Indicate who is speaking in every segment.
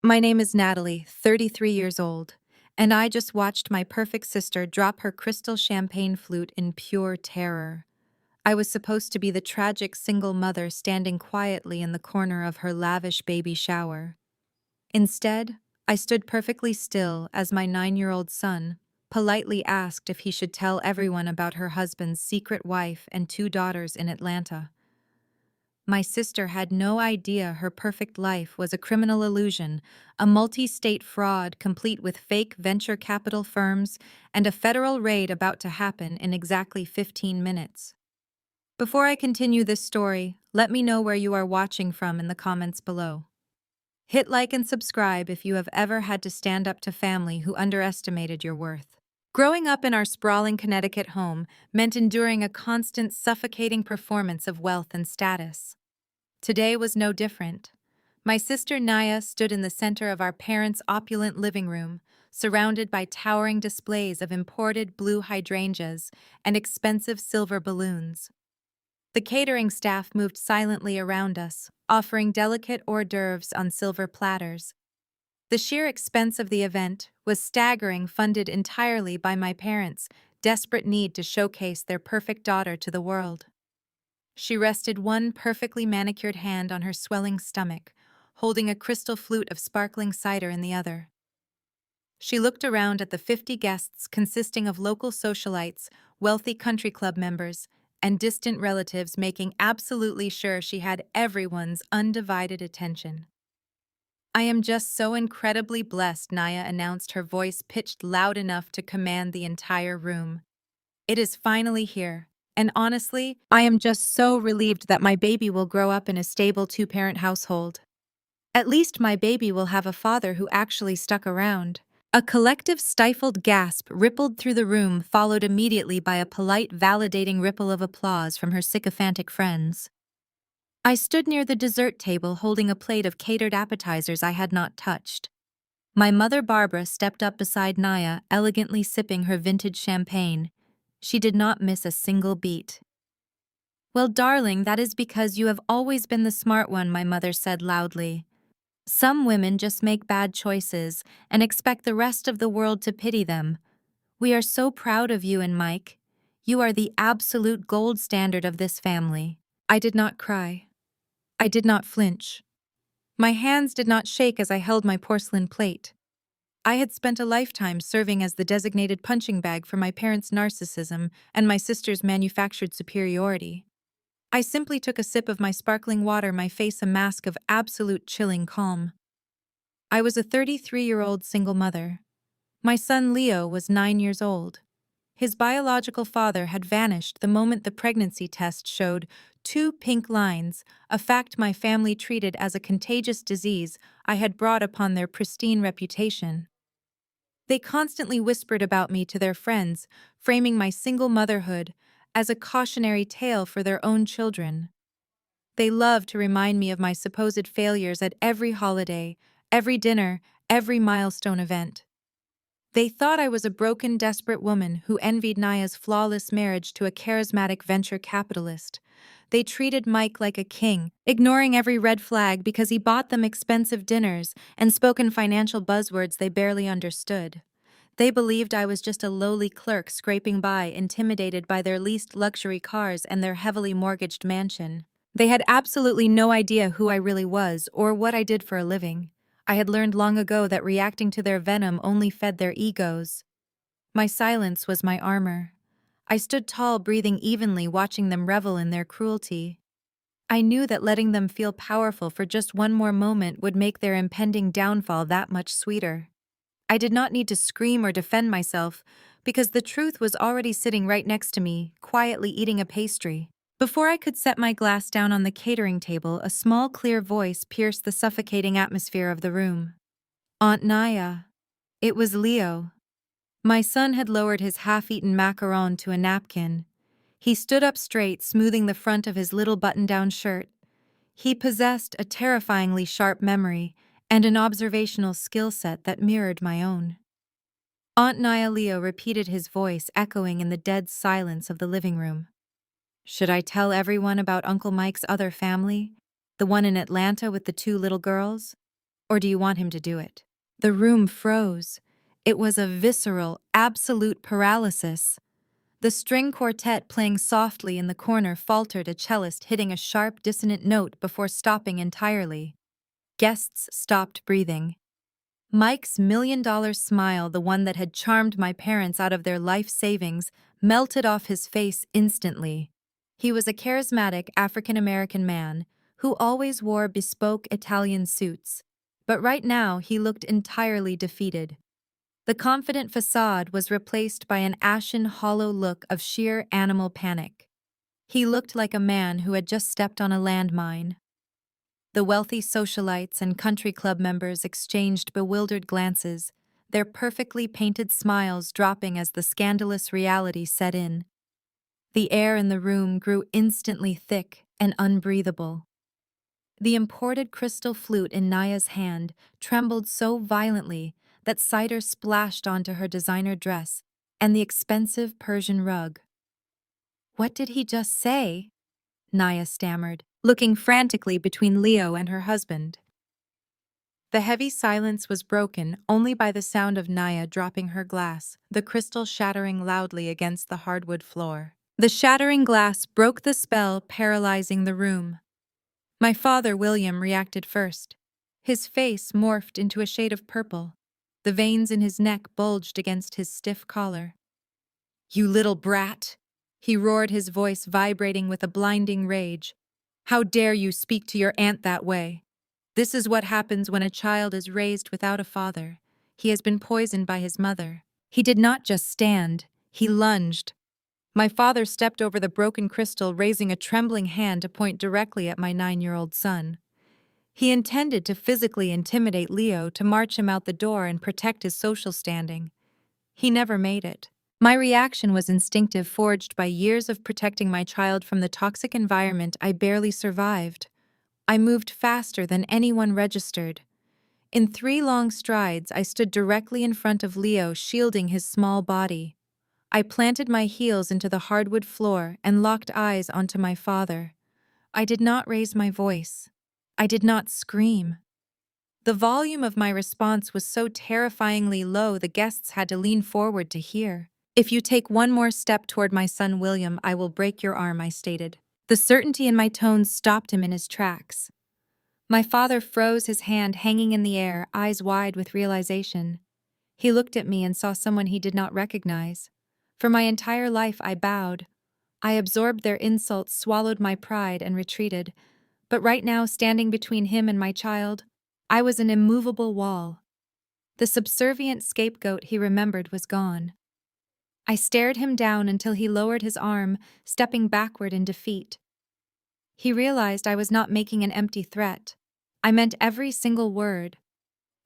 Speaker 1: My name is Natalie, 33 years old, and I just watched my perfect sister drop her crystal champagne flute in pure terror. I was supposed to be the tragic single mother standing quietly in the corner of her lavish baby shower. Instead, I stood perfectly still as my 9-year-old son politely asked if he should tell everyone about her husband's secret wife and 2 daughters in Atlanta. My sister had no idea her perfect life was a criminal illusion, a multi-state fraud complete with fake venture capital firms and a federal raid about to happen in exactly 15 minutes. Before I continue this story, let me know where you are watching from in the comments below. Hit like and subscribe if you have ever had to stand up to family who underestimated your worth. Growing up in our sprawling Connecticut home meant enduring a constant suffocating performance of wealth and status. Today was no different. My sister Naya stood in the center of our parents' opulent living room, surrounded by towering displays of imported blue hydrangeas and expensive silver balloons. The catering staff moved silently around us, offering delicate hors d'oeuvres on silver platters. The sheer expense of the event was staggering, funded entirely by my parents' desperate need to showcase their perfect daughter to the world. She rested one perfectly manicured hand on her swelling stomach, holding a crystal flute of sparkling cider in the other. She looked around at the 50 guests consisting of local socialites, wealthy country club members, and distant relatives, making absolutely sure she had everyone's undivided attention. "I am just so incredibly blessed," Naya announced, her voice pitched loud enough to command the entire room. "It is finally here. And honestly, I am just so relieved that my baby will grow up in a stable 2-parent household. At least my baby will have a father who actually stuck around." A collective stifled gasp rippled through the room, followed immediately by a polite, validating ripple of applause from her sycophantic friends. I stood near the dessert table holding a plate of catered appetizers I had not touched. My mother Barbara stepped up beside Naya, elegantly sipping her vintage champagne. She did not miss a single beat. "Well, darling, that is because you have always been the smart one," my mother said loudly. "Some women just make bad choices and expect the rest of the world to pity them. We are so proud of you and Mike. You are the absolute gold standard of this family." I did not cry. I did not flinch. My hands did not shake as I held my porcelain plate. I had spent a lifetime serving as the designated punching bag for my parents' narcissism and my sister's manufactured superiority. I simply took a sip of my sparkling water, my face a mask of absolute chilling calm. I was a 33-year-old single mother. My son Leo was 9 years old. His biological father had vanished the moment the pregnancy test showed 2 pink lines, a fact my family treated as a contagious disease I had brought upon their pristine reputation. They constantly whispered about me to their friends, framing my single motherhood as a cautionary tale for their own children. They loved to remind me of my supposed failures at every holiday, every dinner, every milestone event. They thought I was a broken, desperate woman who envied Naya's flawless marriage to a charismatic venture capitalist. They treated Mike like a king, ignoring every red flag because he bought them expensive dinners and spoke in financial buzzwords they barely understood. They believed I was just a lowly clerk scraping by, intimidated by their leased luxury cars and their heavily mortgaged mansion. They had absolutely no idea who I really was or what I did for a living. I had learned long ago that reacting to their venom only fed their egos. My silence was my armor. I stood tall, breathing evenly, watching them revel in their cruelty. I knew that letting them feel powerful for just one more moment would make their impending downfall that much sweeter. I did not need to scream or defend myself, because the truth was already sitting right next to me, quietly eating a pastry. Before I could set my glass down on the catering table, a small, clear voice pierced the suffocating atmosphere of the room. "Aunt Naya." It was Leo. My son had lowered his half-eaten macaron to a napkin. He stood up straight, smoothing the front of his little button-down shirt. He possessed a terrifyingly sharp memory and an observational skill set that mirrored my own. "Aunt Naya," Leo repeated, his voice echoing in the dead silence of the living room. "Should I tell everyone about Uncle Mike's other family? The one in Atlanta with the 2 little girls?" Or do you want him to do it? The room froze. It was a visceral, absolute paralysis. The string quartet playing softly in the corner faltered, a cellist hitting a sharp, dissonant note before stopping entirely. Guests stopped breathing. Mike's $1,000,000 smile, the one that had charmed my parents out of their life savings, melted off his face instantly. He was a charismatic African-American man who always wore bespoke Italian suits, but right now he looked entirely defeated. The confident facade was replaced by an ashen, hollow look of sheer animal panic. He looked like a man who had just stepped on a landmine. The wealthy socialites and country club members exchanged bewildered glances, their perfectly painted smiles dropping as the scandalous reality set in. The air in the room grew instantly thick and unbreathable. The imported crystal flute in Naya's hand trembled so violently that cider splashed onto her designer dress and the expensive Persian rug. "What did he just say?" Naya stammered, looking frantically between Leo and her husband. The heavy silence was broken only by the sound of Naya dropping her glass, the crystal shattering loudly against the hardwood floor. The shattering glass broke the spell, paralyzing the room. My father, William, reacted first. His face morphed into a shade of purple. The veins in his neck bulged against his stiff collar. "You little brat!" He roared, his voice vibrating with a blinding rage. "How dare you speak to your aunt that way? This is what happens when a child is raised without a father. He has been poisoned by his mother." He did not just stand, he lunged. My father stepped over the broken crystal, raising a trembling hand to point directly at my 9-year-old son. He intended to physically intimidate Leo, to march him out the door and protect his social standing. He never made it. My reaction was instinctive, forged by years of protecting my child from the toxic environment I barely survived. I moved faster than anyone registered. In 3 long strides, I stood directly in front of Leo, shielding his small body. I planted my heels into the hardwood floor and locked eyes onto my father. I did not raise my voice. I did not scream. The volume of my response was so terrifyingly low the guests had to lean forward to hear. "If you take one more step toward my son William, I will break your arm," I stated. The certainty in my tones stopped him in his tracks. My father froze, his hand hanging in the air, eyes wide with realization. He looked at me and saw someone he did not recognize. For my entire life I bowed. I absorbed their insults, swallowed my pride, and retreated. But right now, standing between him and my child, I was an immovable wall. The subservient scapegoat he remembered was gone. I stared him down until he lowered his arm, stepping backward in defeat. He realized I was not making an empty threat. I meant every single word.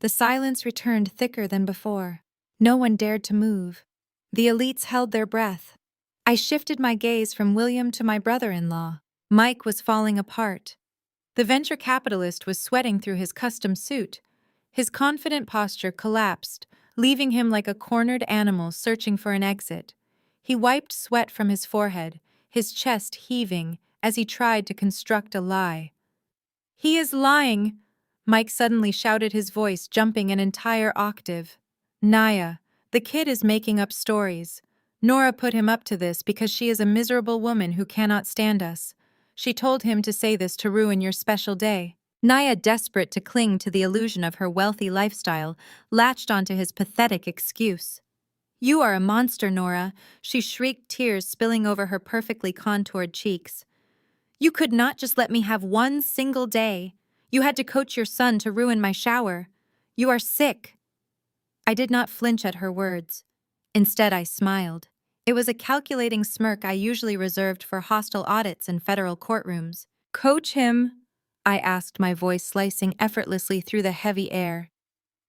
Speaker 1: The silence returned thicker than before. No one dared to move. The elites held their breath. I shifted my gaze from William to my brother-in-law. Mike was falling apart. The venture capitalist was sweating through his custom suit. His confident posture collapsed, leaving him like a cornered animal searching for an exit. He wiped sweat from his forehead, his chest heaving as he tried to construct a lie. "He is lying!" Mike suddenly shouted, his voice jumping an entire octave. "Naya, the kid is making up stories. Nora put him up to this because she is a miserable woman who cannot stand us. She told him to say this to ruin your special day." Naya, desperate to cling to the illusion of her wealthy lifestyle, latched onto his pathetic excuse. "You are a monster, Nora," she shrieked, tears spilling over her perfectly contoured cheeks. "You could not just let me have one single day. You had to coach your son to ruin my shower. You are sick." I did not flinch at her words. Instead, I smiled. It was a calculating smirk I usually reserved for hostile audits in federal courtrooms. "Coach him?" I asked, my voice slicing effortlessly through the heavy air.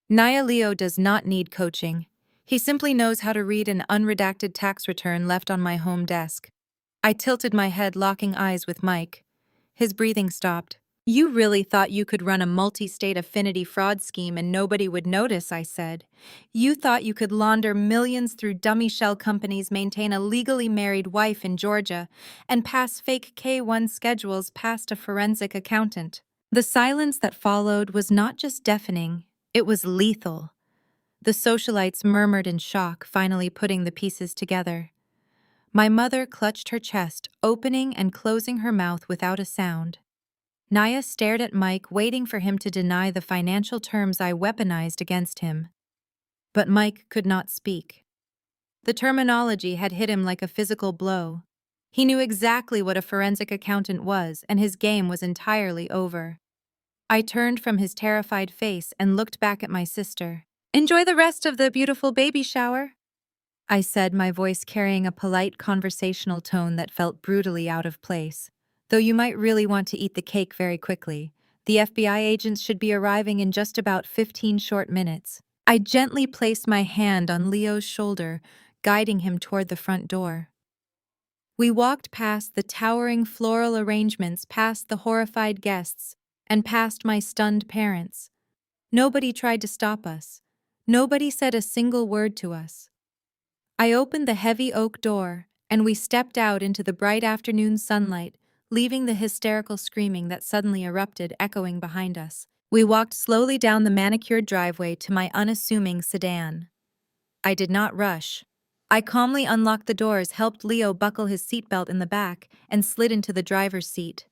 Speaker 1: "Naya, Leo does not need coaching. He simply knows how to read an unredacted tax return left on my home desk." I tilted my head, locking eyes with Mike. His breathing stopped. "You really thought you could run a multi-state affinity fraud scheme and nobody would notice," I said. "You thought you could launder millions through dummy shell companies, maintain a legally married wife in Georgia, and pass fake K-1 schedules past a forensic accountant. The silence that followed was not just deafening, it was lethal. The socialites murmured in shock, finally putting the pieces together. My mother clutched her chest, opening and closing her mouth without a sound. Naya stared at Mike, waiting for him to deny the financial terms I weaponized against him. But Mike could not speak. The terminology had hit him like a physical blow. He knew exactly what a forensic accountant was, and his game was entirely over. I turned from his terrified face and looked back at my sister. "Enjoy the rest of the beautiful baby shower," I said, my voice carrying a polite conversational tone that felt brutally out of place. "Though you might really want to eat the cake very quickly. The FBI agents should be arriving in just about 15 short minutes." I gently placed my hand on Leo's shoulder, guiding him toward the front door. We walked past the towering floral arrangements, past the horrified guests, and past my stunned parents. Nobody tried to stop us. Nobody said a single word to us. I opened the heavy oak door, and we stepped out into the bright afternoon sunlight, leaving the hysterical screaming that suddenly erupted echoing behind us. We walked slowly down the manicured driveway to my unassuming sedan. I did not rush. I calmly unlocked the doors, helped Leo buckle his seatbelt in the back, and slid into the driver's seat.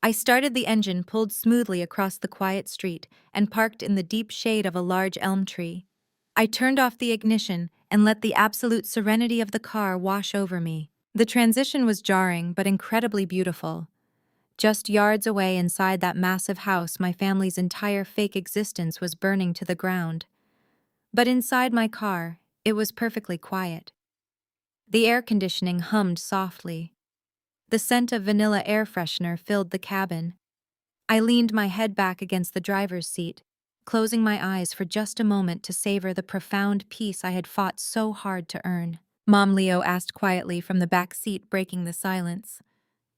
Speaker 1: I started the engine, pulled smoothly across the quiet street, and parked in the deep shade of a large elm tree. I turned off the ignition and let the absolute serenity of the car wash over me. The transition was jarring but incredibly beautiful. Just yards away inside that massive house, my family's entire fake existence was burning to the ground. But inside my car, it was perfectly quiet. The air conditioning hummed softly. The scent of vanilla air freshener filled the cabin. I leaned my head back against the driver's seat, closing my eyes for just a moment to savor the profound peace I had fought so hard to earn. "Mom," Leo asked quietly from the back seat, breaking the silence.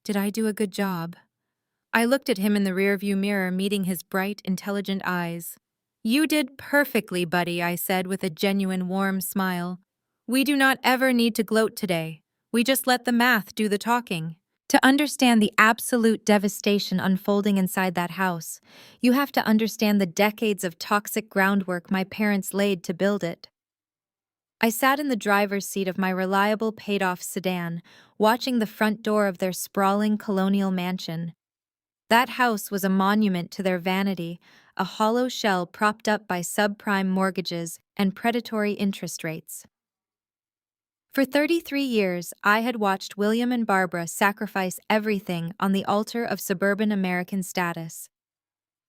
Speaker 1: "Did I do a good job?" I looked at him in the rearview mirror, meeting his bright, intelligent eyes. "You did perfectly, buddy," I said with a genuine warm smile. "We do not ever need to gloat today. We just let the math do the talking." To understand the absolute devastation unfolding inside that house, you have to understand the decades of toxic groundwork my parents laid to build it. I sat in the driver's seat of my reliable paid-off sedan, watching the front door of their sprawling colonial mansion. That house was a monument to their vanity, a hollow shell propped up by subprime mortgages and predatory interest rates. For 33 years, I had watched William and Barbara sacrifice everything on the altar of suburban American status.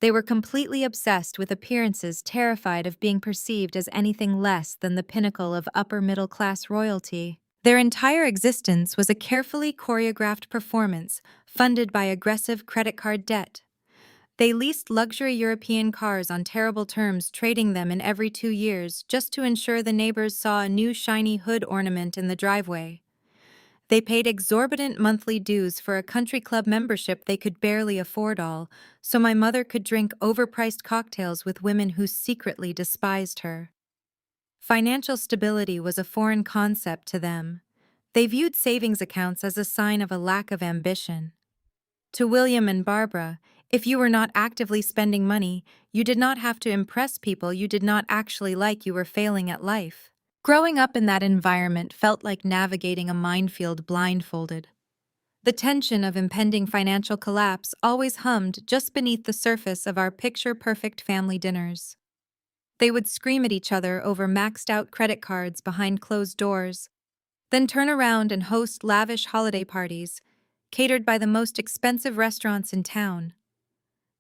Speaker 1: They were completely obsessed with appearances, terrified of being perceived as anything less than the pinnacle of upper-middle-class royalty. Their entire existence was a carefully choreographed performance, funded by aggressive credit card debt. They leased luxury European cars on terrible terms, trading them in every 2 years just to ensure the neighbors saw a new shiny hood ornament in the driveway. They paid exorbitant monthly dues for a country club membership they could barely afford all, so my mother could drink overpriced cocktails with women who secretly despised her. Financial stability was a foreign concept to them. They viewed savings accounts as a sign of a lack of ambition. To William and Barbara, if you were not actively spending money, you did not have to impress people you did not actually like. You were failing at life. Growing up in that environment felt like navigating a minefield blindfolded. The tension of impending financial collapse always hummed just beneath the surface of our picture-perfect family dinners. They would scream at each other over maxed-out credit cards behind closed doors, then turn around and host lavish holiday parties, catered by the most expensive restaurants in town.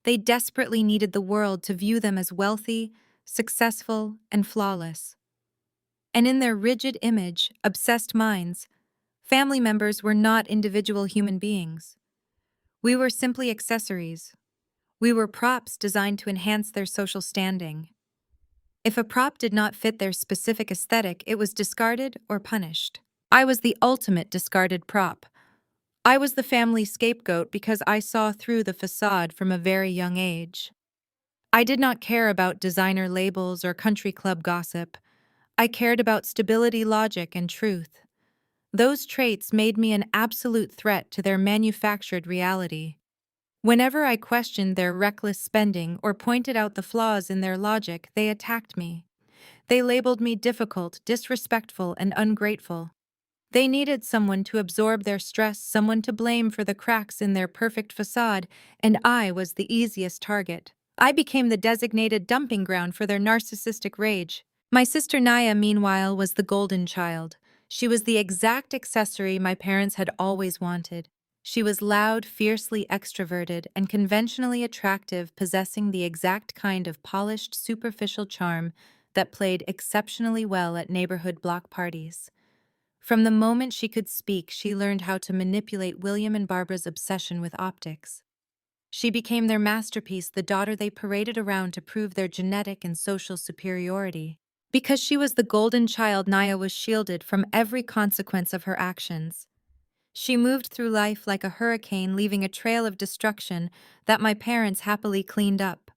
Speaker 1: They desperately needed the world to view them as wealthy, successful, and flawless. And in their rigid image, obsessed minds, family members were not individual human beings. We were simply accessories. We were props designed to enhance their social standing. If a prop did not fit their specific aesthetic, it was discarded or punished. I was the ultimate discarded prop. I was the family scapegoat because I saw through the facade from a very young age. I did not care about designer labels or country club gossip. I cared about stability, logic, and truth. Those traits made me an absolute threat to their manufactured reality. Whenever I questioned their reckless spending or pointed out the flaws in their logic, they attacked me. They labeled me difficult, disrespectful, and ungrateful. They needed someone to absorb their stress, someone to blame for the cracks in their perfect facade, and I was the easiest target. I became the designated dumping ground for their narcissistic rage. My sister Naya, meanwhile, was the golden child. She was the exact accessory my parents had always wanted. She was loud, fiercely extroverted, and conventionally attractive, possessing the exact kind of polished, superficial charm that played exceptionally well at neighborhood block parties. From the moment she could speak, she learned how to manipulate William and Barbara's obsession with optics. She became their masterpiece, the daughter they paraded around to prove their genetic and social superiority. Because she was the golden child, Naya was shielded from every consequence of her actions. She moved through life like a hurricane, leaving a trail of destruction that my parents happily cleaned up.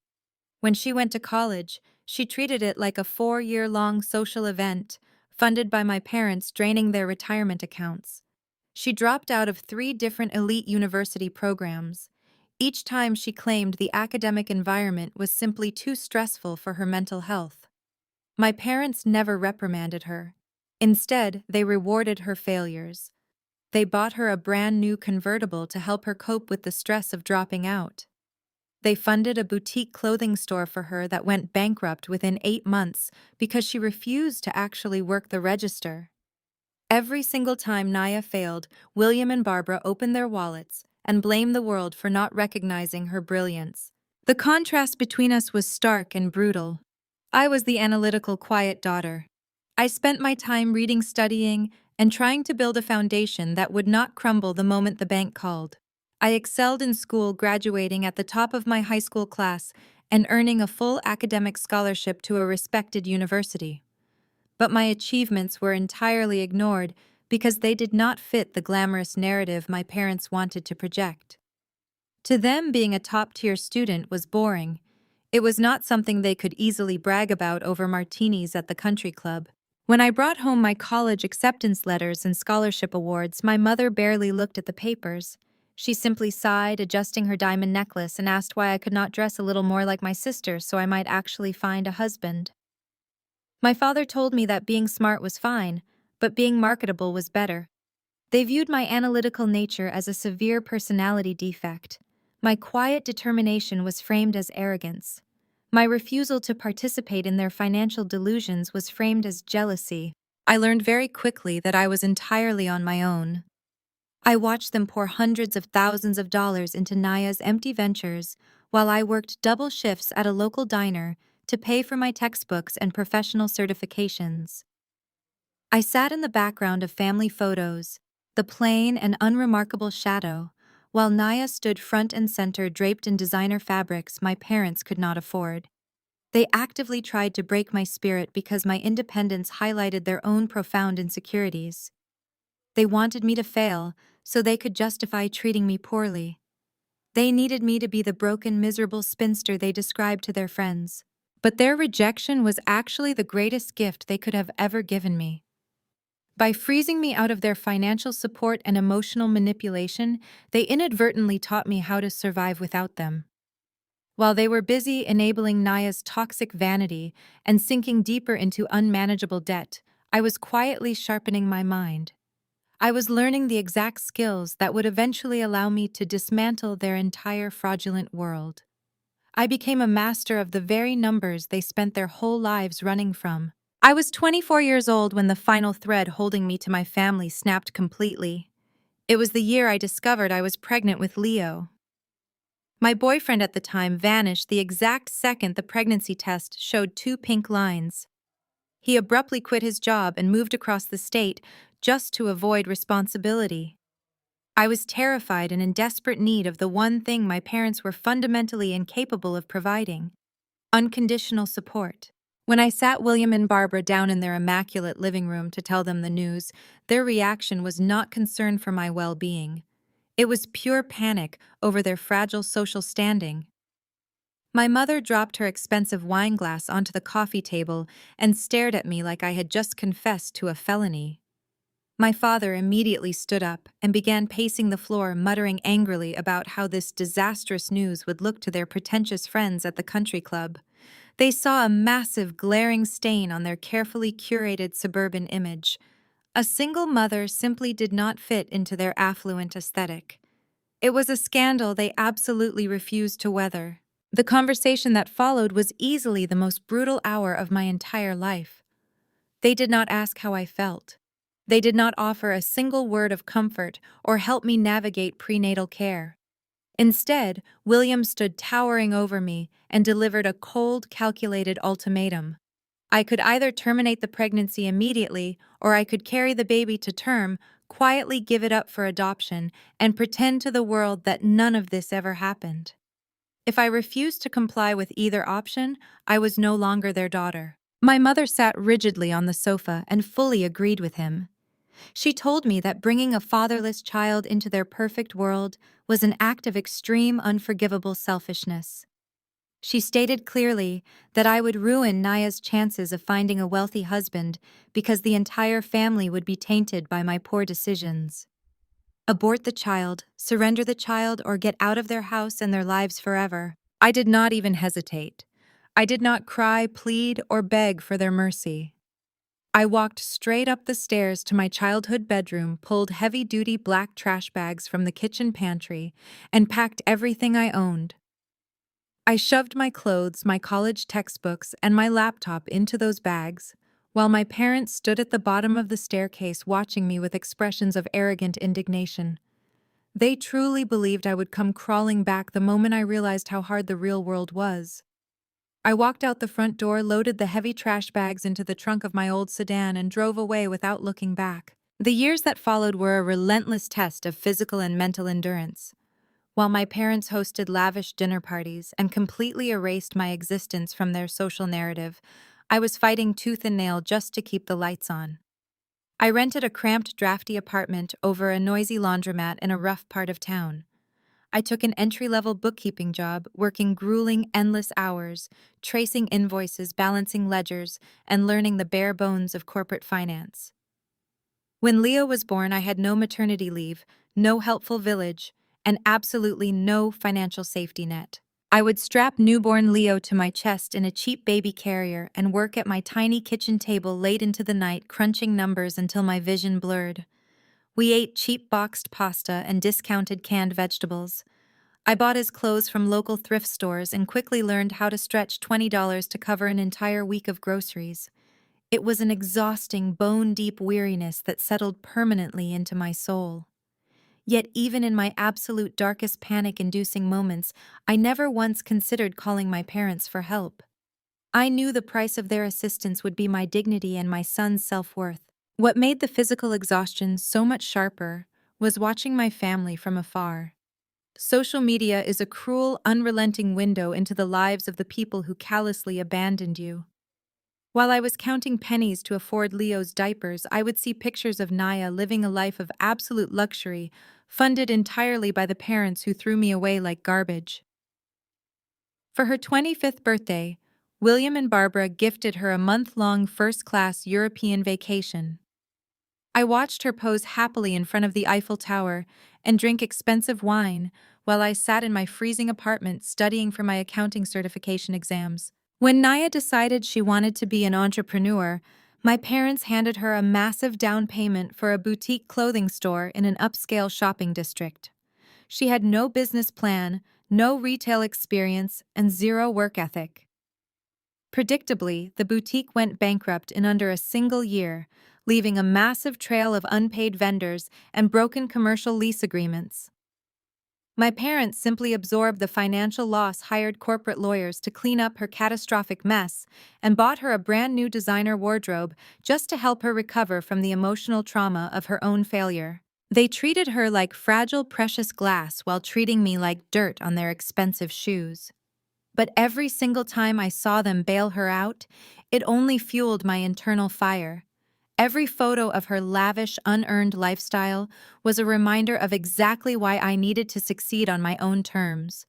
Speaker 1: When she went to college, she treated it like a 4-year-long social event, funded by my parents, draining their retirement accounts. She dropped out of 3 different elite university programs. Each time she claimed the academic environment was simply too stressful for her mental health. My parents never reprimanded her. Instead, they rewarded her failures. They bought her a brand new convertible to help her cope with the stress of dropping out. They funded a boutique clothing store for her that went bankrupt within 8 months because she refused to actually work the register. Every single time Naya failed, William and Barbara opened their wallets and blamed the world for not recognizing her brilliance. The contrast between us was stark and brutal. I was the analytical, quiet daughter. I spent my time reading, studying, and trying to build a foundation that would not crumble the moment the bank called. I excelled in school, graduating at the top of my high school class and earning a full academic scholarship to a respected university. But my achievements were entirely ignored because they did not fit the glamorous narrative my parents wanted to project. To them, being a top-tier student was boring. It was not something they could easily brag about over martinis at the country club. When I brought home my college acceptance letters and scholarship awards, my mother barely looked at the papers. She simply sighed, adjusting her diamond necklace, and asked why I could not dress a little more like my sister so I might actually find a husband. My father told me that being smart was fine, but being marketable was better. They viewed my analytical nature as a severe personality defect. My quiet determination was framed as arrogance. My refusal to participate in their financial delusions was framed as jealousy. I learned very quickly that I was entirely on my own. I watched them pour hundreds of thousands of dollars into Naya's empty ventures while I worked double shifts at a local diner to pay for my textbooks and professional certifications. I sat in the background of family photos, the plain and unremarkable shadow, while Naya stood front and center draped in designer fabrics my parents could not afford. They actively tried to break my spirit because my independence highlighted their own profound insecurities. They wanted me to fail so they could justify treating me poorly. They needed me to be the broken, miserable spinster they described to their friends. But their rejection was actually the greatest gift they could have ever given me. By freezing me out of their financial support and emotional manipulation, they inadvertently taught me how to survive without them. While they were busy enabling Naya's toxic vanity and sinking deeper into unmanageable debt, I was quietly sharpening my mind. I was learning the exact skills that would eventually allow me to dismantle their entire fraudulent world. I became a master of the very numbers they spent their whole lives running from. I was 24 years old when the final thread holding me to my family snapped completely. It was the year I discovered I was pregnant with Leo. My boyfriend at the time vanished the exact second the pregnancy test showed 2 pink lines. He abruptly quit his job and moved across the state just to avoid responsibility. I was terrified and in desperate need of the one thing my parents were fundamentally incapable of providing: unconditional support. When I sat William and Barbara down in their immaculate living room to tell them the news, their reaction was not concern for my well-being. It was pure panic over their fragile social standing. My mother dropped her expensive wine glass onto the coffee table and stared at me like I had just confessed to a felony. My father immediately stood up and began pacing the floor, muttering angrily about how this disastrous news would look to their pretentious friends at the country club. They saw a massive, glaring stain on their carefully curated suburban image. A single mother simply did not fit into their affluent aesthetic. It was a scandal they absolutely refused to weather. The conversation that followed was easily the most brutal hour of my entire life. They did not ask how I felt. They did not offer a single word of comfort or help me navigate prenatal care. Instead, William stood towering over me and delivered a cold, calculated ultimatum. I could either terminate the pregnancy immediately, or I could carry the baby to term, quietly give it up for adoption, and pretend to the world that none of this ever happened. If I refused to comply with either option, I was no longer their daughter. My mother sat rigidly on the sofa and fully agreed with him. She told me that bringing a fatherless child into their perfect world was an act of extreme, unforgivable selfishness. She stated clearly that I would ruin Naya's chances of finding a wealthy husband because the entire family would be tainted by my poor decisions. Abort the child, surrender the child, or get out of their house and their lives forever. I did not even hesitate. I did not cry, plead, or beg for their mercy. I walked straight up the stairs to my childhood bedroom, pulled heavy-duty black trash bags from the kitchen pantry, and packed everything I owned. I shoved my clothes, my college textbooks, and my laptop into those bags, while my parents stood at the bottom of the staircase watching me with expressions of arrogant indignation. They truly believed I would come crawling back the moment I realized how hard the real world was. I walked out the front door, loaded the heavy trash bags into the trunk of my old sedan, and drove away without looking back. The years that followed were a relentless test of physical and mental endurance. While my parents hosted lavish dinner parties and completely erased my existence from their social narrative, I was fighting tooth and nail just to keep the lights on. I rented a cramped, drafty apartment over a noisy laundromat in a rough part of town. I took an entry-level bookkeeping job, working grueling, endless hours, tracing invoices, balancing ledgers, and learning the bare bones of corporate finance. When Leo was born, I had no maternity leave, no helpful village, and absolutely no financial safety net. I would strap newborn Leo to my chest in a cheap baby carrier and work at my tiny kitchen table late into the night, crunching numbers until my vision blurred. We ate cheap boxed pasta and discounted canned vegetables. I bought his clothes from local thrift stores and quickly learned how to stretch $20 to cover an entire week of groceries. It was an exhausting, bone-deep weariness that settled permanently into my soul. Yet even in my absolute darkest panic-inducing moments, I never once considered calling my parents for help. I knew the price of their assistance would be my dignity and my son's self-worth. What made the physical exhaustion so much sharper was watching my family from afar. Social media is a cruel, unrelenting window into the lives of the people who callously abandoned you. While I was counting pennies to afford Leo's diapers, I would see pictures of Naya living a life of absolute luxury, funded entirely by the parents who threw me away like garbage. For her 25th birthday, William and Barbara gifted her a month-long first-class European vacation. I watched her pose happily in front of the Eiffel Tower and drink expensive wine while I sat in my freezing apartment studying for my accounting certification exams. When Naya decided she wanted to be an entrepreneur, my parents handed her a massive down payment for a boutique clothing store in an upscale shopping district. She had no business plan, no retail experience, and zero work ethic. Predictably, the boutique went bankrupt in under a single year, leaving a massive trail of unpaid vendors and broken commercial lease agreements. My parents simply absorbed the financial loss, hired corporate lawyers to clean up her catastrophic mess, and bought her a brand new designer wardrobe just to help her recover from the emotional trauma of her own failure. They treated her like fragile, precious glass while treating me like dirt on their expensive shoes. But every single time I saw them bail her out, it only fueled my internal fire. Every photo of her lavish, unearned lifestyle was a reminder of exactly why I needed to succeed on my own terms.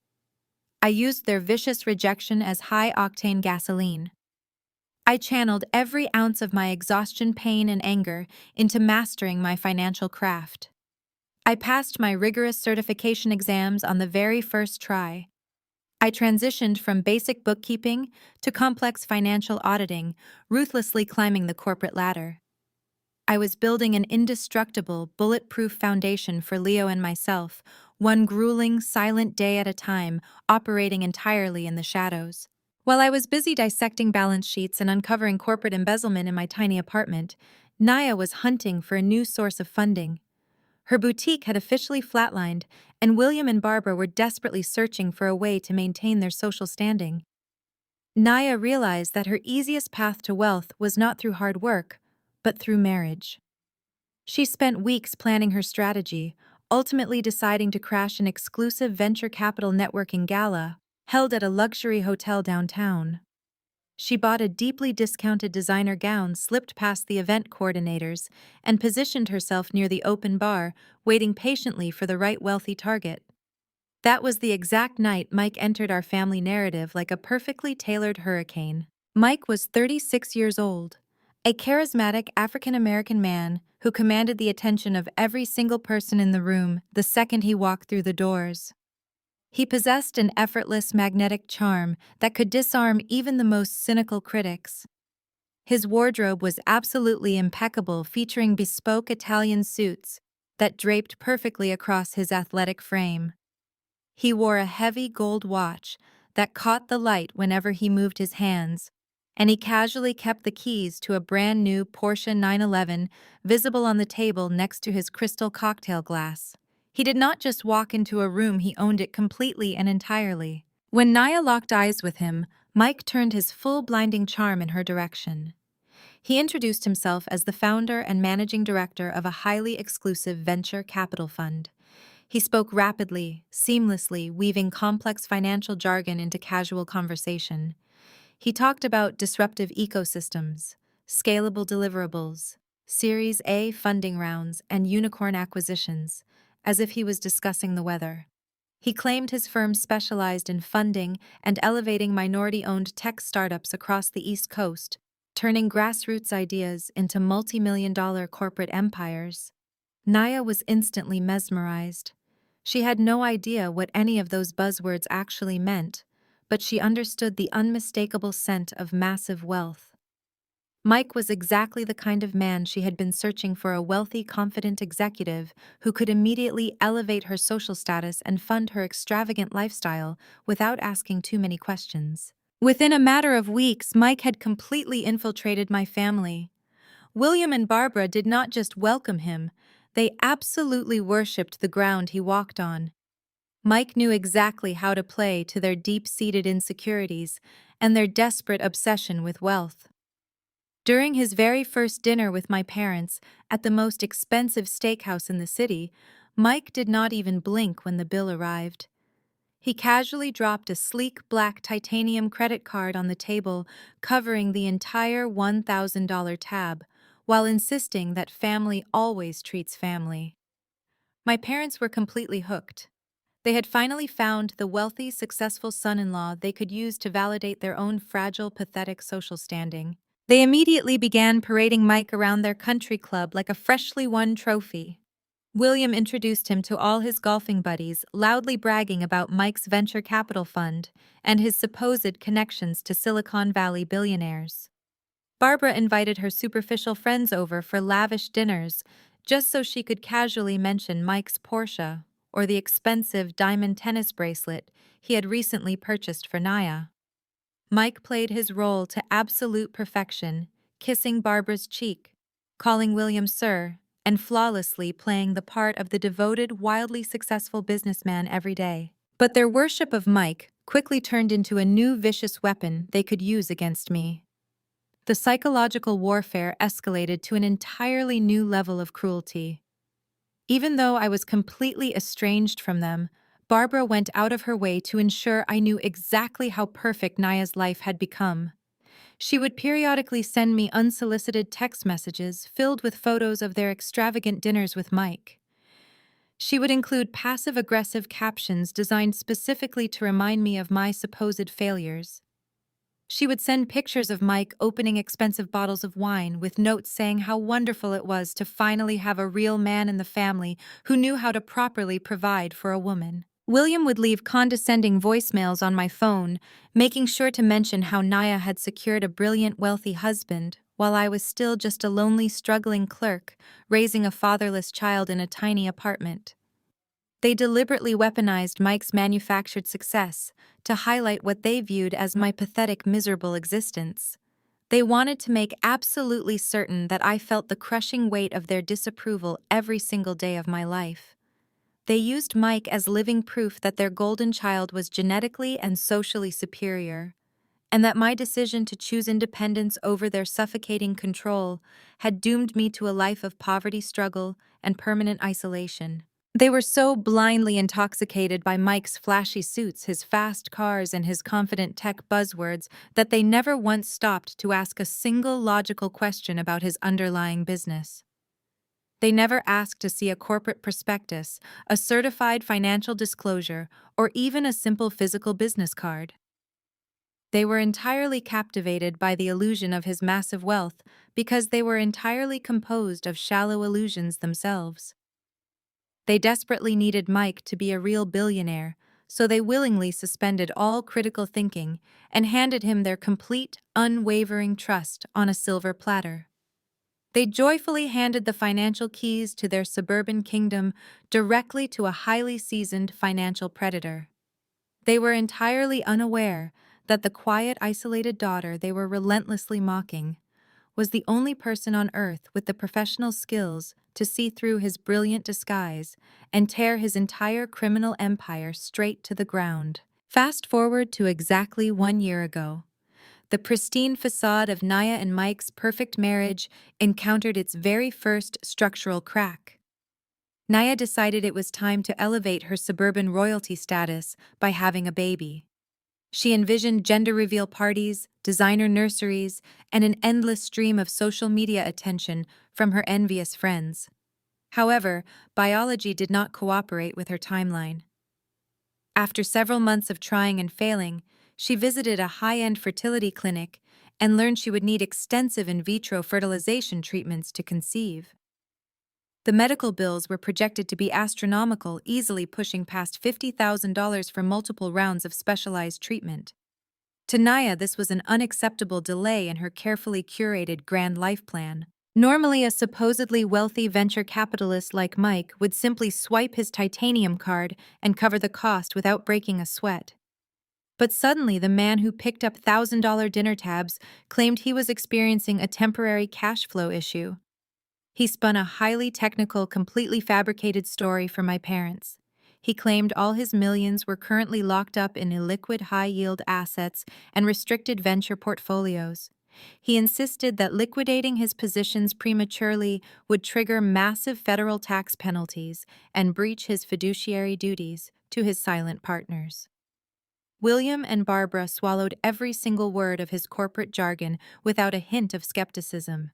Speaker 1: I used their vicious rejection as high-octane gasoline. I channeled every ounce of my exhaustion, pain, and anger into mastering my financial craft. I passed my rigorous certification exams on the very first try. I transitioned from basic bookkeeping to complex financial auditing, ruthlessly climbing the corporate ladder. I was building an indestructible, bulletproof foundation for Leo and myself, one grueling, silent day at a time, operating entirely in the shadows. While I was busy dissecting balance sheets and uncovering corporate embezzlement in my tiny apartment, Naya was hunting for a new source of funding. Her boutique had officially flatlined, and William and Barbara were desperately searching for a way to maintain their social standing. Naya realized that her easiest path to wealth was not through hard work, but through marriage. She spent weeks planning her strategy, ultimately deciding to crash an exclusive venture capital networking gala held at a luxury hotel downtown. She bought a deeply discounted designer gown, slipped past the event coordinators, and positioned herself near the open bar, waiting patiently for the right wealthy target. That was the exact night Mike entered our family narrative like a perfectly tailored hurricane. Mike was 36 years old, a charismatic African American man who commanded the attention of every single person in the room the second he walked through the doors. He possessed an effortless magnetic charm that could disarm even the most cynical critics. His wardrobe was absolutely impeccable, featuring bespoke Italian suits that draped perfectly across his athletic frame. He wore a heavy gold watch that caught the light whenever he moved his hands, and he casually kept the keys to a brand new Porsche 911 visible on the table next to his crystal cocktail glass. He did not just walk into a room, he owned it completely and entirely. When Naya locked eyes with him, Mike turned his full blinding charm in her direction. He introduced himself as the founder and managing director of a highly exclusive venture capital fund. He spoke rapidly, seamlessly, weaving complex financial jargon into casual conversation. He talked about disruptive ecosystems, scalable deliverables, Series A funding rounds, and unicorn acquisitions, as if he was discussing the weather. He claimed his firm specialized in funding and elevating minority-owned tech startups across the East Coast, turning grassroots ideas into multi-million-dollar corporate empires. Naya was instantly mesmerized. She had no idea what any of those buzzwords actually meant, but she understood the unmistakable scent of massive wealth. Mike was exactly the kind of man she had been searching for, a wealthy, confident executive who could immediately elevate her social status and fund her extravagant lifestyle without asking too many questions. Within a matter of weeks, Mike had completely infiltrated my family. William and Barbara did not just welcome him, they absolutely worshipped the ground he walked on. Mike knew exactly how to play to their deep-seated insecurities and their desperate obsession with wealth. During his very first dinner with my parents at the most expensive steakhouse in the city, Mike did not even blink when the bill arrived. He casually dropped a sleek black titanium credit card on the table, covering the entire $1,000 tab, while insisting that family always treats family. My parents were completely hooked. They had finally found the wealthy, successful son-in-law they could use to validate their own fragile, pathetic social standing. They immediately began parading Mike around their country club like a freshly won trophy. William introduced him to all his golfing buddies, loudly bragging about Mike's venture capital fund and his supposed connections to Silicon Valley billionaires. Barbara invited her superficial friends over for lavish dinners, just so she could casually mention Mike's Porsche or the expensive diamond tennis bracelet he had recently purchased for Naya. Mike played his role to absolute perfection, kissing Barbara's cheek, calling William sir, and flawlessly playing the part of the devoted, wildly successful businessman every day. But their worship of Mike quickly turned into a new vicious weapon they could use against me. The psychological warfare escalated to an entirely new level of cruelty. Even though I was completely estranged from them, Barbara went out of her way to ensure I knew exactly how perfect Naya's life had become. She would periodically send me unsolicited text messages filled with photos of their extravagant dinners with Mike. She would include passive-aggressive captions designed specifically to remind me of my supposed failures. She would send pictures of Mike opening expensive bottles of wine with notes saying how wonderful it was to finally have a real man in the family who knew how to properly provide for a woman. William would leave condescending voicemails on my phone, making sure to mention how Naya had secured a brilliant, wealthy husband, while I was still just a lonely, struggling clerk, raising a fatherless child in a tiny apartment. They deliberately weaponized Mike's manufactured success to highlight what they viewed as my pathetic, miserable existence. They wanted to make absolutely certain that I felt the crushing weight of their disapproval every single day of my life. They used Mike as living proof that their golden child was genetically and socially superior, and that my decision to choose independence over their suffocating control had doomed me to a life of poverty, struggle, and permanent isolation. They were so blindly intoxicated by Mike's flashy suits, his fast cars, and his confident tech buzzwords that they never once stopped to ask a single logical question about his underlying business. They never asked to see a corporate prospectus, a certified financial disclosure, or even a simple physical business card. They were entirely captivated by the illusion of his massive wealth because they were entirely composed of shallow illusions themselves. They desperately needed Mike to be a real billionaire, so they willingly suspended all critical thinking and handed him their complete, unwavering trust on a silver platter. They joyfully handed the financial keys to their suburban kingdom directly to a highly seasoned financial predator. They were entirely unaware that the quiet, isolated daughter they were relentlessly mocking was the only person on earth with the professional skills to see through his brilliant disguise and tear his entire criminal empire straight to the ground. Fast forward to exactly 1 year ago. The pristine facade of Naya and Mike's perfect marriage encountered its very first structural crack. Naya decided it was time to elevate her suburban royalty status by having a baby. She envisioned gender reveal parties, designer nurseries, and an endless stream of social media attention from her envious friends. However, biology did not cooperate with her timeline. After several months of trying and failing, she visited a high-end fertility clinic and learned she would need extensive in vitro fertilization treatments to conceive. The medical bills were projected to be astronomical, easily pushing past $50,000 for multiple rounds of specialized treatment. To Naya, this was an unacceptable delay in her carefully curated grand life plan. Normally, a supposedly wealthy venture capitalist like Mike would simply swipe his titanium card and cover the cost without breaking a sweat. But suddenly, the man who picked up $1,000 dinner tabs claimed he was experiencing a temporary cash flow issue. He spun a highly technical, completely fabricated story for my parents. He claimed all his millions were currently locked up in illiquid high-yield assets and restricted venture portfolios. He insisted that liquidating his positions prematurely would trigger massive federal tax penalties and breach his fiduciary duties to his silent partners. William and Barbara swallowed every single word of his corporate jargon without a hint of skepticism.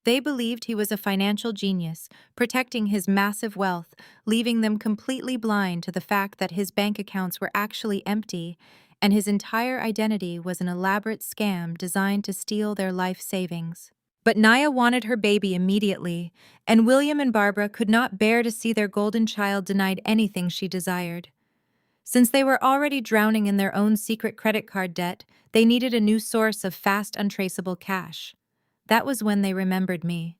Speaker 1: They believed he was a financial genius, protecting his massive wealth, leaving them completely blind to the fact that his bank accounts were actually empty, and his entire identity was an elaborate scam designed to steal their life savings. But Naya wanted her baby immediately, and William and Barbara could not bear to see their golden child denied anything she desired. Since they were already drowning in their own secret credit card debt, they needed a new source of fast, untraceable cash. That was when they remembered me.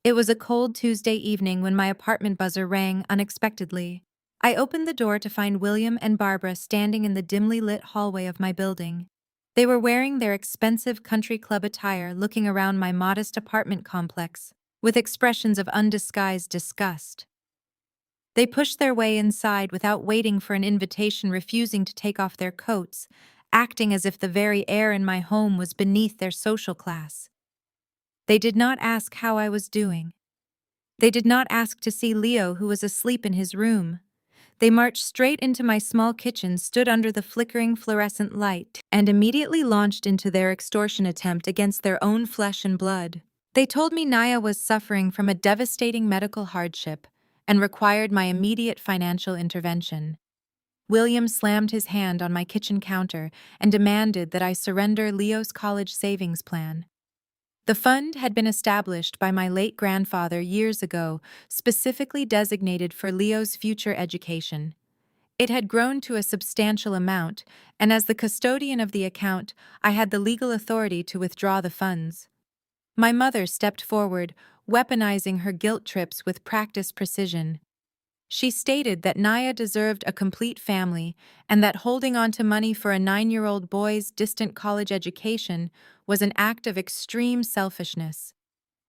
Speaker 1: It was a cold Tuesday evening when my apartment buzzer rang unexpectedly. I opened the door to find William and Barbara standing in the dimly lit hallway of my building. They were wearing their expensive country club attire, looking around my modest apartment complex, with expressions of undisguised disgust. They pushed their way inside without waiting for an invitation, refusing to take off their coats, acting as if the very air in my home was beneath their social class. They did not ask how I was doing. They did not ask to see Leo, who was asleep in his room. They marched straight into my small kitchen, stood under the flickering fluorescent light, and immediately launched into their extortion attempt against their own flesh and blood. They told me Naya was suffering from a devastating medical hardship and required my immediate financial intervention. William slammed his hand on my kitchen counter and demanded that I surrender Leo's college savings plan. The fund had been established by my late grandfather years ago, specifically designated for Leo's future education. It had grown to a substantial amount, and as the custodian of the account, I had the legal authority to withdraw the funds. My mother stepped forward, weaponizing her guilt trips with practiced precision. She stated that Naya deserved a complete family and that holding on to money for a 9-year-old boy's distant college education was an act of extreme selfishness.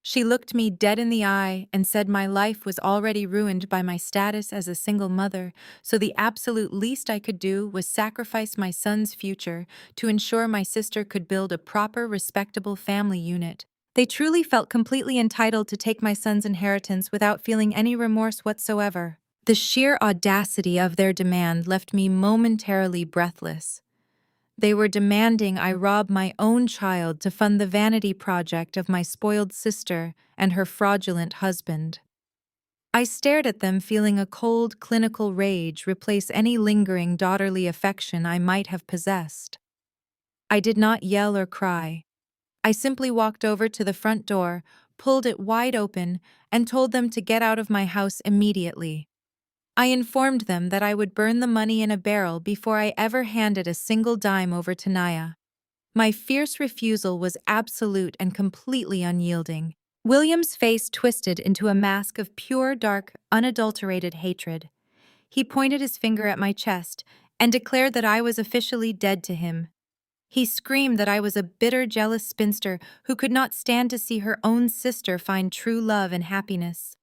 Speaker 1: She looked me dead in the eye and said my life was already ruined by my status as a single mother, so the absolute least I could do was sacrifice my son's future to ensure my sister could build a proper, respectable family unit. They truly felt completely entitled to take my son's inheritance without feeling any remorse whatsoever. The sheer audacity of their demand left me momentarily breathless. They were demanding I rob my own child to fund the vanity project of my spoiled sister and her fraudulent husband. I stared at them, feeling a cold, clinical rage replace any lingering daughterly affection I might have possessed. I did not yell or cry. I simply walked over to the front door, pulled it wide open, and told them to get out of my house immediately. I informed them that I would burn the money in a barrel before I ever handed a single dime over to Naya. My fierce refusal was absolute and completely unyielding. William's face twisted into a mask of pure, dark, unadulterated hatred. He pointed his finger at my chest and declared that I was officially dead to him. He screamed that I was a bitter, jealous spinster who could not stand to see her own sister find true love and happiness.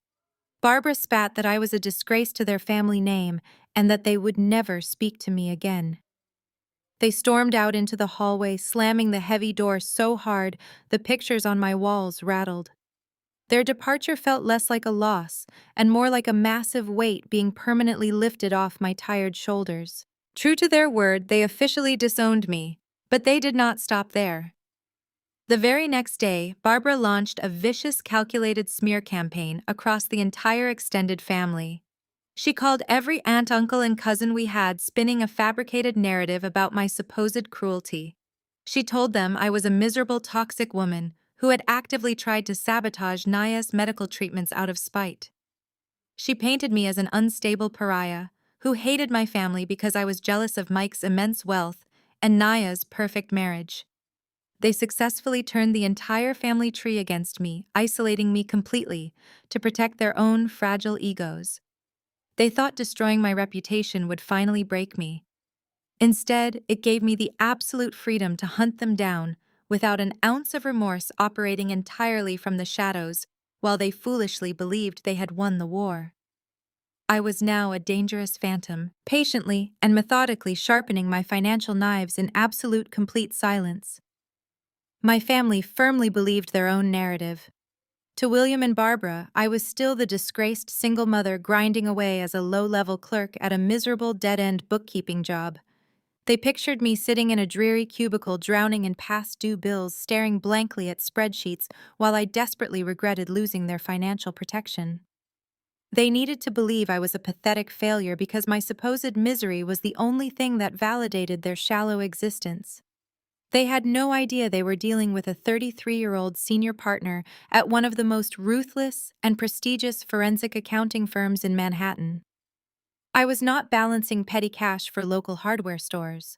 Speaker 1: Barbara spat that I was a disgrace to their family name and that they would never speak to me again. They stormed out into the hallway, slamming the heavy door so hard the pictures on my walls rattled. Their departure felt less like a loss and more like a massive weight being permanently lifted off my tired shoulders. True to their word, they officially disowned me, but they did not stop there. The very next day, Barbara launched a vicious, calculated smear campaign across the entire extended family. She called every aunt, uncle, and cousin we had, spinning a fabricated narrative about my supposed cruelty. She told them I was a miserable, toxic woman who had actively tried to sabotage Naya's medical treatments out of spite. She painted me as an unstable pariah who hated my family because I was jealous of Mike's immense wealth and Naya's perfect marriage. They successfully turned the entire family tree against me, isolating me completely to protect their own fragile egos. They thought destroying my reputation would finally break me. Instead, it gave me the absolute freedom to hunt them down without an ounce of remorse, operating entirely from the shadows while they foolishly believed they had won the war. I was now a dangerous phantom, patiently and methodically sharpening my financial knives in absolute complete silence. My family firmly believed their own narrative. To William and Barbara, I was still the disgraced single mother grinding away as a low-level clerk at a miserable dead-end bookkeeping job. They pictured me sitting in a dreary cubicle drowning in past-due bills, staring blankly at spreadsheets while I desperately regretted losing their financial protection. They needed to believe I was a pathetic failure because my supposed misery was the only thing that validated their shallow existence. They had no idea they were dealing with a 33-year-old senior partner at one of the most ruthless and prestigious forensic accounting firms in Manhattan. I was not balancing petty cash for local hardware stores.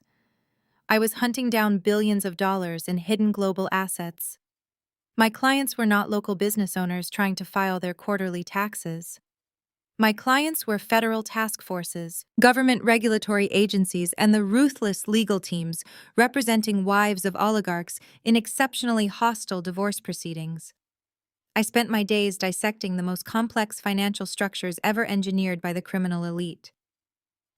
Speaker 1: I was hunting down billions of dollars in hidden global assets. My clients were not local business owners trying to file their quarterly taxes. My clients were federal task forces, government regulatory agencies, and the ruthless legal teams representing wives of oligarchs in exceptionally hostile divorce proceedings. I spent my days dissecting the most complex financial structures ever engineered by the criminal elite.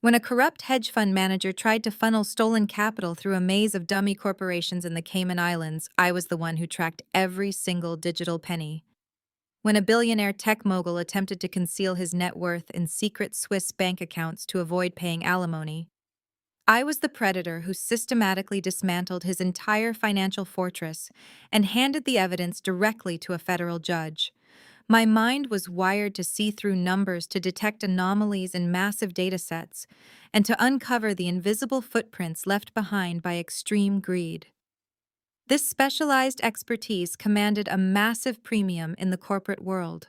Speaker 1: When a corrupt hedge fund manager tried to funnel stolen capital through a maze of dummy corporations in the Cayman Islands, I was the one who tracked every single digital penny. When a billionaire tech mogul attempted to conceal his net worth in secret Swiss bank accounts to avoid paying alimony, I was the predator who systematically dismantled his entire financial fortress and handed the evidence directly to a federal judge. My mind was wired to see through numbers to detect anomalies in massive datasets and to uncover the invisible footprints left behind by extreme greed. This specialized expertise commanded a massive premium in the corporate world.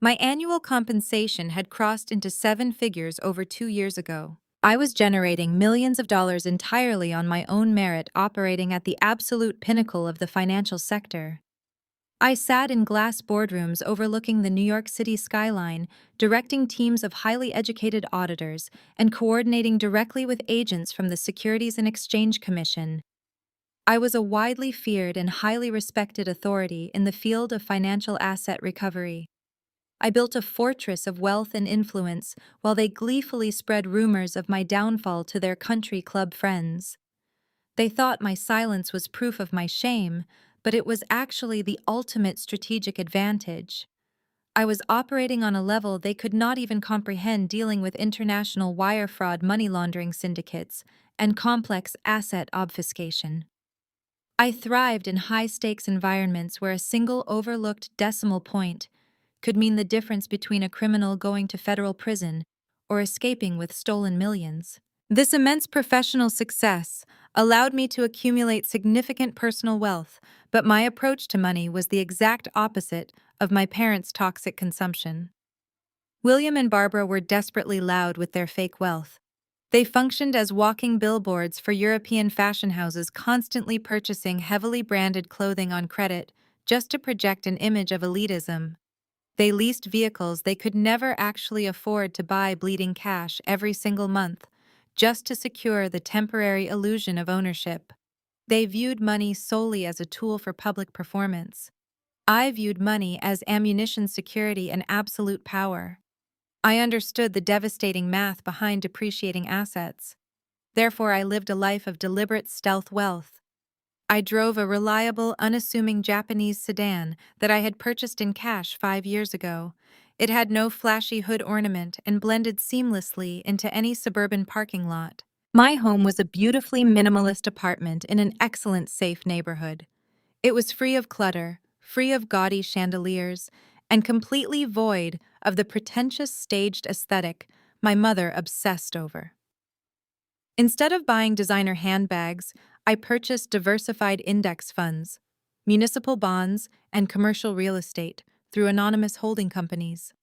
Speaker 1: My annual compensation had crossed into seven figures over 2 years ago. I was generating millions of dollars entirely on my own merit, operating at the absolute pinnacle of the financial sector. I sat in glass boardrooms overlooking the New York City skyline, directing teams of highly educated auditors and coordinating directly with agents from the Securities and Exchange Commission. I was a widely feared and highly respected authority in the field of financial asset recovery. I built a fortress of wealth and influence while they gleefully spread rumors of my downfall to their country club friends. They thought my silence was proof of my shame, but it was actually the ultimate strategic advantage. I was operating on a level they could not even comprehend, dealing with international wire fraud, money laundering syndicates, and complex asset obfuscation. I thrived in high-stakes environments where a single overlooked decimal point could mean the difference between a criminal going to federal prison or escaping with stolen millions. This immense professional success allowed me to accumulate significant personal wealth, but my approach to money was the exact opposite of my parents' toxic consumption. William and Barbara were desperately loud with their fake wealth. They functioned as walking billboards for European fashion houses, constantly purchasing heavily branded clothing on credit just to project an image of elitism. They leased vehicles they could never actually afford to buy, bleeding cash every single month, just to secure the temporary illusion of ownership. They viewed money solely as a tool for public performance. I viewed money as ammunition, security, and absolute power. I understood the devastating math behind depreciating assets. Therefore, I lived a life of deliberate stealth wealth. I drove a reliable, unassuming Japanese sedan that I had purchased in cash 5 years ago. It had no flashy hood ornament and blended seamlessly into any suburban parking lot. My home was a beautifully minimalist apartment in an excellent, safe neighborhood. It was free of clutter, free of gaudy chandeliers, and completely void of the pretentious staged aesthetic my mother obsessed over. Instead of buying designer handbags, I purchased diversified index funds, municipal bonds, and commercial real estate through anonymous holding companies.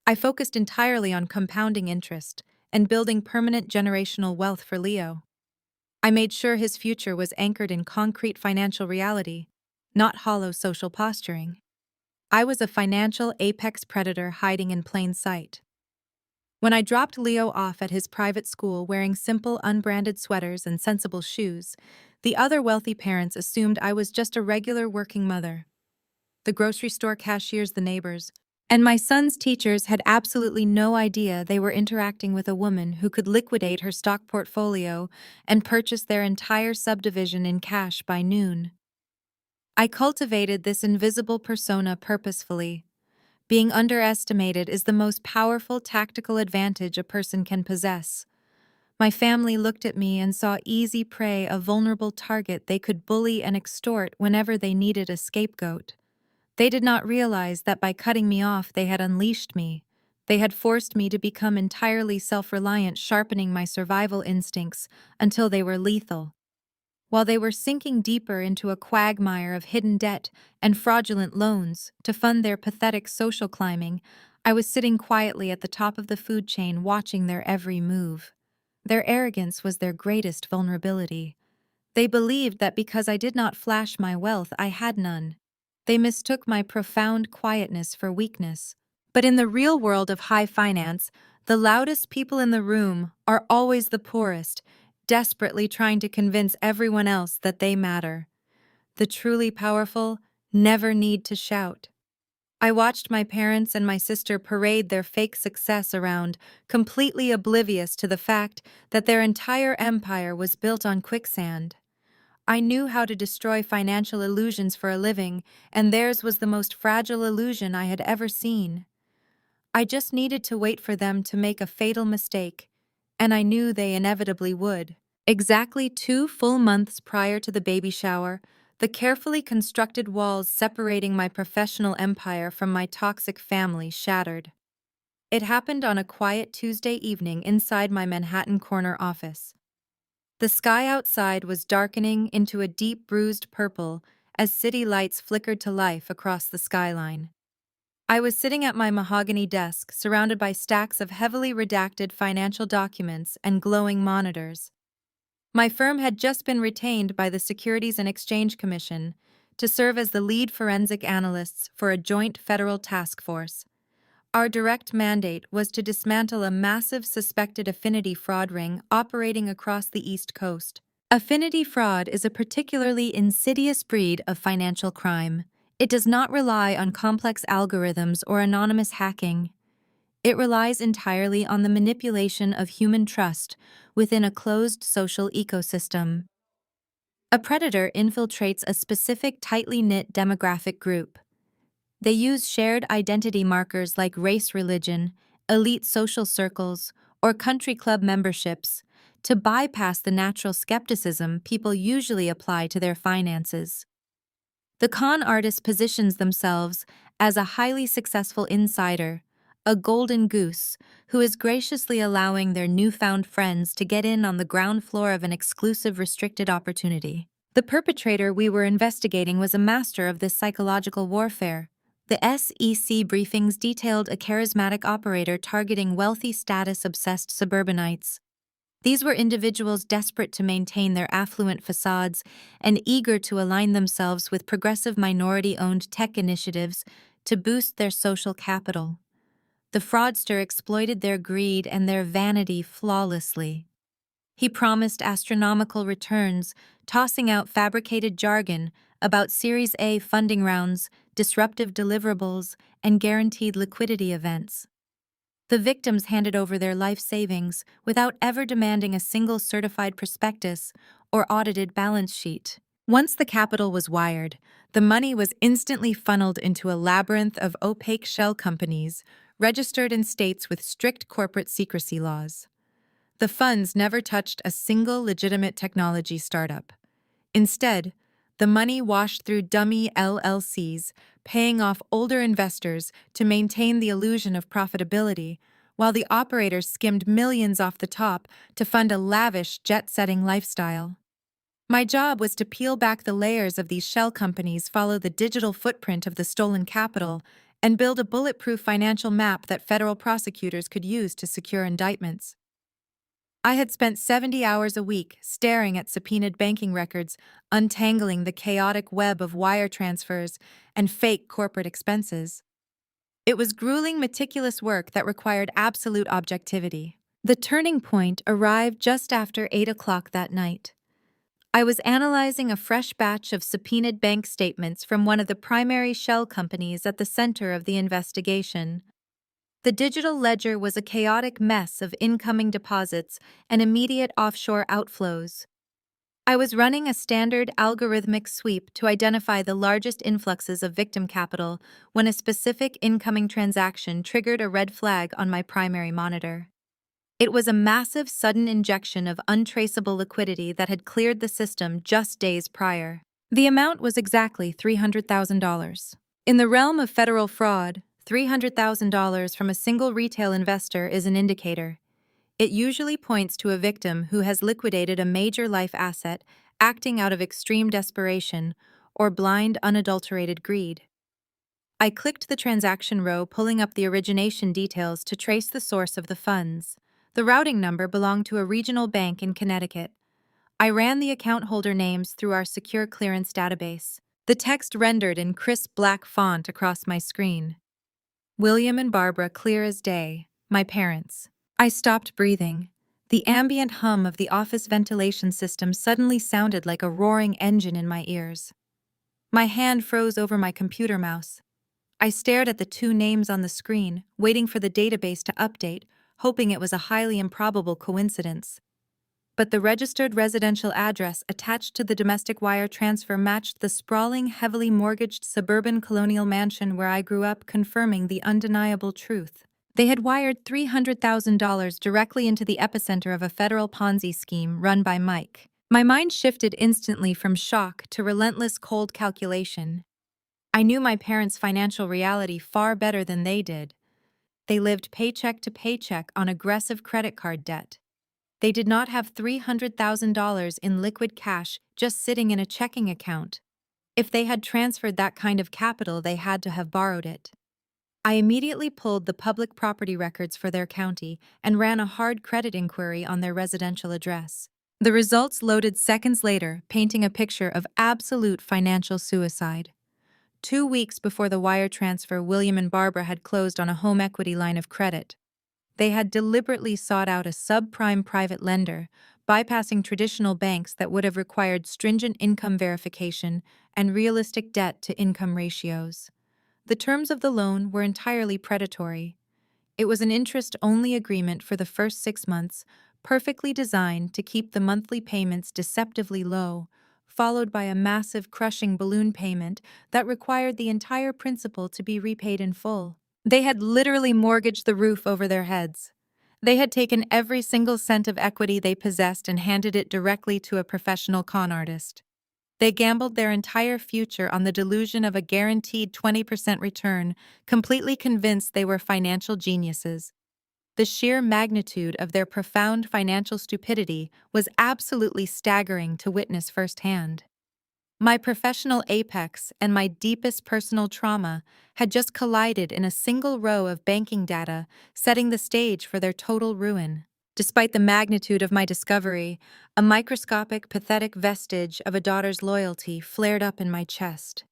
Speaker 1: I focused entirely on compounding interest and building permanent generational wealth for Leo. I made sure his future was anchored in concrete financial reality, not hollow social posturing. I was a financial apex predator hiding in plain sight. When I dropped Leo off at his private school wearing simple, unbranded sweaters and sensible shoes, the other wealthy parents assumed I was just a regular working mother. The grocery store cashiers, the neighbors, and my son's teachers had absolutely no idea they were interacting with a woman who could liquidate her stock portfolio and purchase their entire subdivision in cash by noon. I cultivated this invisible persona purposefully. Being underestimated is the most powerful tactical advantage a person can possess. My family looked at me and saw easy prey, a vulnerable target they could bully and extort whenever they needed a scapegoat. They did not realize that by cutting me off, they had unleashed me. They had forced me to become entirely self-reliant, sharpening my survival instincts until they were lethal. While they were sinking deeper into a quagmire of hidden debt and fraudulent loans to fund their pathetic social climbing, I was sitting quietly at the top of the food chain, watching their every move. Their arrogance was their greatest vulnerability. They believed that because I did not flash my wealth, I had none. They mistook my profound quietness for weakness. But in the real world of high finance, the loudest people in the room are always the poorest, desperately trying to convince everyone else that they matter. The truly powerful never need to shout. I watched my parents and my sister parade their fake success around, completely oblivious to the fact that their entire empire was built on quicksand. I knew how to destroy financial illusions for a living, and theirs was the most fragile illusion I had ever seen. I just needed to wait for them to make a fatal mistake, and I knew they inevitably would. Exactly 2 full months prior to the baby shower, The carefully constructed walls separating my professional empire from my toxic family shattered. It happened on a quiet Tuesday evening inside my Manhattan corner office. The sky outside was darkening into a deep bruised purple as city lights flickered to life across the skyline. I was sitting at my mahogany desk, surrounded by stacks of heavily redacted financial documents and glowing monitors. My firm had just been retained by the Securities and Exchange Commission to serve as the lead forensic analysts for a joint federal task force. Our direct mandate was to dismantle a massive suspected affinity fraud ring operating across the East Coast. Affinity fraud is a particularly insidious breed of financial crime. It does not rely on complex algorithms or anonymous hacking. It relies entirely on the manipulation of human trust within a closed social ecosystem. A predator infiltrates a specific tightly knit demographic group. They use shared identity markers like race, religion, elite social circles, or country club memberships to bypass the natural skepticism people usually apply to their finances. The con artist positions themselves as a highly successful insider, a golden goose who is graciously allowing their newfound friends to get in on the ground floor of an exclusive restricted opportunity. The perpetrator we were investigating was a master of this psychological warfare. The SEC briefings detailed a charismatic operator targeting wealthy, status-obsessed suburbanites. These were individuals desperate to maintain their affluent facades and eager to align themselves with progressive minority-owned tech initiatives to boost their social capital. The fraudster exploited their greed and their vanity flawlessly. He promised astronomical returns, tossing out fabricated jargon about Series A funding rounds, disruptive deliverables, and guaranteed liquidity events. The victims handed over their life savings without ever demanding a single certified prospectus or audited balance sheet. Once the capital was wired, the money was instantly funneled into a labyrinth of opaque shell companies registered in states with strict corporate secrecy laws. The funds never touched a single legitimate technology startup. Instead, the money washed through dummy LLCs, paying off older investors to maintain the illusion of profitability, while the operators skimmed millions off the top to fund a lavish, jet-setting lifestyle. My job was to peel back the layers of these shell companies, follow the digital footprint of the stolen capital, and build a bulletproof financial map that federal prosecutors could use to secure indictments. I had spent 70 hours a week staring at subpoenaed banking records, untangling the chaotic web of wire transfers and fake corporate expenses. It was grueling, meticulous work that required absolute objectivity. The turning point arrived just after 8 o'clock that night. I was analyzing a fresh batch of subpoenaed bank statements from one of the primary shell companies at the center of the investigation. The digital ledger was a chaotic mess of incoming deposits and immediate offshore outflows. I was running a standard algorithmic sweep to identify the largest influxes of victim capital when a specific incoming transaction triggered a red flag on my primary monitor. It was a massive, sudden injection of untraceable liquidity that had cleared the system just days prior. The amount was exactly $300,000. In the realm of federal fraud, $300,000 from a single retail investor is an indicator. It usually points to a victim who has liquidated a major life asset, acting out of extreme desperation or blind, unadulterated greed. I clicked the transaction row, pulling up the origination details to trace the source of the funds. The routing number belonged to a regional bank in Connecticut. I ran the account holder names through our secure clearance database. The text rendered in crisp black font across my screen. William and Barbara, clear as day, my parents. I stopped breathing. The ambient hum of the office ventilation system suddenly sounded like a roaring engine in my ears. My hand froze over my computer mouse. I stared at the two names on the screen, waiting for the database to update, hoping it was a highly improbable coincidence. But the registered residential address attached to the domestic wire transfer matched the sprawling, heavily mortgaged suburban colonial mansion where I grew up, confirming the undeniable truth. They had wired $300,000 directly into the epicenter of a federal Ponzi scheme run by Mike, My mind shifted instantly from shock to relentless cold calculation. I knew my parents' financial reality far better than they did. They lived paycheck to paycheck on aggressive credit card debt. They did not have $300,000 in liquid cash just sitting in a checking account. If they had transferred that kind of capital, they had to have borrowed it. I immediately pulled the public property records for their county and ran a hard credit inquiry on their residential address. The results loaded seconds later, painting a picture of absolute financial suicide. 2 weeks before the wire transfer, William and Barbara had closed on a home equity line of credit. They had deliberately sought out a subprime private lender, bypassing traditional banks that would have required stringent income verification and realistic debt-to-income ratios. The terms of the loan were entirely predatory. It was an interest-only agreement for the first 6 months, perfectly designed to keep the monthly payments deceptively low, followed by a massive crushing balloon payment that required the entire principal to be repaid in full. They had literally mortgaged the roof over their heads. They had taken every single cent of equity they possessed and handed it directly to a professional con artist. They gambled their entire future on the delusion of a guaranteed 20% return, completely convinced they were financial geniuses. The sheer magnitude of their profound financial stupidity was absolutely staggering to witness firsthand. My professional apex and my deepest personal trauma had just collided in a single row of banking data, setting the stage for their total ruin. Despite the magnitude of my discovery, a microscopic, pathetic vestige of a daughter's loyalty flared up in my chest.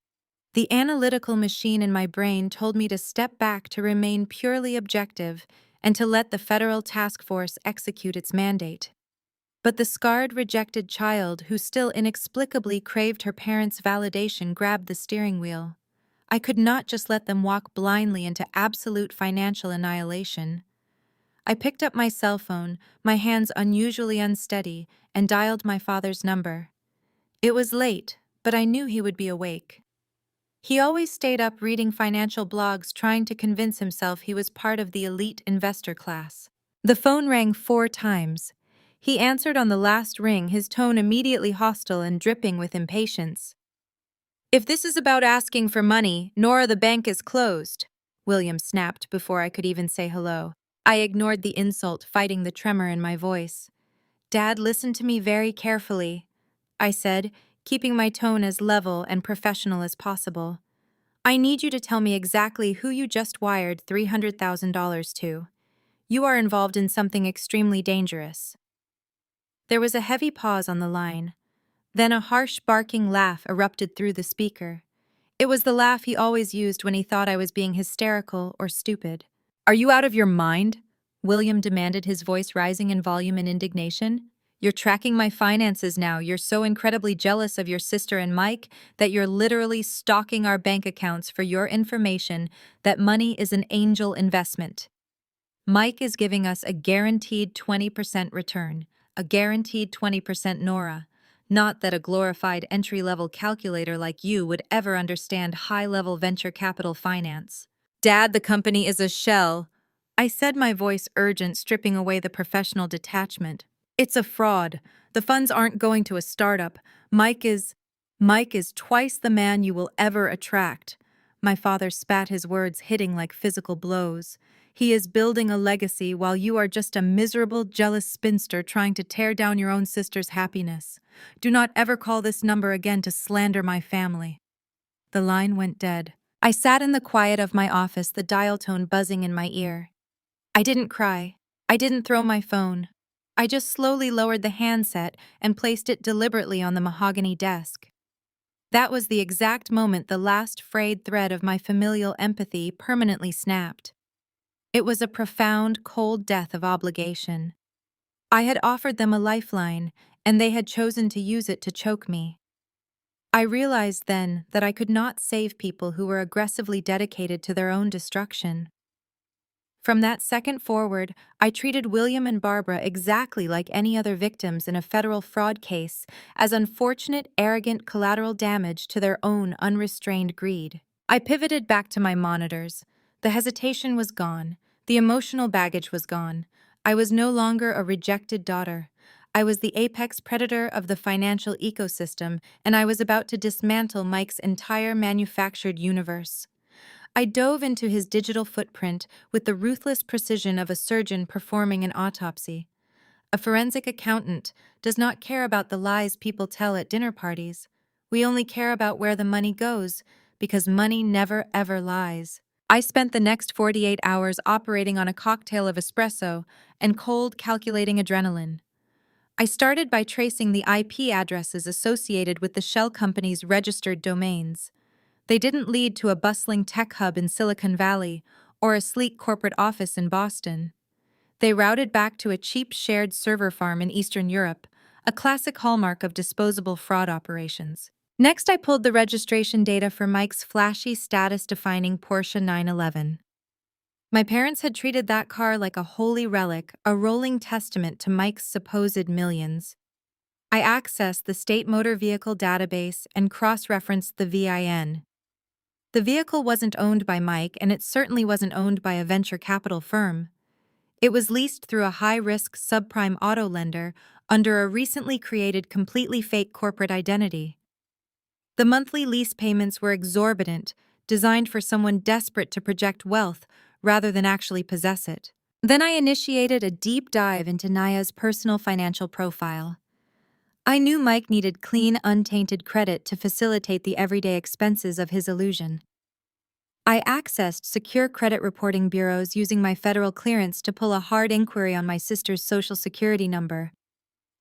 Speaker 1: The analytical machine in my brain told me to step back to remain purely objective and to let the federal task force execute its mandate. But the scarred, rejected child who still inexplicably craved her parents' validation grabbed the steering wheel. I could not just let them walk blindly into absolute financial annihilation. I picked up my cell phone, my hands unusually unsteady, and dialed my father's number. It was late, but I knew he would be awake. He always stayed up reading financial blogs, trying to convince himself he was part of the elite investor class. The phone rang 4 times. He answered on the last ring, his tone immediately hostile and dripping with impatience. "If this is about asking for money, Nora, the bank is closed," William snapped before I could even say hello. I ignored the insult, fighting the tremor in my voice. "Dad, listen to me very carefully," I said, keeping my tone as level and professional as possible. "I need you to tell me exactly who you just wired $300,000 to. You are involved in something extremely dangerous." There was a heavy pause on the line. Then a harsh, barking laugh erupted through the speaker. It was the laugh he always used when he thought I was being hysterical or stupid. "Are you out of your mind?" William demanded, his voice rising in volume and indignation. "You're tracking my finances now. You're so incredibly jealous of your sister and Mike that you're literally stalking our bank accounts for your information that money is an angel investment. Mike is giving us a guaranteed 20% return, a guaranteed 20% Nora. Not that a glorified entry-level calculator like you would ever understand high-level venture capital finance. Dad, the company is a shell," I said, my voice urgent, stripping away the professional detachment. "It's a fraud. The funds aren't going to a startup. Mike is twice the man you will ever attract." My father spat, his words hitting like physical blows. "He is building a legacy while you are just a miserable, jealous spinster trying to tear down your own sister's happiness. Do not ever call this number again to slander my family." The line went dead. I sat in the quiet of my office, the dial tone buzzing in my ear. I didn't cry. I didn't throw my phone. I just slowly lowered the handset and placed it deliberately on the mahogany desk. That was the exact moment the last frayed thread of my familial empathy permanently snapped. It was a profound, cold death of obligation. I had offered them a lifeline, and they had chosen to use it to choke me. I realized then that I could not save people who were aggressively dedicated to their own destruction. From that second forward, I treated William and Barbara exactly like any other victims in a federal fraud case, as unfortunate, arrogant collateral damage to their own unrestrained greed. I pivoted back to my monitors. The hesitation was gone. The emotional baggage was gone. I was no longer a rejected daughter. I was the apex predator of the financial ecosystem, and I was about to dismantle Mike's entire manufactured universe. I dove into his digital footprint with the ruthless precision of a surgeon performing an autopsy. A forensic accountant does not care about the lies people tell at dinner parties. We only care about where the money goes, because money never ever lies. I spent the next 48 hours operating on a cocktail of espresso and cold, calculating adrenaline. I started by tracing the IP addresses associated with the shell company's registered domains. They didn't lead to a bustling tech hub in Silicon Valley or a sleek corporate office in Boston. They routed back to a cheap shared server farm in Eastern Europe, a classic hallmark of disposable fraud operations. Next, I pulled the registration data for Mike's flashy, status-defining Porsche 911. My parents had treated that car like a holy relic, a rolling testament to Mike's supposed millions. I accessed the state motor vehicle database and cross-referenced the VIN. The vehicle wasn't owned by Mike, and it certainly wasn't owned by a venture capital firm. It was leased through a high-risk subprime auto lender under a recently created completely fake corporate identity. The monthly lease payments were exorbitant, designed for someone desperate to project wealth rather than actually possess it. Then I initiated a deep dive into Naya's personal financial profile. I knew Mike needed clean, untainted credit to facilitate the everyday expenses of his illusion. I accessed secure credit reporting bureaus using my federal clearance to pull a hard inquiry on my sister's social security number.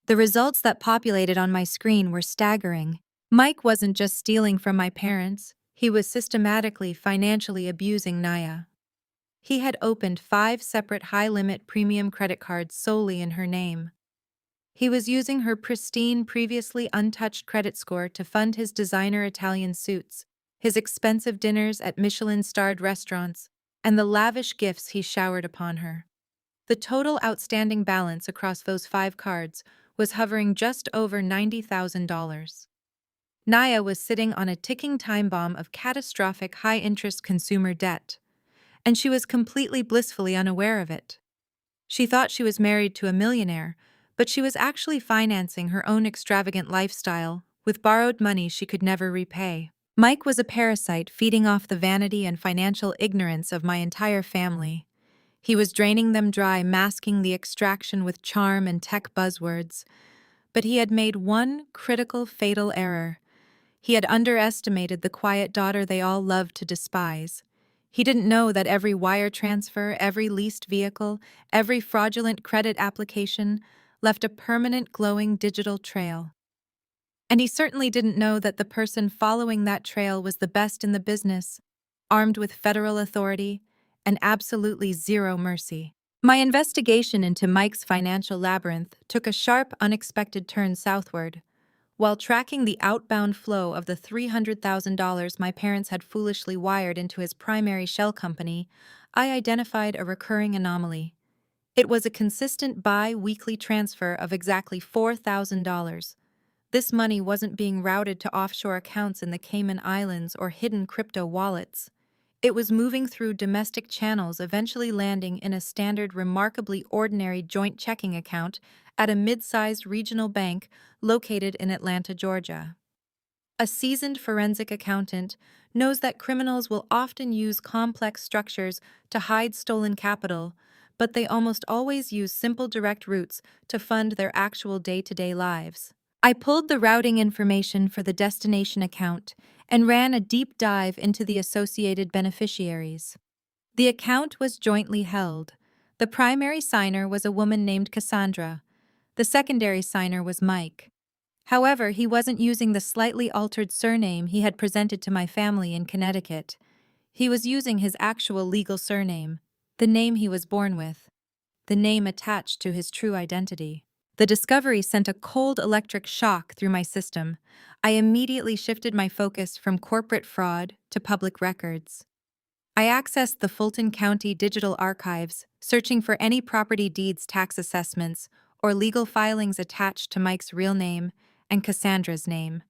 Speaker 1: The results that populated on my screen were staggering. Mike wasn't just stealing from my parents, he was systematically financially abusing Naya. He had opened 5 separate high-limit premium credit cards solely in her name. He was using her pristine, previously untouched credit score to fund his designer Italian suits, his expensive dinners at Michelin-starred restaurants, and the lavish gifts he showered upon her. The total outstanding balance across those 5 cards was hovering just over $90,000. Naya was sitting on a ticking time bomb of catastrophic high-interest consumer debt, and she was completely blissfully unaware of it. She thought she was married to a millionaire, but she was actually financing her own extravagant lifestyle with borrowed money she could never repay. Mike was a parasite feeding off the vanity and financial ignorance of my entire family. He was draining them dry, masking the extraction with charm and tech buzzwords. But he had made one critical, fatal error. He had underestimated the quiet daughter they all loved to despise. He didn't know that every wire transfer, every leased vehicle, every fraudulent credit application left a permanent glowing digital trail. And he certainly didn't know that the person following that trail was the best in the business, armed with federal authority and absolutely zero mercy. My investigation into Mike's financial labyrinth took a sharp, unexpected turn southward. While tracking the outbound flow of the $300,000 my parents had foolishly wired into his primary shell company, I identified a recurring anomaly. It was a consistent bi-weekly transfer of exactly $4,000. This money wasn't being routed to offshore accounts in the Cayman Islands or hidden crypto wallets. It was moving through domestic channels, eventually landing in a standard, remarkably ordinary joint checking account at a mid-sized regional bank located in Atlanta, Georgia. A seasoned forensic accountant knows that criminals will often use complex structures to hide stolen capital, but they almost always use simple direct routes to fund their actual day-to-day lives. I pulled the routing information for the destination account and ran a deep dive into the associated beneficiaries. The account was jointly held. The primary signer was a woman named Cassandra. The secondary signer was Mike. However, he wasn't using the slightly altered surname he had presented to my family in Connecticut. He was using his actual legal surname, the name he was born with, the name attached to his true identity. The discovery sent a cold electric shock through my system. I immediately shifted my focus from corporate fraud to public records. I accessed the Fulton County Digital Archives, searching for any property deeds, tax assessments, or legal filings attached to Mike's real name and Cassandra's name.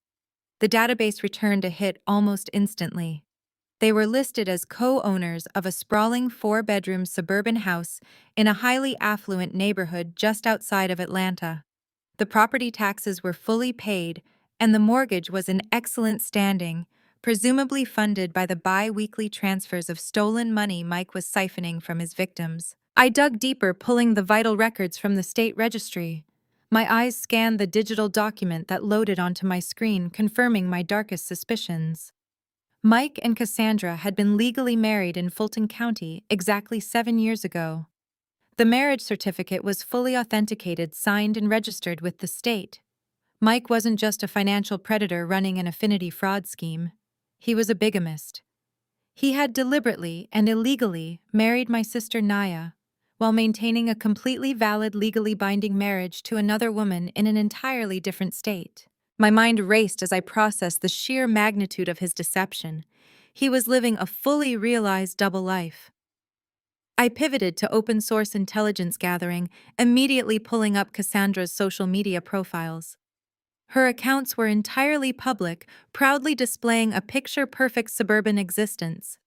Speaker 1: The database returned a hit almost instantly. They were listed as co-owners of a sprawling 4-bedroom suburban house in a highly affluent neighborhood just outside of Atlanta. The property taxes were fully paid, and the mortgage was in excellent standing, presumably funded by the bi-weekly transfers of stolen money Mike was siphoning from his victims. I dug deeper, pulling the vital records from the state registry. My eyes scanned the digital document that loaded onto my screen, confirming my darkest suspicions. Mike and Cassandra had been legally married in Fulton County exactly 7 years ago. The marriage certificate was fully authenticated, signed, and registered with the state. Mike wasn't just a financial predator running an affinity fraud scheme. He was a bigamist. He had deliberately and illegally married my sister Naya, while maintaining a completely valid, legally binding marriage to another woman in an entirely different state. My mind raced as I processed the sheer magnitude of his deception. He was living a fully realized double life. I pivoted to open source intelligence gathering, immediately pulling up Cassandra's social media profiles. Her accounts were entirely public, proudly displaying a picture-perfect suburban existence.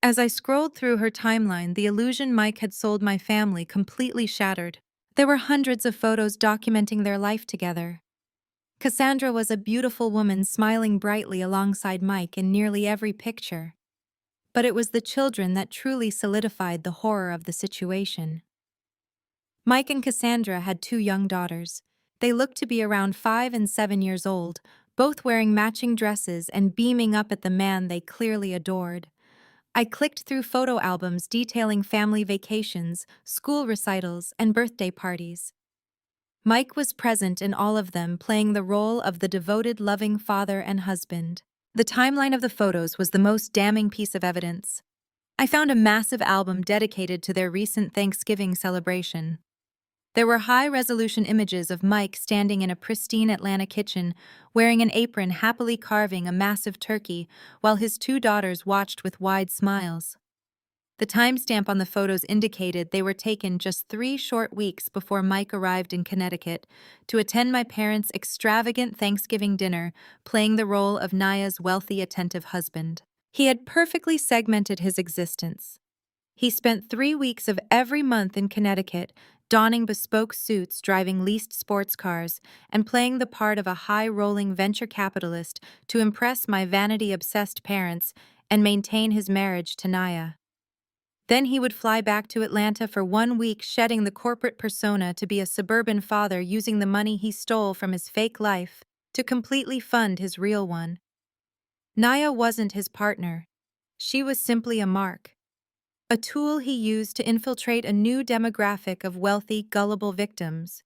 Speaker 1: As I scrolled through her timeline, the illusion Mike had sold my family completely shattered. There were hundreds of photos documenting their life together. Cassandra was a beautiful woman smiling brightly alongside Mike in nearly every picture. But it was the children that truly solidified the horror of the situation. Mike and Cassandra had 2 young daughters. They looked to be around 5 and 7 years old, both wearing matching dresses and beaming up at the man they clearly adored. I clicked through photo albums detailing family vacations, school recitals, and birthday parties. Mike was present in all of them, playing the role of the devoted, loving father and husband. The timeline of the photos was the most damning piece of evidence. I found a massive album dedicated to their recent Thanksgiving celebration. There were high-resolution images of Mike standing in a pristine Atlanta kitchen, wearing an apron, happily carving a massive turkey, while his 2 daughters watched with wide smiles. The timestamp on the photos indicated they were taken just 3 short weeks before Mike arrived in Connecticut to attend my parents' extravagant Thanksgiving dinner, playing the role of Naya's wealthy, attentive husband. He had perfectly segmented his existence. He spent 3 weeks of every month in Connecticut, donning bespoke suits, driving leased sports cars, and playing the part of a high-rolling venture capitalist to impress my vanity-obsessed parents and maintain his marriage to Naya. Then he would fly back to Atlanta for 1 week, shedding the corporate persona to be a suburban father, using the money he stole from his fake life to completely fund his real one. Naya wasn't his partner. She was simply a mark. A tool he used to infiltrate a new demographic of wealthy, gullible victims.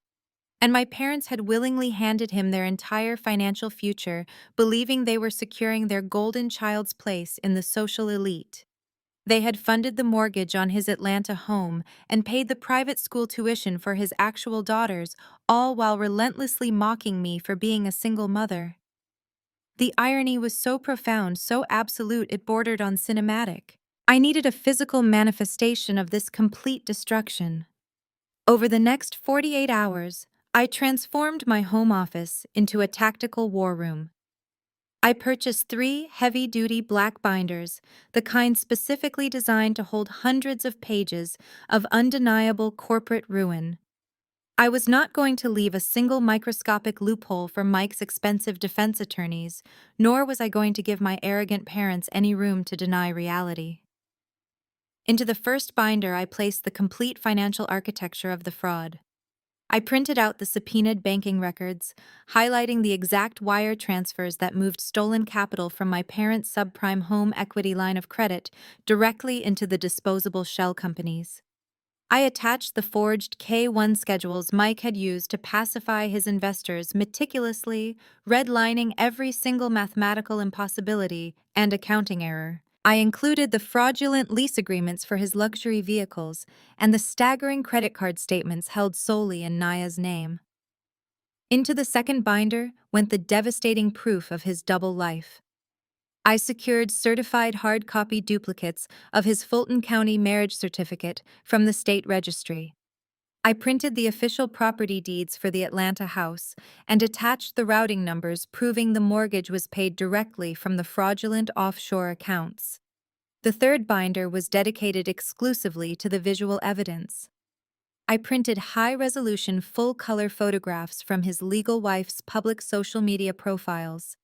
Speaker 1: And my parents had willingly handed him their entire financial future, believing they were securing their golden child's place in the social elite. They had funded the mortgage on his Atlanta home and paid the private school tuition for his actual daughters, all while relentlessly mocking me for being a single mother. The irony was so profound, so absolute, it bordered on cinematic. I needed a physical manifestation of this complete destruction. Over the next 48 hours, I transformed my home office into a tactical war room. I purchased 3 heavy-duty black binders, the kind specifically designed to hold hundreds of pages of undeniable corporate ruin. I was not going to leave a single microscopic loophole for Mike's expensive defense attorneys, nor was I going to give my arrogant parents any room to deny reality. Into the first binder, I placed the complete financial architecture of the fraud. I printed out the subpoenaed banking records, highlighting the exact wire transfers that moved stolen capital from my parents' subprime home equity line of credit directly into the disposable shell companies. I attached the forged K-1 schedules Mike had used to pacify his investors, meticulously redlining every single mathematical impossibility and accounting error. I included the fraudulent lease agreements for his luxury vehicles and the staggering credit card statements held solely in Naya's name. Into the second binder went the devastating proof of his double life. I secured certified hard copy duplicates of his Fulton County marriage certificate from the state registry. I printed the official property deeds for the Atlanta house and attached the routing numbers proving the mortgage was paid directly from the fraudulent offshore accounts. The third binder was dedicated exclusively to the visual evidence. I printed high-resolution full-color photographs from his legal wife's public social media profiles.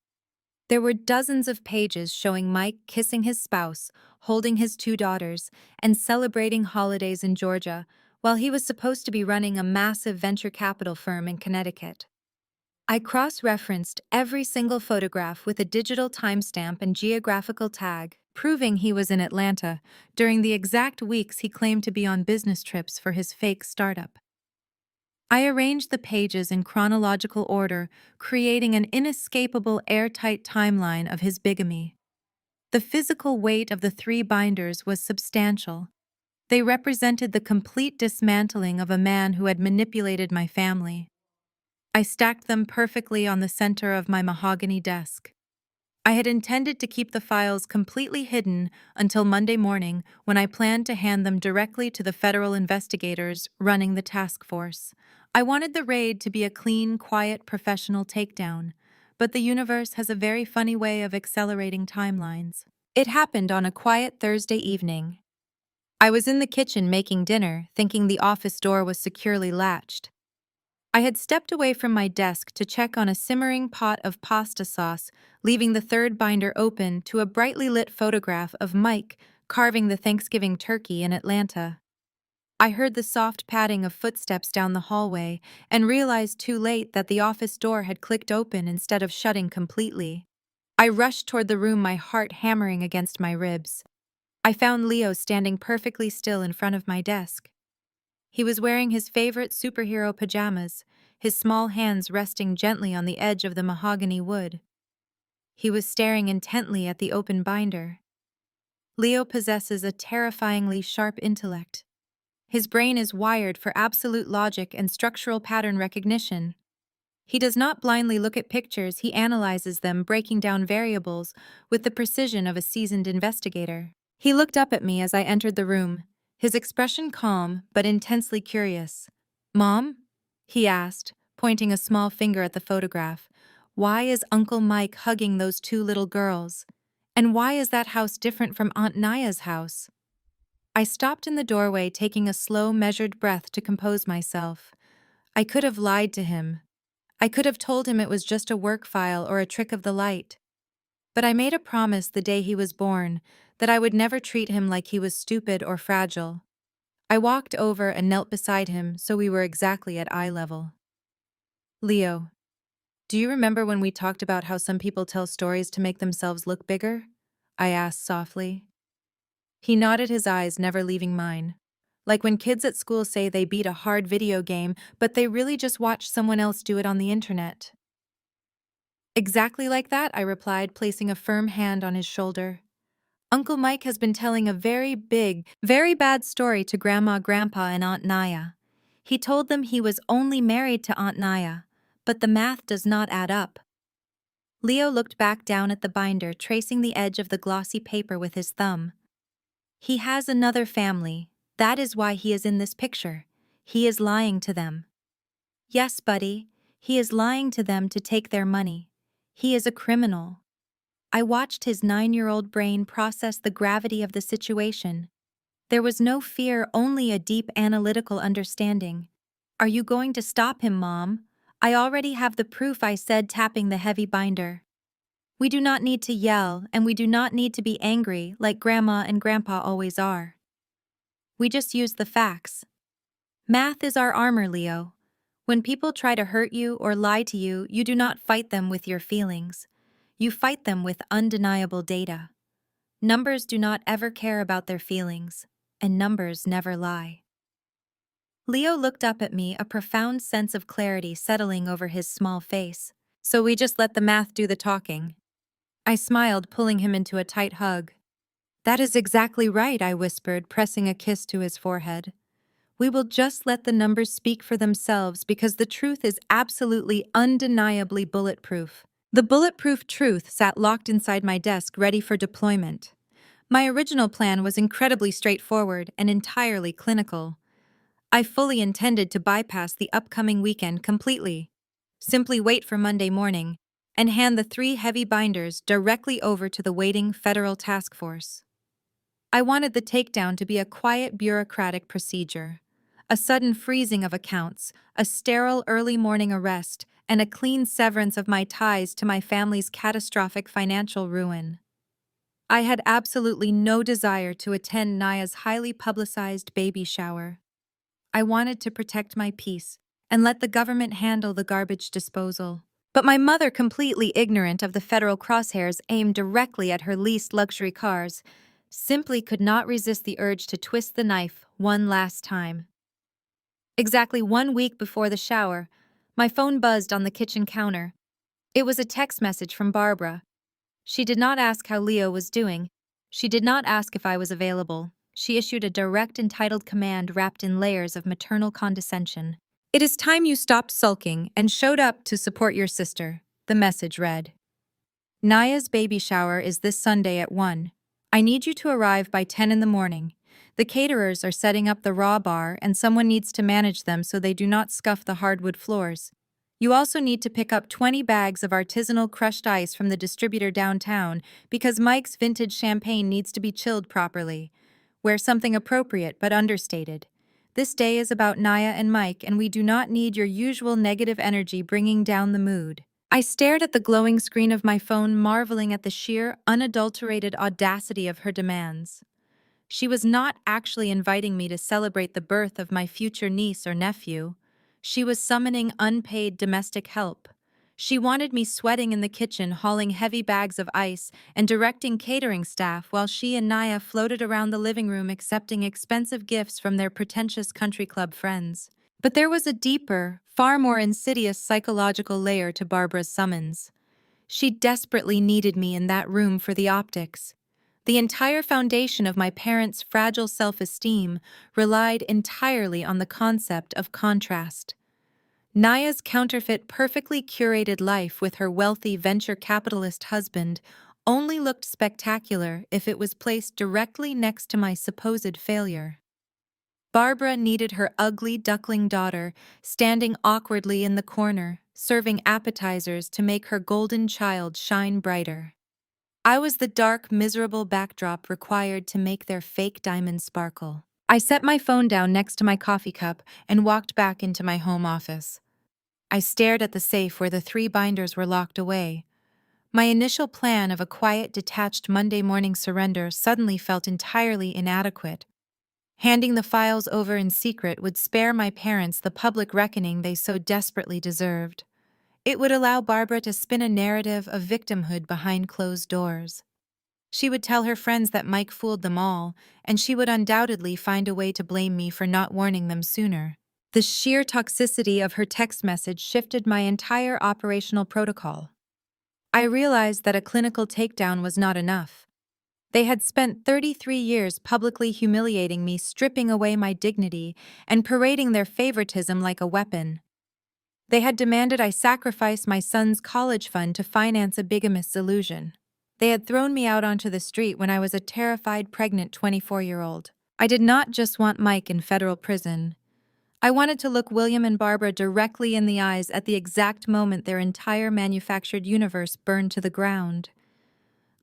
Speaker 1: There were dozens of pages showing Mike kissing his spouse, holding his two daughters, and celebrating holidays in Georgia, while he was supposed to be running a massive venture capital firm in Connecticut. I cross-referenced every single photograph with a digital timestamp and geographical tag, proving he was in Atlanta during the exact weeks he claimed to be on business trips for his fake startup. I arranged the pages in chronological order, creating an inescapable airtight timeline of his bigamy. The physical weight of the three binders was substantial. They represented the complete dismantling of a man who had manipulated my family. I stacked them perfectly on the center of my mahogany desk. I had intended to keep the files completely hidden until Monday morning, when I planned to hand them directly to the federal investigators running the task force. I wanted the raid to be a clean, quiet, professional takedown, but the universe has a very funny way of accelerating timelines. It happened on a quiet Thursday evening. I was in the kitchen making dinner, thinking the office door was securely latched. I had stepped away from my desk to check on a simmering pot of pasta sauce, leaving the third binder open to a brightly lit photograph of Mike carving the Thanksgiving turkey in Atlanta. I heard the soft padding of footsteps down the hallway and realized too late that the office door had clicked open instead of shutting completely. I rushed toward the room, my heart hammering against my ribs. I found Leo standing perfectly still in front of my desk. He was wearing his favorite superhero pajamas, his small hands resting gently on the edge of the mahogany wood. He was staring intently at the open binder. Leo possesses a terrifyingly sharp intellect. His brain is wired for absolute logic and structural pattern recognition. He does not blindly look at pictures, he analyzes them, breaking down variables with the precision of a seasoned investigator. He looked up at me as I entered the room, his expression calm but intensely curious. "Mom?" he asked, pointing a small finger at the photograph. "Why is Uncle Mike hugging those two little girls? And why is that house different from Aunt Naya's house?" I stopped in the doorway, taking a slow, measured breath to compose myself. I could have lied to him. I could have told him it was just a work file or a trick of the light. But I made a promise the day he was born that I would never treat him like he was stupid or fragile. I walked over and knelt beside him so we were exactly at eye level. "Leo, do you remember when we talked about how some people tell stories to make themselves look bigger?" I asked softly. He nodded, his eyes never leaving mine. Like when kids at school say they beat a hard video game, but they really just watched someone else do it on the internet. "Exactly like that," I replied, placing a firm hand on his shoulder. "Uncle Mike has been telling a very big, very bad story to Grandma, Grandpa, and Aunt Naya. He told them he was only married to Aunt Naya, but the math does not add up." Leo looked back down at the binder, tracing the edge of the glossy paper with his thumb. "He has another family. That is why he is in this picture. He is lying to them." "Yes, buddy, he is lying to them to take their money. He is a criminal." I watched his 9-year-old brain process the gravity of the situation. There was no fear, only a deep analytical understanding. "Are you going to stop him, Mom? I already have the proof," I said, tapping the heavy binder. "We do not need to yell, and we do not need to be angry like Grandma and Grandpa always are. We just use the facts. Math is our armor, Leo. When people try to hurt you or lie to you, you do not fight them with your feelings. You fight them with undeniable data. Numbers do not ever care about their feelings, and numbers never lie." Leo looked up at me, a profound sense of clarity settling over his small face. "So we just let the math do the talking?" I smiled, pulling him into a tight hug. "That is exactly right," I whispered, pressing a kiss to his forehead. "We will just let the numbers speak for themselves because the truth is absolutely, undeniably bulletproof." The bulletproof truth sat locked inside my desk, ready for deployment. My original plan was incredibly straightforward and entirely clinical. I fully intended to bypass the upcoming weekend completely. Simply wait for Monday morning and hand the 3 heavy binders directly over to the waiting federal task force. I wanted the takedown to be a quiet bureaucratic procedure, A sudden freezing of accounts, a sterile early morning arrest, and a clean severance of my ties to my family's catastrophic financial ruin. I had absolutely no desire to attend Naya's highly publicized baby shower. I wanted to protect my peace and let the government handle the garbage disposal. But my mother, completely ignorant of the federal crosshairs aimed directly at her least luxury cars, simply could not resist the urge to twist the knife one last time. Exactly 1 week before the shower, my phone buzzed on the kitchen counter. It was a text message from Barbara. She did not ask how Leo was doing. She did not ask if I was available. She issued a direct, entitled command wrapped in layers of maternal condescension. "It is time you stopped sulking and showed up to support your sister," the message read. "Naya's baby shower is this Sunday at 1. I need you to arrive by 10 in the morning. The caterers are setting up the raw bar and someone needs to manage them so they do not scuff the hardwood floors. You also need to pick up 20 bags of artisanal crushed ice from the distributor downtown because Mike's vintage champagne needs to be chilled properly. Wear something appropriate but understated. This day is about Naya and Mike, and we do not need your usual negative energy bringing down the mood." I stared at the glowing screen of my phone, marveling at the sheer, unadulterated audacity of her demands. She was not actually inviting me to celebrate the birth of my future niece or nephew. She was summoning unpaid domestic help. She wanted me sweating in the kitchen, hauling heavy bags of ice, and directing catering staff while she and Naya floated around the living room accepting expensive gifts from their pretentious country club friends. But there was a deeper, far more insidious psychological layer to Barbara's summons. She desperately needed me in that room for the optics. The entire foundation of my parents' fragile self-esteem relied entirely on the concept of contrast. Naya's counterfeit, perfectly curated life with her wealthy venture capitalist husband only looked spectacular if it was placed directly next to my supposed failure. Barbara needed her ugly duckling daughter, standing awkwardly in the corner, serving appetizers to make her golden child shine brighter. I was the dark, miserable backdrop required to make their fake diamonds sparkle. I set my phone down next to my coffee cup and walked back into my home office. I stared at the safe where the 3 binders were locked away. My initial plan of a quiet, detached Monday morning surrender suddenly felt entirely inadequate. Handing the files over in secret would spare my parents the public reckoning they so desperately deserved. It would allow Barbara to spin a narrative of victimhood behind closed doors. She would tell her friends that Mike fooled them all, and she would undoubtedly find a way to blame me for not warning them sooner. The sheer toxicity of her text message shifted my entire operational protocol. I realized that a clinical takedown was not enough. They had spent 33 years publicly humiliating me, stripping away my dignity, and parading their favoritism like a weapon. They had demanded I sacrifice my son's college fund to finance a bigamist's illusion. They had thrown me out onto the street when I was a terrified, pregnant 24-year-old. I did not just want Mike in federal prison. I wanted to look William and Barbara directly in the eyes at the exact moment their entire manufactured universe burned to the ground.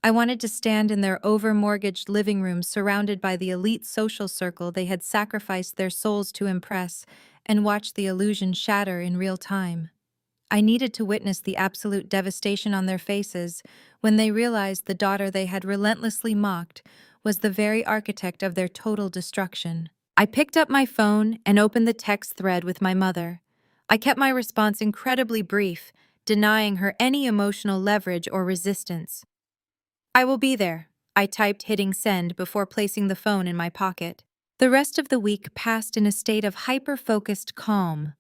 Speaker 1: I wanted to stand in their over-mortgaged living room surrounded by the elite social circle they had sacrificed their souls to impress and watch the illusion shatter in real time. I needed to witness the absolute devastation on their faces when they realized the daughter they had relentlessly mocked was the very architect of their total destruction. I picked up my phone and opened the text thread with my mother. I kept my response incredibly brief, denying her any emotional leverage or resistance. "I will be there," I typed, hitting send before placing the phone in my pocket. The rest of the week passed in a state of hyper-focused calm.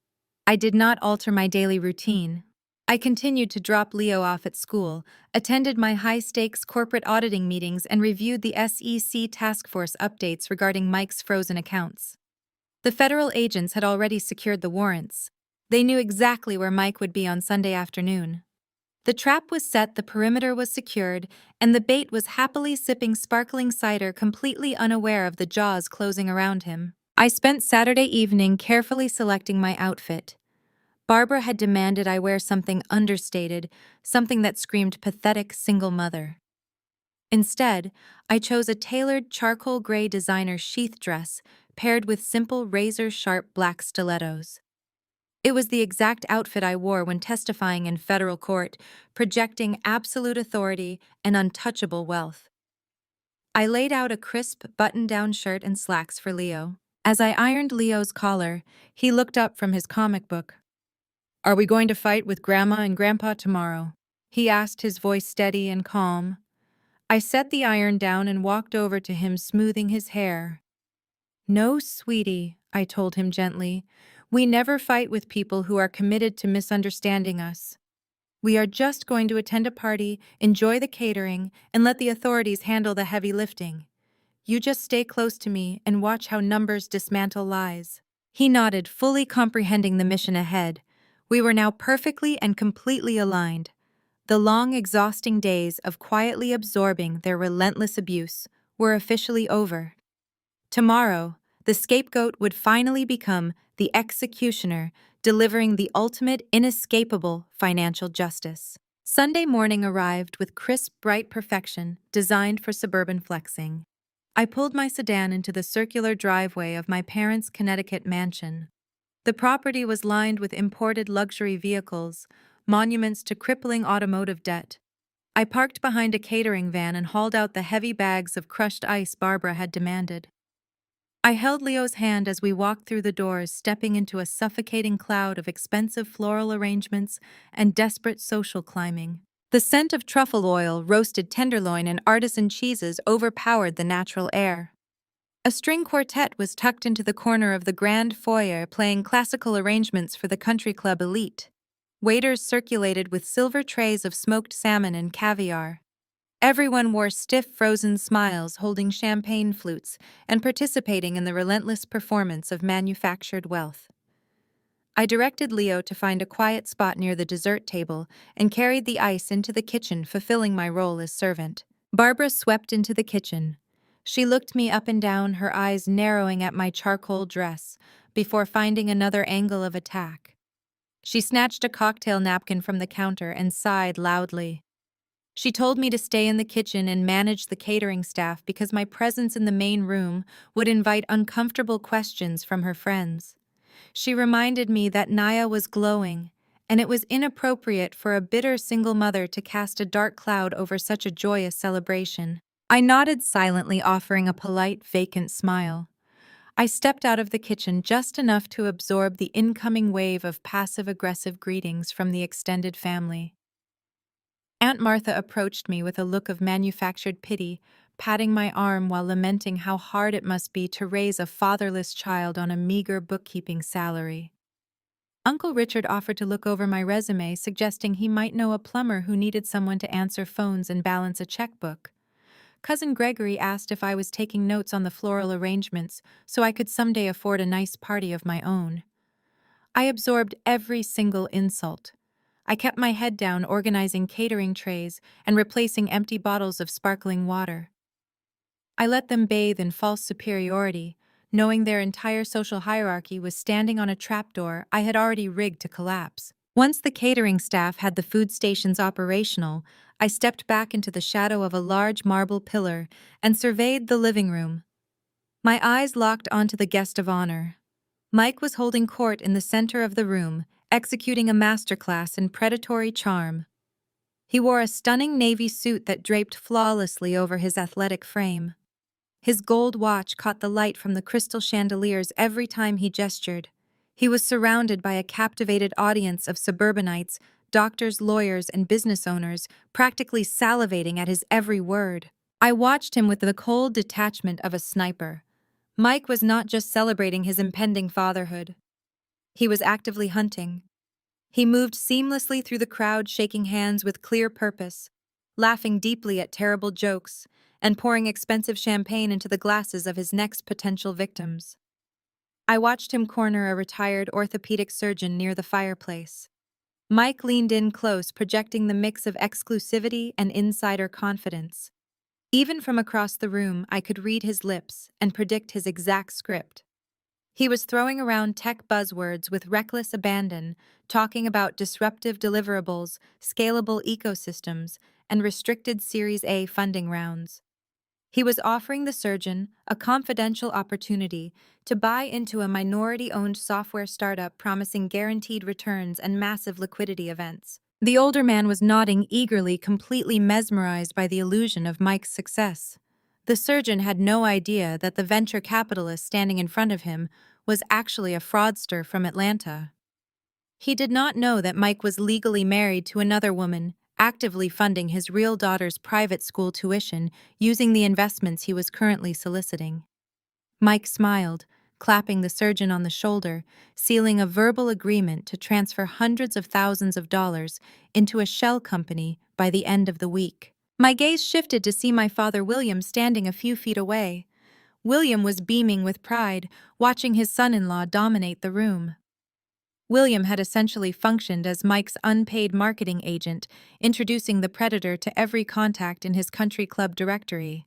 Speaker 1: I did not alter my daily routine. I continued to drop Leo off at school, attended my high-stakes corporate auditing meetings, and reviewed the SEC task force updates regarding Mike's frozen accounts. The federal agents had already secured the warrants. They knew exactly where Mike would be on Sunday afternoon. The trap was set, the perimeter was secured, and the bait was happily sipping sparkling cider, completely unaware of the jaws closing around him. I spent Saturday evening carefully selecting my outfit. Barbara had demanded I wear something understated, something that screamed pathetic single mother. Instead, I chose a tailored charcoal gray designer sheath dress paired with simple razor-sharp black stilettos. It was the exact outfit I wore when testifying in federal court, projecting absolute authority and untouchable wealth. I laid out a crisp button-down shirt and slacks for Leo. As I ironed Leo's collar, he looked up from his comic book. "Are we going to fight with Grandma and Grandpa tomorrow?" he asked, his voice steady and calm. I set the iron down and walked over to him, smoothing his hair. "No, sweetie," I told him gently. "We never fight with people who are committed to misunderstanding us. We are just going to attend a party, enjoy the catering, and let the authorities handle the heavy lifting. You just stay close to me and watch how numbers dismantle lies." He nodded, fully comprehending the mission ahead. We were now perfectly and completely aligned. The long, exhausting days of quietly absorbing their relentless abuse were officially over. Tomorrow, the scapegoat would finally become the executioner, delivering the ultimate, inescapable financial justice. Sunday morning arrived with crisp, bright perfection designed for suburban flexing. I pulled my sedan into the circular driveway of my parents' Connecticut mansion. The property was lined with imported luxury vehicles, monuments to crippling automotive debt. I parked behind a catering van and hauled out the heavy bags of crushed ice Barbara had demanded. I held Leo's hand as we walked through the doors, stepping into a suffocating cloud of expensive floral arrangements and desperate social climbing. The scent of truffle oil, roasted tenderloin, and artisan cheeses overpowered the natural air. A string quartet was tucked into the corner of the grand foyer, playing classical arrangements for the country club elite. Waiters circulated with silver trays of smoked salmon and caviar. Everyone wore stiff, frozen smiles, holding champagne flutes and participating in the relentless performance of manufactured wealth. I directed Leo to find a quiet spot near the dessert table and carried the ice into the kitchen, fulfilling my role as servant. Barbara swept into the kitchen. She looked me up and down, her eyes narrowing at my charcoal dress, before finding another angle of attack. She snatched a cocktail napkin from the counter and sighed loudly. She told me to stay in the kitchen and manage the catering staff because my presence in the main room would invite uncomfortable questions from her friends. She reminded me that Naya was glowing, and it was inappropriate for a bitter single mother to cast a dark cloud over such a joyous celebration. I nodded silently, offering a polite, vacant smile. I stepped out of the kitchen just enough to absorb the incoming wave of passive-aggressive greetings from the extended family. Aunt Martha approached me with a look of manufactured pity, patting my arm while lamenting how hard it must be to raise a fatherless child on a meager bookkeeping salary. Uncle Richard offered to look over my resume, suggesting he might know a plumber who needed someone to answer phones and balance a checkbook. Cousin Gregory asked if I was taking notes on the floral arrangements so I could someday afford a nice party of my own. I absorbed every single insult. I kept my head down, organizing catering trays and replacing empty bottles of sparkling water. I let them bathe in false superiority, knowing their entire social hierarchy was standing on a trapdoor I had already rigged to collapse. Once the catering staff had the food stations operational, I stepped back into the shadow of a large marble pillar and surveyed the living room. My eyes locked onto the guest of honor. Mike was holding court in the center of the room, executing a masterclass in predatory charm. He wore a stunning navy suit that draped flawlessly over his athletic frame. His gold watch caught the light from the crystal chandeliers every time he gestured. He was surrounded by a captivated audience of suburbanites, doctors, lawyers, and business owners, practically salivating at his every word. I watched him with the cold detachment of a sniper. Mike was not just celebrating his impending fatherhood. He was actively hunting. He moved seamlessly through the crowd, shaking hands with clear purpose, laughing deeply at terrible jokes, and pouring expensive champagne into the glasses of his next potential victims. I watched him corner a retired orthopedic surgeon near the fireplace. Mike leaned in close, projecting the mix of exclusivity and insider confidence. Even from across the room, I could read his lips and predict his exact script. He was throwing around tech buzzwords with reckless abandon, talking about disruptive deliverables, scalable ecosystems, and restricted Series A funding rounds. He was offering the surgeon a confidential opportunity to buy into a minority-owned software startup promising guaranteed returns and massive liquidity events. The older man was nodding eagerly, completely mesmerized by the illusion of Mike's success. The surgeon had no idea that the venture capitalist standing in front of him was actually a fraudster from Atlanta. He did not know that Mike was legally married to another woman, actively funding his real daughter's private school tuition using the investments he was currently soliciting. Mike smiled, clapping the surgeon on the shoulder, sealing a verbal agreement to transfer hundreds of thousands of dollars into a shell company by the end of the week. My gaze shifted to see my father William standing a few feet away. William was beaming with pride, watching his son-in-law dominate the room. William had essentially functioned as Mike's unpaid marketing agent, introducing the predator to every contact in his country club directory.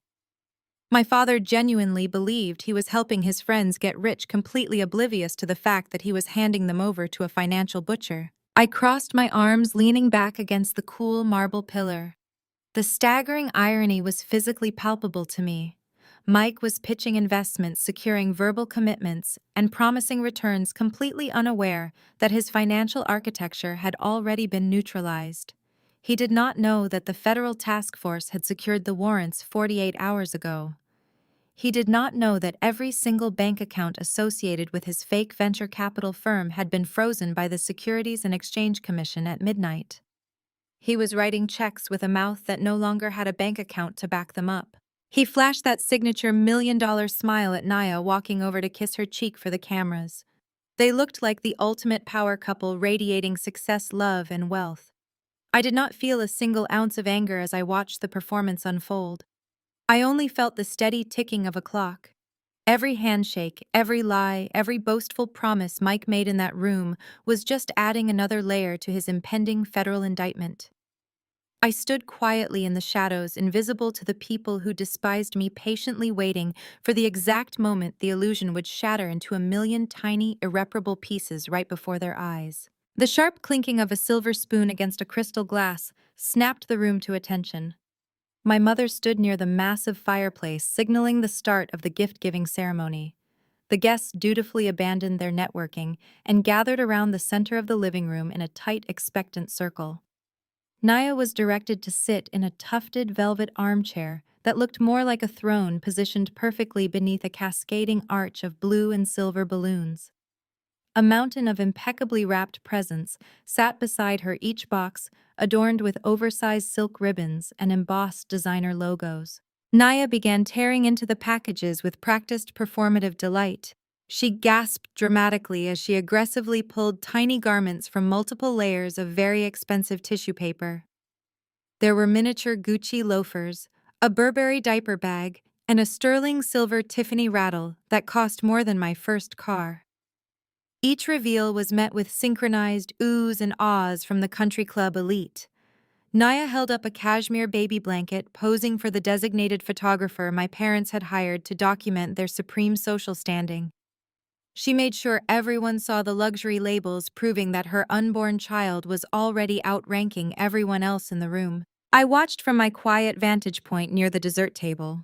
Speaker 1: My father genuinely believed he was helping his friends get rich, completely oblivious to the fact that he was handing them over to a financial butcher. I crossed my arms, leaning back against the cool marble pillar. The staggering irony was physically palpable to me. Mike was pitching investments, securing verbal commitments, and promising returns, completely unaware that his financial architecture had already been neutralized. He did not know that the federal task force had secured the warrants 48 hours ago. He did not know that every single bank account associated with his fake venture capital firm had been frozen by the Securities and Exchange Commission at midnight. He was writing checks with a mouth that no longer had a bank account to back them up. He flashed that signature $1 million smile at Naya, walking over to kiss her cheek for the cameras. They looked like the ultimate power couple, radiating success, love, and wealth. I did not feel a single ounce of anger as I watched the performance unfold. I only felt the steady ticking of a clock. Every handshake, every lie, every boastful promise Mike made in that room was just adding another layer to his impending federal indictment. I stood quietly in the shadows, invisible to the people who despised me, patiently waiting for the exact moment the illusion would shatter into a million tiny, irreparable pieces right before their eyes. The sharp clinking of a silver spoon against a crystal glass snapped the room to attention. My mother stood near the massive fireplace, signaling the start of the gift-giving ceremony. The guests dutifully abandoned their networking and gathered around the center of the living room in a tight, expectant circle. Naya was directed to sit in a tufted velvet armchair that looked more like a throne, positioned perfectly beneath a cascading arch of blue and silver balloons. A mountain of impeccably wrapped presents sat beside her, each box adorned with oversized silk ribbons and embossed designer logos. Naya began tearing into the packages with practiced performative delight. She gasped dramatically as she aggressively pulled tiny garments from multiple layers of very expensive tissue paper. There were miniature Gucci loafers, a Burberry diaper bag, and a sterling silver Tiffany rattle that cost more than my first car. Each reveal was met with synchronized oohs and ahs from the country club elite. Naya held up a cashmere baby blanket, posing for the designated photographer my parents had hired to document their supreme social standing. She made sure everyone saw the luxury labels, proving that her unborn child was already outranking everyone else in the room. I watched from my quiet vantage point near the dessert table.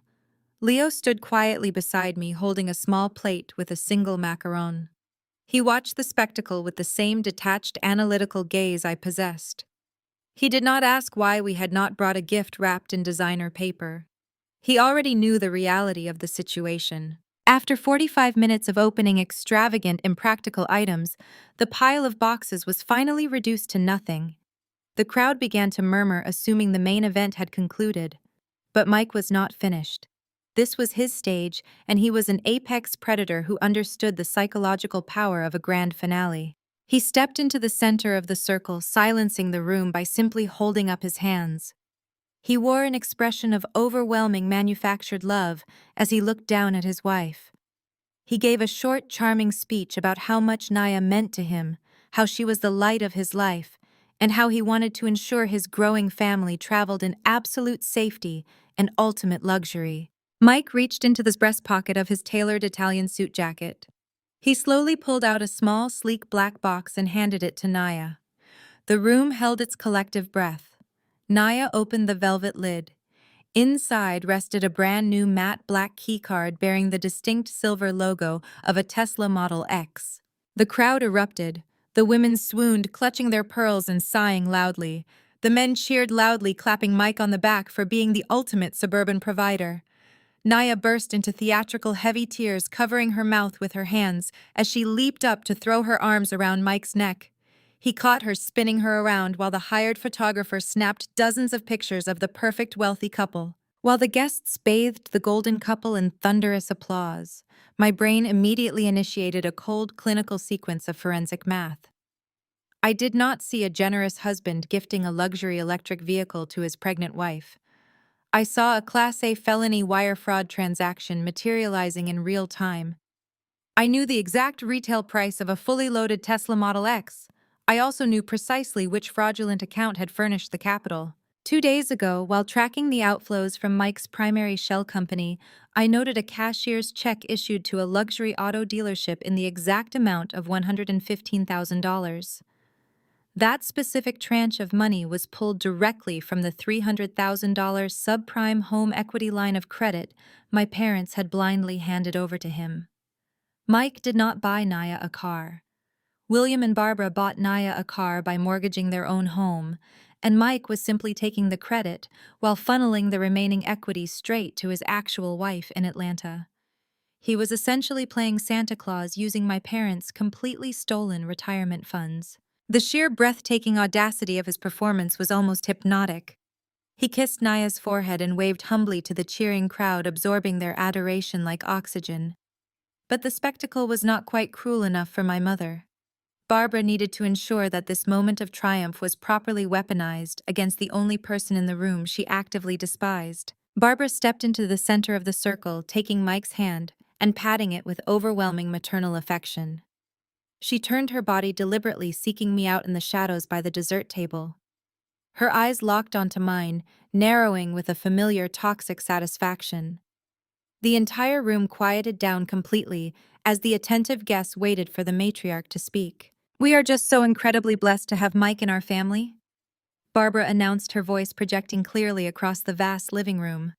Speaker 1: Leo stood quietly beside me, holding a small plate with a single macaron. He watched the spectacle with the same detached, analytical gaze I possessed. He did not ask why we had not brought a gift wrapped in designer paper. He already knew the reality of the situation. After 45 minutes of opening extravagant, impractical items, the pile of boxes was finally reduced to nothing. The crowd began to murmur, assuming the main event had concluded. But Mike was not finished. This was his stage, and he was an apex predator who understood the psychological power of a grand finale. He stepped into the center of the circle, silencing the room by simply holding up his hands. He wore an expression of overwhelming manufactured love as he looked down at his wife. He gave a short, charming speech about how much Naya meant to him, how she was the light of his life, and how he wanted to ensure his growing family traveled in absolute safety and ultimate luxury. Mike reached into the breast pocket of his tailored Italian suit jacket. He slowly pulled out a small, sleek black box and handed it to Naya. The room held its collective breath. Naya opened the velvet lid. Inside rested a brand new matte black keycard bearing the distinct silver logo of a Tesla Model X. The crowd erupted. The women swooned, clutching their pearls and sighing loudly. The men cheered loudly, clapping Mike on the back for being the ultimate suburban provider. Naya burst into theatrical heavy tears, covering her mouth with her hands as she leaped up to throw her arms around Mike's neck. He caught her, spinning her around while the hired photographer snapped dozens of pictures of the perfect wealthy couple. While the guests bathed the golden couple in thunderous applause, my brain immediately initiated a cold clinical sequence of forensic math. I did not see a generous husband gifting a luxury electric vehicle to his pregnant wife. I saw a Class A felony wire fraud transaction materializing in real time. I knew the exact retail price of a fully loaded Tesla Model X. I also knew precisely which fraudulent account had furnished the capital. 2 days ago, while tracking the outflows from Mike's primary shell company, I noted a cashier's check issued to a luxury auto dealership in the exact amount of $115,000. That specific tranche of money was pulled directly from the $300,000 subprime home equity line of credit my parents had blindly handed over to him. Mike did not buy Naya a car. William and Barbara bought Naya a car by mortgaging their own home, and Mike was simply taking the credit while funneling the remaining equity straight to his actual wife in Atlanta. He was essentially playing Santa Claus using my parents' completely stolen retirement funds. The sheer breathtaking audacity of his performance was almost hypnotic. He kissed Naya's forehead and waved humbly to the cheering crowd, absorbing their adoration like oxygen. But the spectacle was not quite cruel enough for my mother. Barbara needed to ensure that this moment of triumph was properly weaponized against the only person in the room she actively despised. Barbara stepped into the center of the circle, taking Mike's hand and patting it with overwhelming maternal affection. She turned her body deliberately, seeking me out in the shadows by the dessert table. Her eyes locked onto mine, narrowing with a familiar toxic satisfaction. The entire room quieted down completely as the attentive guests waited for the matriarch to speak. "We are just so incredibly blessed to have Mike in our family," Barbara announced, her voice projecting clearly across the vast living room.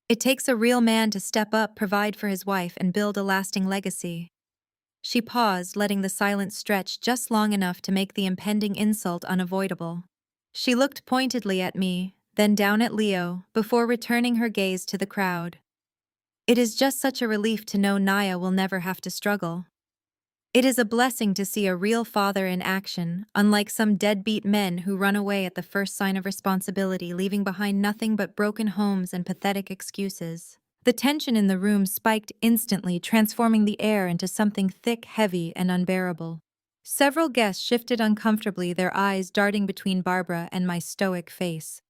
Speaker 1: "It takes a real man to step up, provide for his wife, and build a lasting legacy." She paused, letting the silence stretch just long enough to make the impending insult unavoidable. She looked pointedly at me, then down at Leo, before returning her gaze to the crowd. "It is just such a relief to know Naya will never have to struggle. It is a blessing to see a real father in action, unlike some deadbeat men who run away at the first sign of responsibility, leaving behind nothing but broken homes and pathetic excuses." The tension in the room spiked instantly, transforming the air into something thick, heavy, and unbearable. Several guests shifted uncomfortably, their eyes darting between Barbara and my stoic face.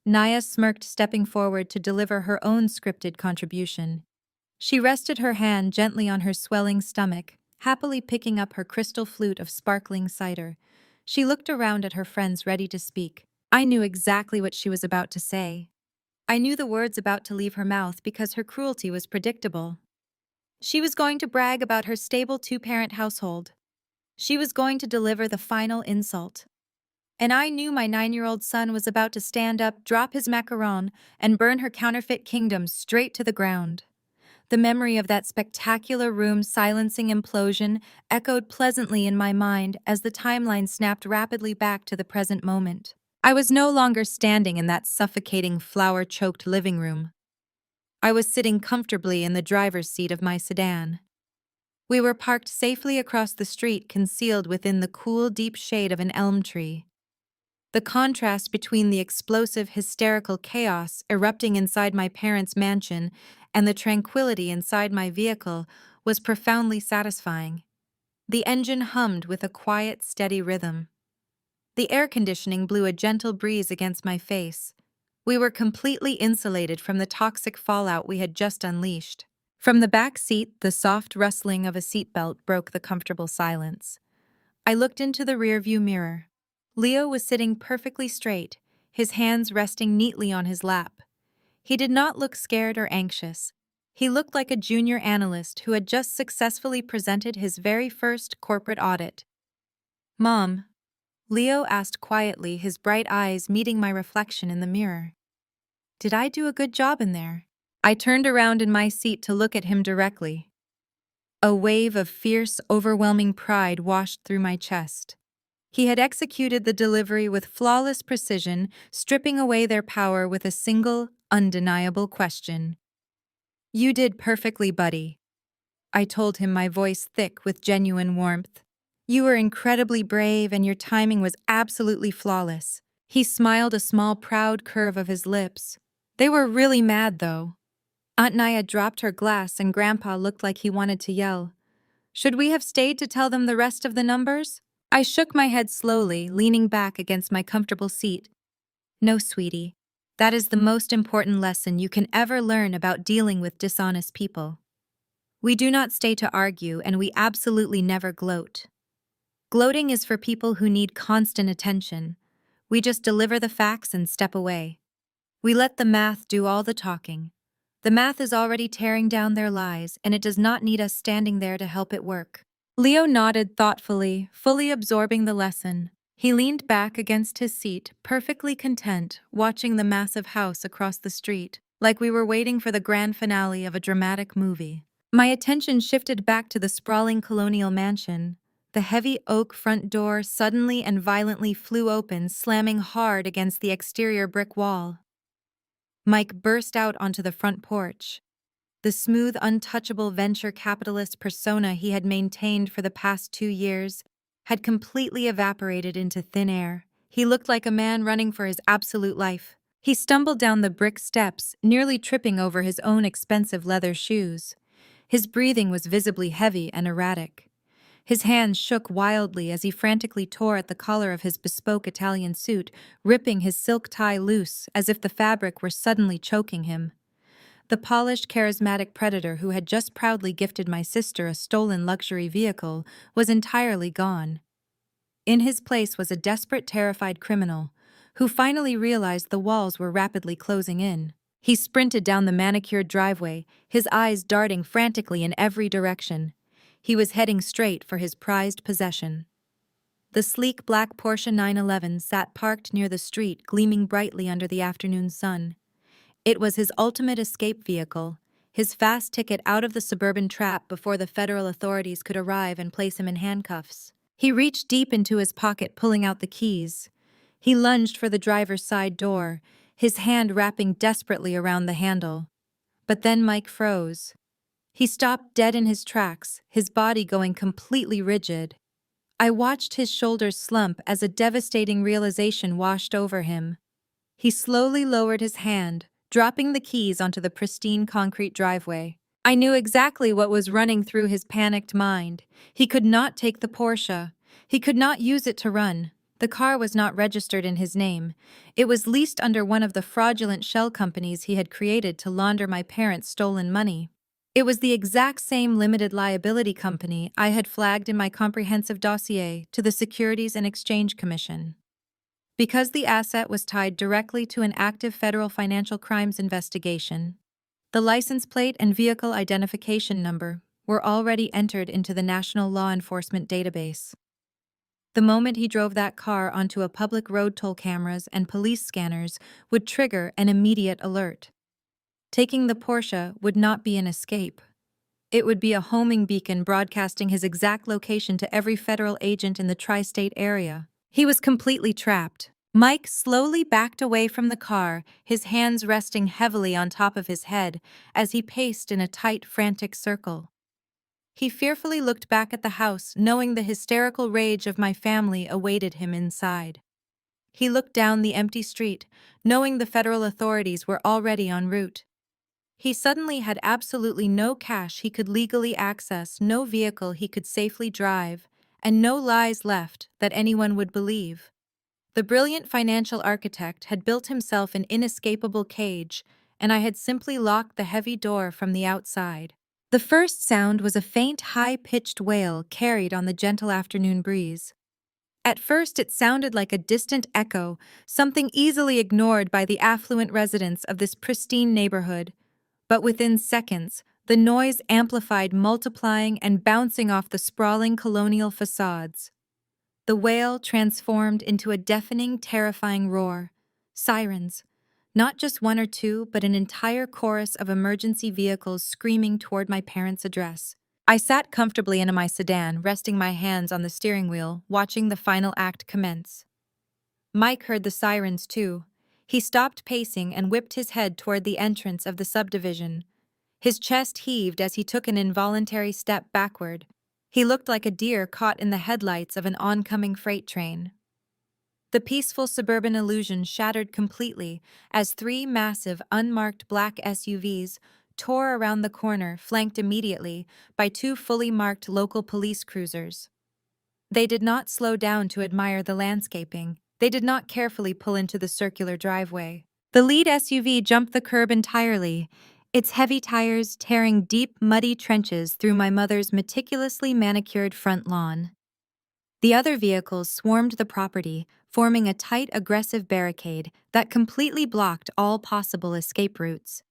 Speaker 1: Naya smirked, stepping forward to deliver her own scripted contribution. She rested her hand gently on her swelling stomach, happily picking up her crystal flute of sparkling cider. She looked around at her friends, ready to speak. I knew exactly what she was about to say. I knew the words about to leave her mouth because her cruelty was predictable. She was going to brag about her stable two-parent household. She was going to deliver the final insult. And I knew my 9-year-old son was about to stand up, drop his macaron, and burn her counterfeit kingdom straight to the ground. The memory of that spectacular room silencing implosion echoed pleasantly in my mind as the timeline snapped rapidly back to the present moment. I was no longer standing in that suffocating, flour-choked living room. I was sitting comfortably in the driver's seat of my sedan. We were parked safely across the street, concealed within the cool, deep shade of an elm tree. The contrast between the explosive, hysterical chaos erupting inside my parents' mansion and the tranquility inside my vehicle was profoundly satisfying. The engine hummed with a quiet, steady rhythm. The air conditioning blew a gentle breeze against my face. We were completely insulated from the toxic fallout we had just unleashed. From the back seat, the soft rustling of a seatbelt broke the comfortable silence. I looked into the rearview mirror. Leo was sitting perfectly straight, his hands resting neatly on his lap. He did not look scared or anxious. He looked like a junior analyst who had just successfully presented his very first corporate audit. "Mom," Leo asked quietly, his bright eyes meeting my reflection in the mirror. Did I do a good job in there? I turned around in my seat to look at him directly. A wave of fierce, overwhelming pride washed through my chest. He had executed the delivery with flawless precision, stripping away their power with a single, undeniable question. You did perfectly, buddy. I told him, my voice thick with genuine warmth. You were incredibly brave and your timing was absolutely flawless. He smiled, a small, proud curve of his lips. They were really mad, though. Aunt Naya dropped her glass and Grandpa looked like he wanted to yell. Should we have stayed to tell them the rest of the numbers? I shook my head slowly, leaning back against my comfortable seat. No, sweetie. That is the most important lesson you can ever learn about dealing with dishonest people. We do not stay to argue, and we absolutely never gloat. Gloating is for people who need constant attention. We just deliver the facts and step away. We let the math do all the talking. The math is already tearing down their lies, and it does not need us standing there to help it work. Leo nodded thoughtfully, fully absorbing the lesson. He leaned back against his seat, perfectly content, watching the massive house across the street, like we were waiting for the grand finale of a dramatic movie. My attention shifted back to the sprawling colonial mansion. The heavy oak front door suddenly and violently flew open, slamming hard against the exterior brick wall. Mike burst out onto the front porch. The smooth, untouchable venture capitalist persona he had maintained for the past 2 years had completely evaporated into thin air. He looked like a man running for his absolute life. He stumbled down the brick steps, nearly tripping over his own expensive leather shoes. His breathing was visibly heavy and erratic. His hands shook wildly as he frantically tore at the collar of his bespoke Italian suit, ripping his silk tie loose as if the fabric were suddenly choking him. The polished, charismatic predator who had just proudly gifted my sister a stolen luxury vehicle was entirely gone. In his place was a desperate, terrified criminal who finally realized the walls were rapidly closing in. He sprinted down the manicured driveway, his eyes darting frantically in every direction. He was heading straight for his prized possession. The sleek black Porsche 911 sat parked near the street, gleaming brightly under the afternoon sun. It was his ultimate escape vehicle, his fast ticket out of the suburban trap before the federal authorities could arrive and place him in handcuffs. He reached deep into his pocket, pulling out the keys. He lunged for the driver's side door, his hand wrapping desperately around the handle. But then Mike froze. He stopped dead in his tracks, his body going completely rigid. I watched his shoulders slump as a devastating realization washed over him. He slowly lowered his hand, dropping the keys onto the pristine concrete driveway. I knew exactly what was running through his panicked mind. He could not take the Porsche. He could not use it to run. The car was not registered in his name. It was leased under one of the fraudulent shell companies he had created to launder my parents' stolen money. It was the exact same limited liability company I had flagged in my comprehensive dossier to the Securities and Exchange Commission. Because the asset was tied directly to an active federal financial crimes investigation, the license plate and vehicle identification number were already entered into the National Law Enforcement Database. The moment he drove that car onto a public road, toll cameras and police scanners would trigger an immediate alert. Taking the Porsche would not be an escape. It would be a homing beacon broadcasting his exact location to every federal agent in the tri-state area. He was completely trapped. Mike slowly backed away from the car, his hands resting heavily on top of his head as he paced in a tight, frantic circle. He fearfully looked back at the house, knowing the hysterical rage of my family awaited him inside. He looked down the empty street, knowing the federal authorities were already en route. He suddenly had absolutely no cash he could legally access, no vehicle he could safely drive, and no lies left that anyone would believe. The brilliant financial architect had built himself an inescapable cage, and I had simply locked the heavy door from the outside. The first sound was a faint, high-pitched wail carried on the gentle afternoon breeze. At first it sounded like a distant echo, something easily ignored by the affluent residents of this pristine neighborhood. But within seconds, the noise amplified, multiplying and bouncing off the sprawling colonial facades. The wail transformed into a deafening, terrifying roar. Sirens. Not just one or two, but an entire chorus of emergency vehicles screaming toward my parents' address. I sat comfortably in my sedan, resting my hands on the steering wheel, watching the final act commence. Mike heard the sirens too. He stopped pacing and whipped his head toward the entrance of the subdivision. His chest heaved as he took an involuntary step backward. He looked like a deer caught in the headlights of an oncoming freight train. The peaceful suburban illusion shattered completely as three massive, unmarked black SUVs tore around the corner, flanked immediately by two fully marked local police cruisers. They did not slow down to admire the landscaping. They did not carefully pull into the circular driveway. The lead SUV jumped the curb entirely, its heavy tires tearing deep, muddy trenches through my mother's meticulously manicured front lawn. The other vehicles swarmed the property, forming a tight, aggressive barricade that completely blocked all possible escape routes.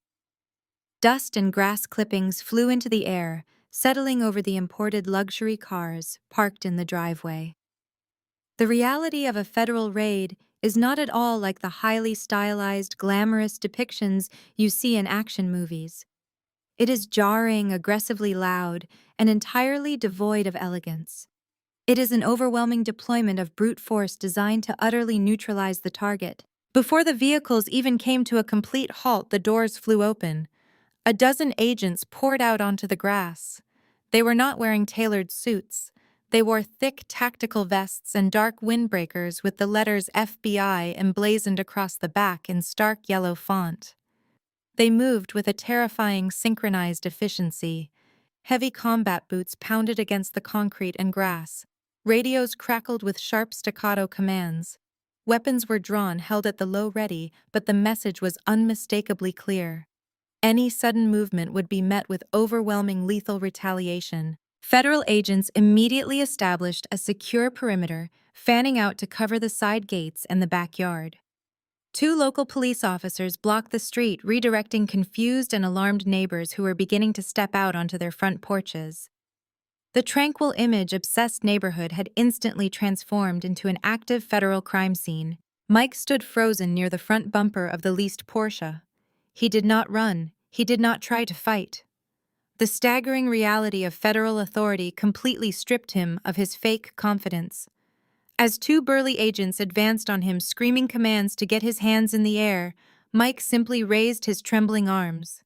Speaker 1: Dust and grass clippings flew into the air, settling over the imported luxury cars parked in the driveway. The reality of a federal raid is not at all like the highly stylized, glamorous depictions you see in action movies. It is jarring, aggressively loud, and entirely devoid of elegance. It is an overwhelming deployment of brute force designed to utterly neutralize the target. Before the vehicles even came to a complete halt, the doors flew open. A dozen agents poured out onto the grass. They were not wearing tailored suits. They wore thick tactical vests and dark windbreakers with the letters FBI emblazoned across the back in stark yellow font. They moved with a terrifying synchronized efficiency. Heavy combat boots pounded against the concrete and grass. Radios crackled with sharp staccato commands. Weapons were drawn, held at the low ready, but the message was unmistakably clear. Any sudden movement would be met with overwhelming lethal retaliation. Federal agents immediately established a secure perimeter, fanning out to cover the side gates and the backyard. Two local police officers blocked the street, redirecting confused and alarmed neighbors who were beginning to step out onto their front porches. The tranquil image-obsessed neighborhood had instantly transformed into an active federal crime scene. Mike stood frozen near the front bumper of the leased Porsche. He did not run. He did not try to fight. The staggering reality of federal authority completely stripped him of his fake confidence. As two burly agents advanced on him, screaming commands to get his hands in the air, Mike simply raised his trembling arms.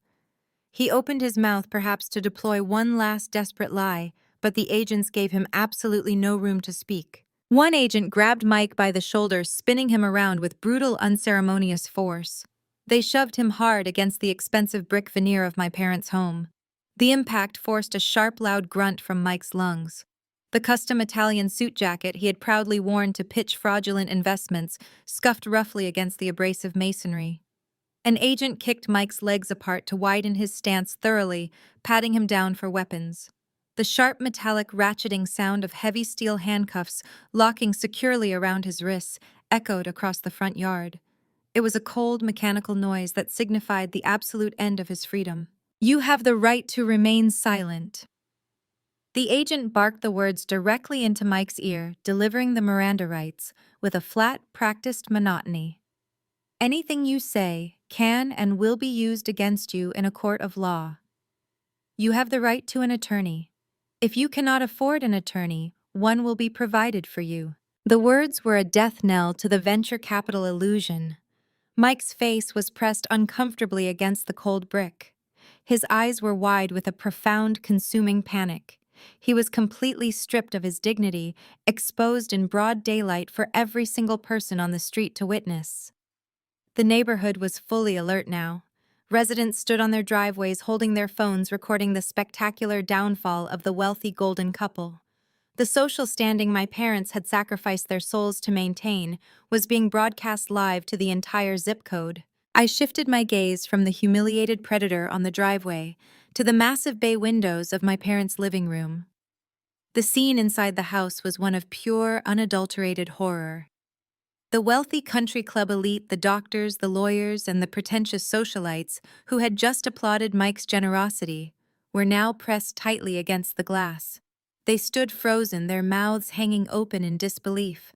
Speaker 1: He opened his mouth perhaps to deploy one last desperate lie, but the agents gave him absolutely no room to speak. One agent grabbed Mike by the shoulder, spinning him around with brutal, unceremonious force. They shoved him hard against the expensive brick veneer of my parents' home. The impact forced a sharp, loud grunt from Mike's lungs. The custom Italian suit jacket he had proudly worn to pitch fraudulent investments scuffed roughly against the abrasive masonry. An agent kicked Mike's legs apart to widen his stance thoroughly, patting him down for weapons. The sharp metallic ratcheting sound of heavy steel handcuffs locking securely around his wrists echoed across the front yard. It was a cold, mechanical noise that signified the absolute end of his freedom. "You have the right to remain silent." The agent barked the words directly into Mike's ear, delivering the Miranda rights with a flat, practiced monotony. "Anything you say can and will be used against you in a court of law. You have the right to an attorney. If you cannot afford an attorney, one will be provided for you." The words were a death knell to the venture capital illusion. Mike's face was pressed uncomfortably against the cold brick. His eyes were wide with a profound, consuming panic. He was completely stripped of his dignity, exposed in broad daylight for every single person on the street to witness. The neighborhood was fully alert now. Residents stood on their driveways holding their phones, recording the spectacular downfall of the wealthy golden couple. The social standing my parents had sacrificed their souls to maintain was being broadcast live to the entire zip code. I shifted my gaze from the humiliated predator on the driveway to the massive bay windows of my parents' living room. The scene inside the house was one of pure, unadulterated horror. The wealthy country club elite, the doctors, the lawyers, and the pretentious socialites who had just applauded Mike's generosity were now pressed tightly against the glass. They stood frozen, their mouths hanging open in disbelief.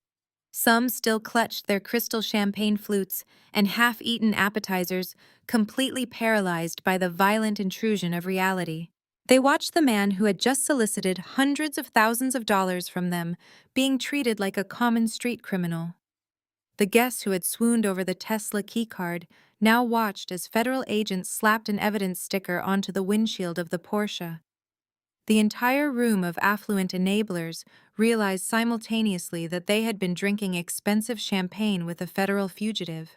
Speaker 1: Some still clutched their crystal champagne flutes and half-eaten appetizers, completely paralyzed by the violent intrusion of reality. They watched the man who had just solicited hundreds of thousands of dollars from them being treated like a common street criminal. The guests who had swooned over the Tesla keycard now watched as federal agents slapped an evidence sticker onto the windshield of the Porsche. The entire room of affluent enablers realized simultaneously that they had been drinking expensive champagne with a federal fugitive.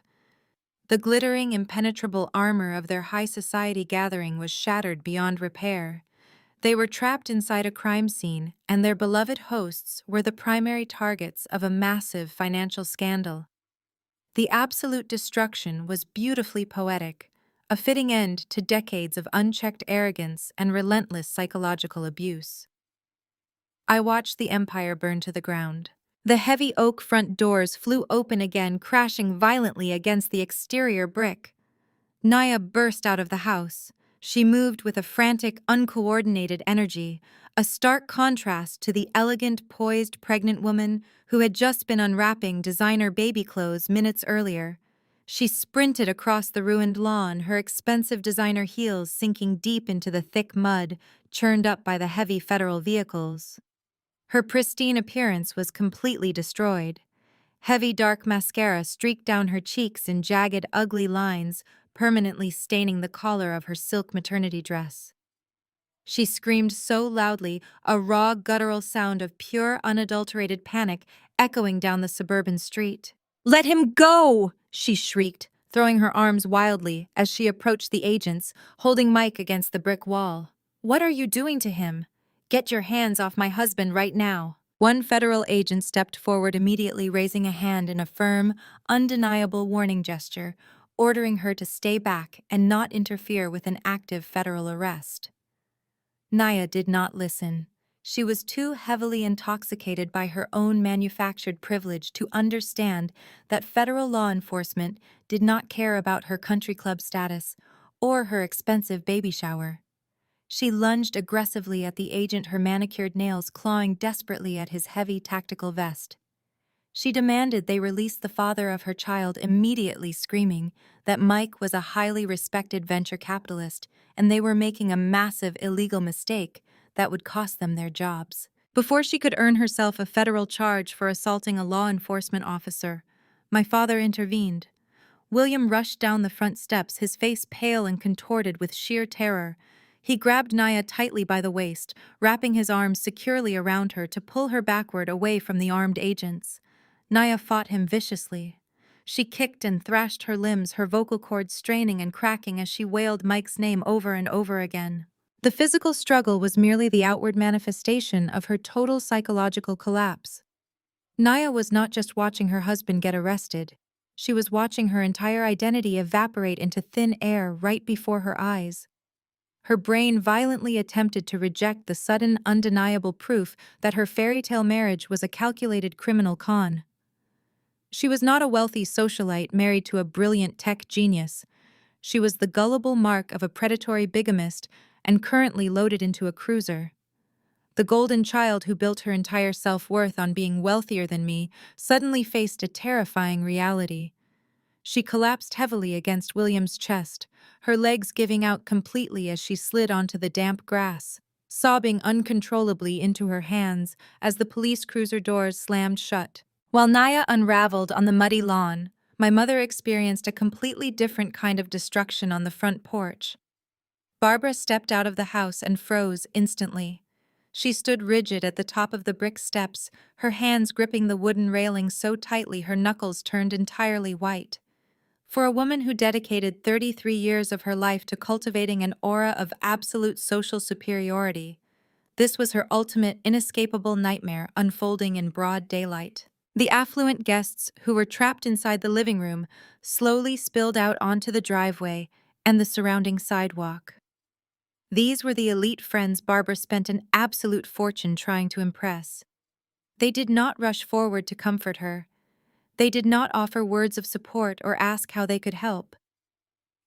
Speaker 1: The glittering, impenetrable armor of their high society gathering was shattered beyond repair. They were trapped inside a crime scene, and their beloved hosts were the primary targets of a massive financial scandal. The absolute destruction was beautifully poetic, a fitting end to decades of unchecked arrogance and relentless psychological abuse. I watched the empire burn to the ground. The heavy oak front doors flew open again, crashing violently against the exterior brick. Naya burst out of the house. She moved with a frantic, uncoordinated energy, a stark contrast to the elegant, poised pregnant woman who had just been unwrapping designer baby clothes minutes earlier. She sprinted across the ruined lawn, her expensive designer heels sinking deep into the thick mud churned up by the heavy federal vehicles. Her pristine appearance was completely destroyed. Heavy dark mascara streaked down her cheeks in jagged, ugly lines, permanently staining the collar of her silk maternity dress. She screamed so loudly, a raw, guttural sound of pure, unadulterated panic echoing down the suburban street. "Let him go!" she shrieked, throwing her arms wildly as she approached the agents, holding Mike against the brick wall. "What are you doing to him? Get your hands off my husband right now." One federal agent stepped forward immediately, raising a hand in a firm, undeniable warning gesture, ordering her to stay back and not interfere with an active federal arrest. Naya did not listen. She was too heavily intoxicated by her own manufactured privilege to understand that federal law enforcement did not care about her country club status or her expensive baby shower. She lunged aggressively at the agent, her manicured nails clawing desperately at his heavy tactical vest. She demanded they release the father of her child, immediately screaming that Mike was a highly respected venture capitalist and they were making a massive illegal mistake that would cost them their jobs. Before she could earn herself a federal charge for assaulting a law enforcement officer, my father intervened. William rushed down the front steps, his face pale and contorted with sheer terror. He grabbed Naya tightly by the waist, wrapping his arms securely around her to pull her backward away from the armed agents. Naya fought him viciously. She kicked and thrashed her limbs, her vocal cords straining and cracking as she wailed Mike's name over and over again. The physical struggle was merely the outward manifestation of her total psychological collapse. Naya was not just watching her husband get arrested. She was watching her entire identity evaporate into thin air right before her eyes. Her brain violently attempted to reject the sudden, undeniable proof that her fairy tale marriage was a calculated criminal con. She was not a wealthy socialite married to a brilliant tech genius. She was the gullible mark of a predatory bigamist and currently loaded into a cruiser. The golden child who built her entire self-worth on being wealthier than me suddenly faced a terrifying reality. She collapsed heavily against William's chest, her legs giving out completely as she slid onto the damp grass, sobbing uncontrollably into her hands as the police cruiser doors slammed shut. While Naya unraveled on the muddy lawn, my mother experienced a completely different kind of destruction on the front porch. Barbara stepped out of the house and froze instantly. She stood rigid at the top of the brick steps, her hands gripping the wooden railing so tightly her knuckles turned entirely white. For a woman who dedicated 33 years of her life to cultivating an aura of absolute social superiority, this was her ultimate, inescapable nightmare unfolding in broad daylight. The affluent guests who were trapped inside the living room slowly spilled out onto the driveway and the surrounding sidewalk. These were the elite friends Barbara spent an absolute fortune trying to impress. They did not rush forward to comfort her. They did not offer words of support or ask how they could help.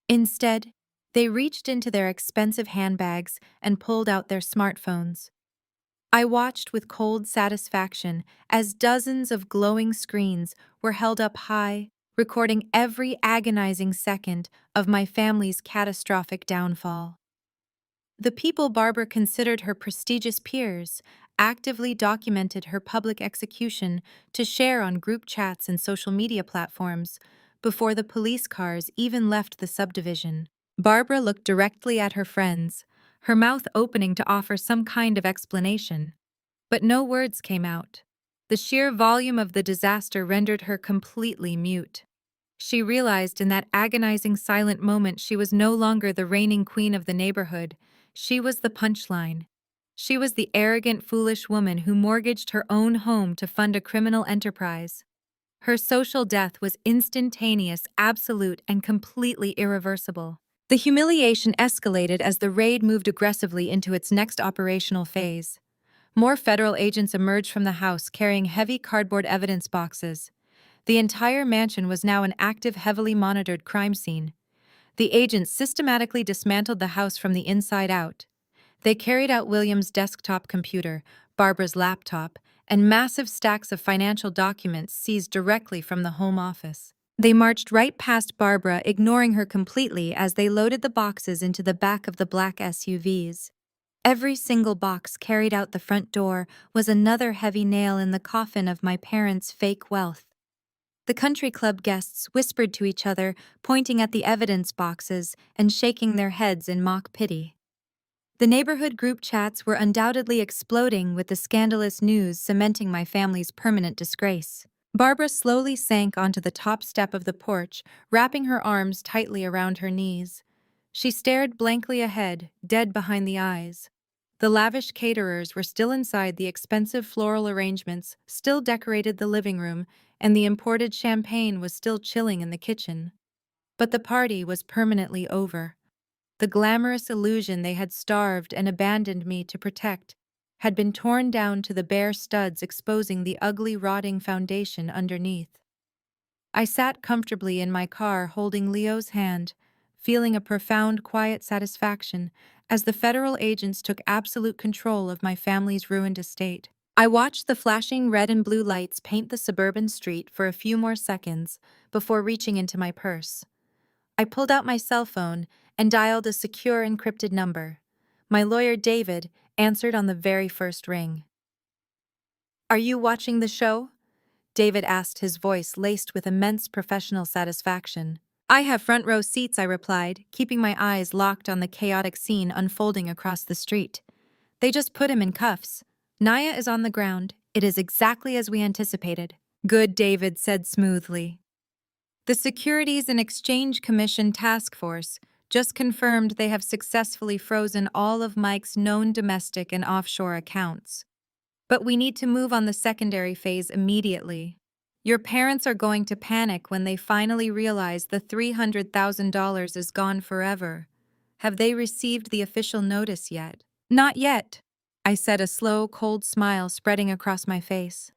Speaker 1: Instead, they reached into their expensive handbags and pulled out their smartphones. I watched with cold satisfaction as dozens of glowing screens were held up high, recording every agonizing second of my family's catastrophic downfall. The people Barbara considered her prestigious peers actively documented her public execution to share on group chats and social media platforms before the police cars even left the subdivision. Barbara looked directly at her friends, her mouth opening to offer some kind of explanation. But no words came out. The sheer volume of the disaster rendered her completely mute. She realized in that agonizing silent moment she was no longer the reigning queen of the neighborhood. She was the punchline. She was the arrogant, foolish woman who mortgaged her own home to fund a criminal enterprise. Her social death was instantaneous, absolute, and completely irreversible. The humiliation escalated as the raid moved aggressively into its next operational phase. More federal agents emerged from the house carrying heavy cardboard evidence boxes. The entire mansion was now an active, heavily monitored crime scene. The agents systematically dismantled the house from the inside out. They carried out William's desktop computer, Barbara's laptop, and massive stacks of financial documents seized directly from the home office. They marched right past Barbara, ignoring her completely as they loaded the boxes into the back of the black SUVs. Every single box carried out the front door was another heavy nail in the coffin of my parents' fake wealth. The country club guests whispered to each other, pointing at the evidence boxes and shaking their heads in mock pity. The neighborhood group chats were undoubtedly exploding with the scandalous news cementing my family's permanent disgrace. Barbara slowly sank onto the top step of the porch, wrapping her arms tightly around her knees. She stared blankly ahead, dead behind the eyes. The lavish caterers were still inside, the expensive floral arrangements still decorated the living room, and the imported champagne was still chilling in the kitchen. But the party was permanently over. The glamorous illusion they had starved and abandoned me to protect had been torn down to the bare studs, exposing the ugly, rotting foundation underneath. I sat comfortably in my car holding Leo's hand, feeling a profound, quiet satisfaction as the federal agents took absolute control of my family's ruined estate. I watched the flashing red and blue lights paint the suburban street for a few more seconds before reaching into my purse. I pulled out my cell phone and dialed a secure encrypted number. My lawyer, David, answered on the very first ring. "Are you watching the show?" David asked, his voice laced with immense professional satisfaction. "I have front row seats," I replied, keeping my eyes locked on the chaotic scene unfolding across the street. "They just put him in cuffs. Naya is on the ground. It is exactly as we anticipated." "Good," David said smoothly. "The Securities and Exchange Commission Task Force just confirmed they have successfully frozen all of Mike's known domestic and offshore accounts. But we need to move on the secondary phase immediately. Your parents are going to panic when they finally realize the $300,000 is gone forever. Have they received the official notice yet?" "Not yet," I said, a slow, cold smile spreading across my face.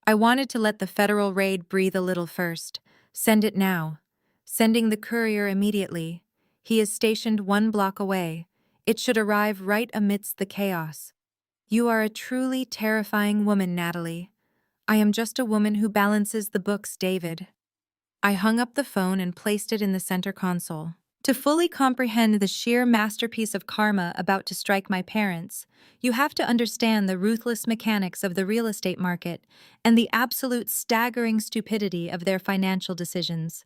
Speaker 1: I wanted to let the federal raid breathe a little first. Send it now. Sending the courier immediately. He is stationed 1 block away. It should arrive right amidst the chaos. "You are a truly terrifying woman, Natalie." "I am just a woman who balances the books, David." I hung up the phone and placed it in the center console. To fully comprehend the sheer masterpiece of karma about to strike my parents, you have to understand the ruthless mechanics of the real estate market and the absolute staggering stupidity of their financial decisions.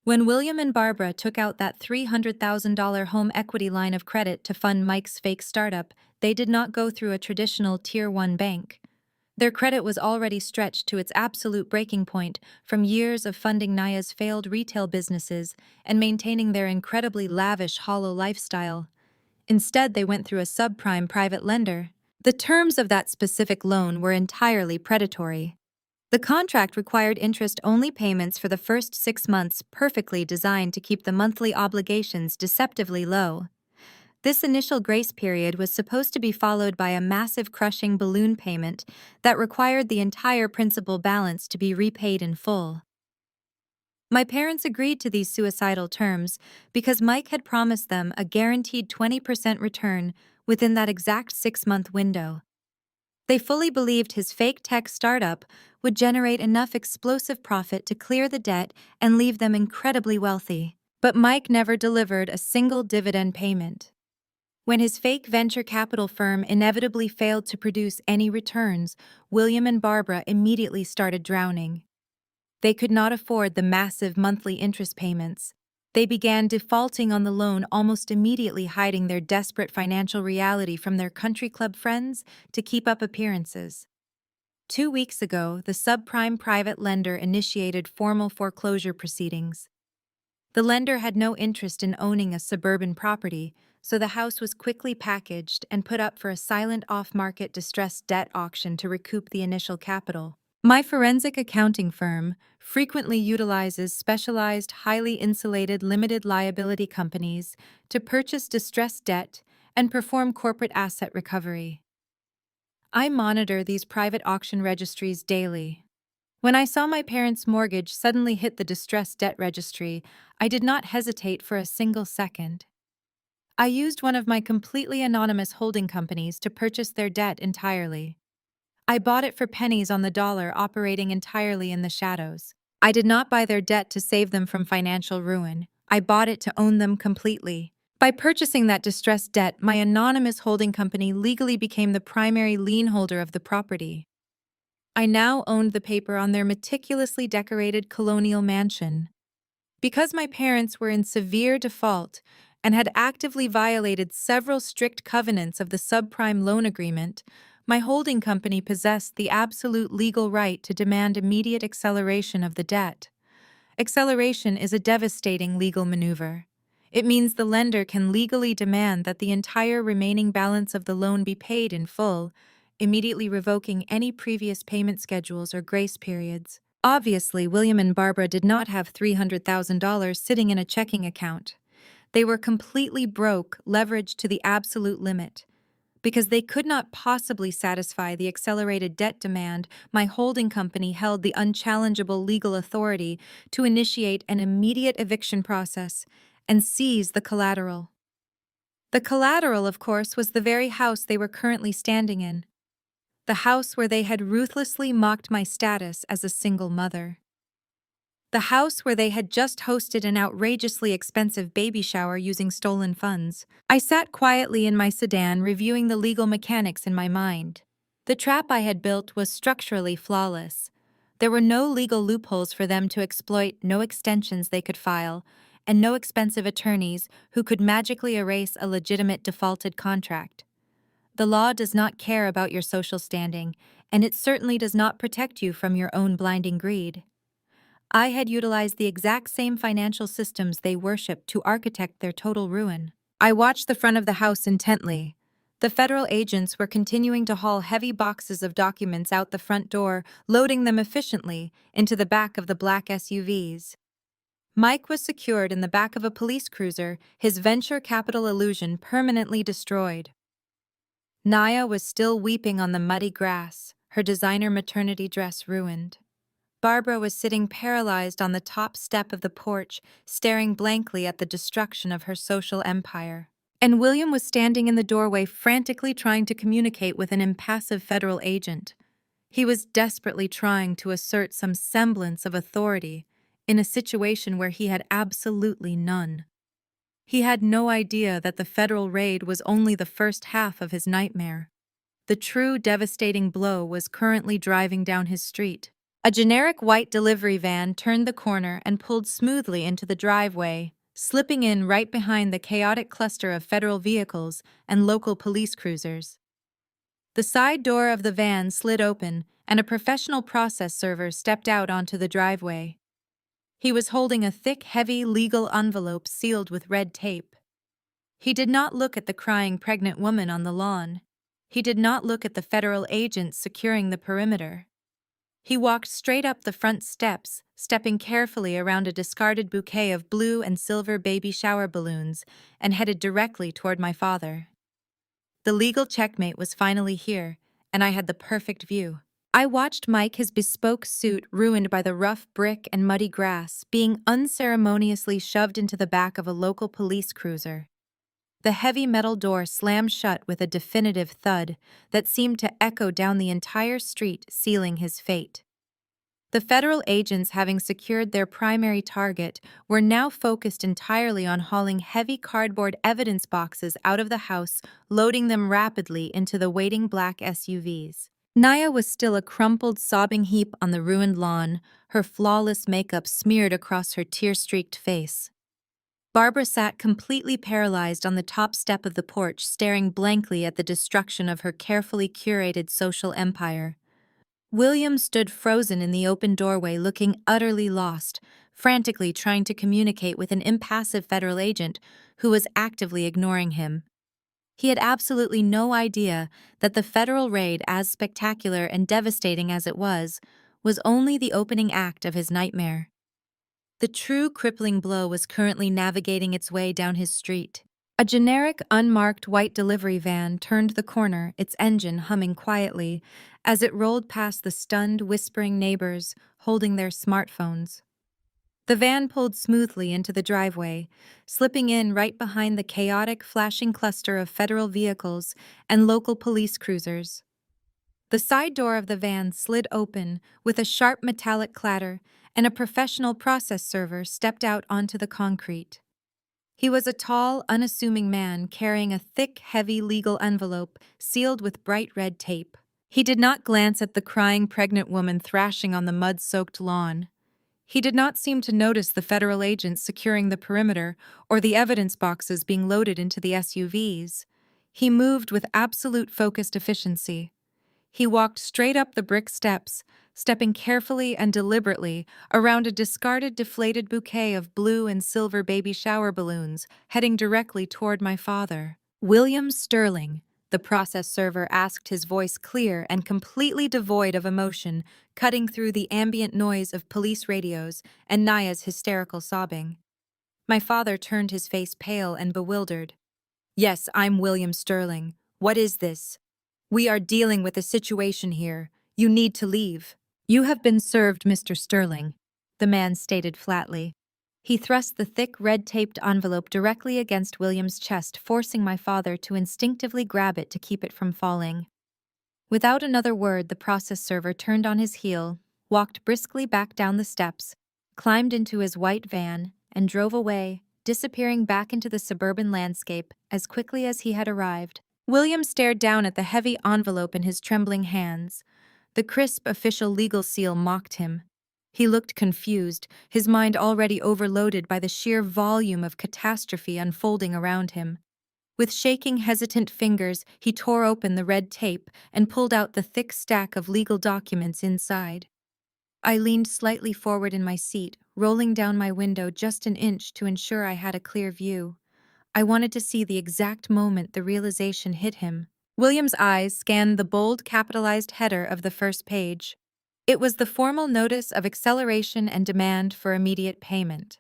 Speaker 1: When William and Barbara took out that $300,000 home equity line of credit to fund Mike's fake startup, they did not go through a traditional Tier 1 bank. Their credit was already stretched to its absolute breaking point from years of funding Naya's failed retail businesses and maintaining their incredibly lavish hollow lifestyle. Instead, they went through a subprime private lender. The terms of that specific loan were entirely predatory. The contract required interest-only payments for the first 6 months, perfectly designed to keep the monthly obligations deceptively low. This initial grace period was supposed to be followed by a massive crushing balloon payment that required the entire principal balance to be repaid in full. My parents agreed to these suicidal terms because Mike had promised them a guaranteed 20% return within that exact 6-month window. They fully believed his fake tech startup would generate enough explosive profit to clear the debt and leave them incredibly wealthy. But Mike never delivered a single dividend payment. When his fake venture capital firm inevitably failed to produce any returns, William and Barbara immediately started drowning. They could not afford the massive monthly interest payments. They began defaulting on the loan almost immediately, hiding their desperate financial reality from their country club friends to keep up appearances. 2 weeks ago, the subprime private lender initiated formal foreclosure proceedings. The lender had no interest in owning a suburban property, so the house was quickly packaged and put up for a silent off-market distressed debt auction to recoup the initial capital. My forensic accounting firm frequently utilizes specialized, highly insulated limited liability companies to purchase distressed debt and perform corporate asset recovery. I monitor these private auction registries daily. When I saw my parents' mortgage suddenly hit the distressed debt registry, I did not hesitate for a single second. I used one of my completely anonymous holding companies to purchase their debt entirely. I bought it for pennies on the dollar, operating entirely in the shadows. I did not buy their debt to save them from financial ruin. I bought it to own them completely. By purchasing that distressed debt, my anonymous holding company legally became the primary lien holder of the property. I now owned the paper on their meticulously decorated colonial mansion. Because my parents were in severe default and had actively violated several strict covenants of the subprime loan agreement, my holding company possessed the absolute legal right to demand immediate acceleration of the debt. Acceleration is a devastating legal maneuver. It means the lender can legally demand that the entire remaining balance of the loan be paid in full, immediately revoking any previous payment schedules or grace periods. Obviously, William and Barbara did not have $300,000 sitting in a checking account. They were completely broke, leveraged to the absolute limit. Because they could not possibly satisfy the accelerated debt demand, my holding company held the unchallengeable legal authority to initiate an immediate eviction process and seize the collateral. The collateral, of course, was the very house they were currently standing in. The house where they had ruthlessly mocked my status as a single mother. The house where they had just hosted an outrageously expensive baby shower using stolen funds. I sat quietly in my sedan, reviewing the legal mechanics in my mind. The trap I had built was structurally flawless. There were no legal loopholes for them to exploit, no extensions they could file, and no expensive attorneys who could magically erase a legitimate defaulted contract. The law does not care about your social standing, and it certainly does not protect you from your own blinding greed. I had utilized the exact same financial systems they worshipped to architect their total ruin. I watched the front of the house intently. The federal agents were continuing to haul heavy boxes of documents out the front door, loading them efficiently into the back of the black SUVs. Mike was secured in the back of a police cruiser, his venture capital illusion permanently destroyed. Naya was still weeping on the muddy grass, her designer maternity dress ruined. Barbara was sitting paralyzed on the top step of the porch, staring blankly at the destruction of her social empire. And William was standing in the doorway, frantically trying to communicate with an impassive federal agent. He was desperately trying to assert some semblance of authority in a situation where he had absolutely none. He had no idea that the federal raid was only the first half of his nightmare. The true devastating blow was currently driving down his street. A generic white delivery van turned the corner and pulled smoothly into the driveway, slipping in right behind the chaotic cluster of federal vehicles and local police cruisers. The side door of the van slid open, and a professional process server stepped out onto the driveway. He was holding a thick, heavy legal envelope sealed with red tape. He did not look at the crying pregnant woman on the lawn. He did not look at the federal agents securing the perimeter. He walked straight up the front steps, stepping carefully around a discarded bouquet of blue and silver baby shower balloons, and headed directly toward my father. The legal checkmate was finally here, and I had the perfect view. I watched Mike, his bespoke suit ruined by the rough brick and muddy grass, being unceremoniously shoved into the back of a local police cruiser. The heavy metal door slammed shut with a definitive thud that seemed to echo down the entire street, sealing his fate. The federal agents, having secured their primary target, were now focused entirely on hauling heavy cardboard evidence boxes out of the house, loading them rapidly into the waiting black SUVs. Naya was still a crumpled, sobbing heap on the ruined lawn, her flawless makeup smeared across her tear-streaked face. Barbara sat completely paralyzed on the top step of the porch, staring blankly at the destruction of her carefully curated social empire. William stood frozen in the open doorway, looking utterly lost, frantically trying to communicate with an impassive federal agent who was actively ignoring him. He had absolutely no idea that the federal raid, as spectacular and devastating as it was only the opening act of his nightmare. The true crippling blow was currently navigating its way down his street. A generic, unmarked white delivery van turned the corner, its engine humming quietly, as it rolled past the stunned, whispering neighbors holding their smartphones. The van pulled smoothly into the driveway, slipping in right behind the chaotic, flashing cluster of federal vehicles and local police cruisers. The side door of the van slid open with a sharp metallic clatter, and a professional process server stepped out onto the concrete. He was a tall, unassuming man carrying a thick, heavy legal envelope sealed with bright red tape. He did not glance at the crying pregnant woman thrashing on the mud-soaked lawn. He did not seem to notice the federal agents securing the perimeter or the evidence boxes being loaded into the SUVs. He moved with absolute focused efficiency. He walked straight up the brick steps, stepping carefully and deliberately around a discarded, deflated bouquet of blue and silver baby shower balloons, heading directly toward my father. "William Sterling," the process server asked, his voice clear and completely devoid of emotion, cutting through the ambient noise of police radios and Naya's hysterical sobbing. My father turned, his face pale and bewildered. "Yes, I'm William Sterling. What is this? We are dealing with a situation here. You need to leave." "You have been served, Mr. Sterling," the man stated flatly. He thrust the thick, red-taped envelope directly against William's chest, forcing my father to instinctively grab it to keep it from falling. Without another word, the process server turned on his heel, walked briskly back down the steps, climbed into his white van, and drove away, disappearing back into the suburban landscape as quickly as he had arrived. William stared down at the heavy envelope in his trembling hands. The crisp official legal seal mocked him. He looked confused, his mind already overloaded by the sheer volume of catastrophe unfolding around him. With shaking, hesitant fingers, he tore open the red tape and pulled out the thick stack of legal documents inside. I leaned slightly forward in my seat, rolling down my window just an inch to ensure I had a clear view. I wanted to see the exact moment the realization hit him. William's eyes scanned the bold, capitalized header of the first page. It was the formal notice of acceleration and demand for immediate payment.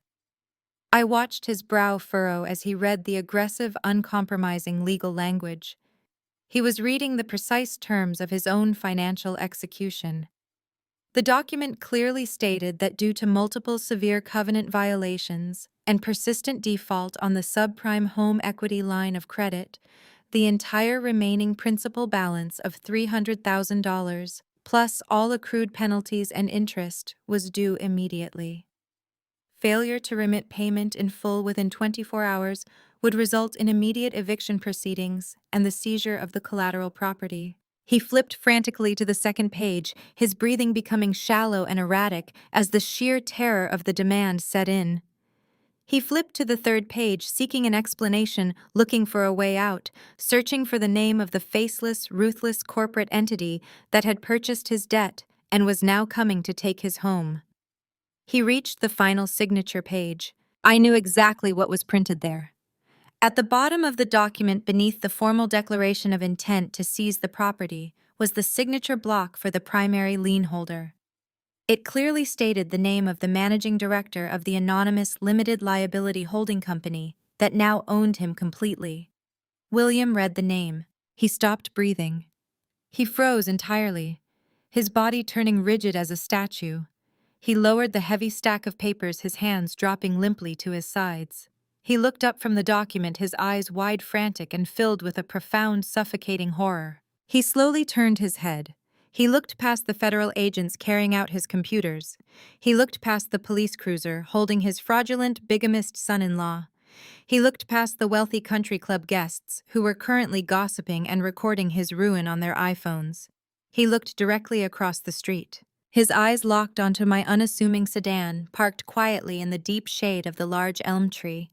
Speaker 1: I watched his brow furrow as he read the aggressive, uncompromising legal language. He was reading the precise terms of his own financial execution. The document clearly stated that due to multiple severe covenant violations and persistent default on the subprime home equity line of credit, the entire remaining principal balance of $300,000, plus all accrued penalties and interest, was due immediately. Failure to remit payment in full within 24 hours would result in immediate eviction proceedings and the seizure of the collateral property. He flipped frantically to the second page, his breathing becoming shallow and erratic as the sheer terror of the demand set in. He flipped to the third page, seeking an explanation, looking for a way out, searching for the name of the faceless, ruthless corporate entity that had purchased his debt and was now coming to take his home. He reached the final signature page. I knew exactly what was printed there. At the bottom of the document, beneath the formal declaration of intent to seize the property, was the signature block for the primary lien holder. It clearly stated the name of the managing director of the anonymous limited liability holding company that now owned him completely. William read the name. He stopped breathing. He froze entirely, his body turning rigid as a statue. He lowered the heavy stack of papers, his hands dropping limply to his sides. He looked up from the document, his eyes wide, frantic, and filled with a profound, suffocating horror. He slowly turned his head. He looked past the federal agents carrying out his computers. He looked past the police cruiser holding his fraudulent, bigamist son-in-law. He looked past the wealthy country club guests who were currently gossiping and recording his ruin on their iPhones. He looked directly across the street. His eyes locked onto my unassuming sedan, parked quietly in the deep shade of the large elm tree.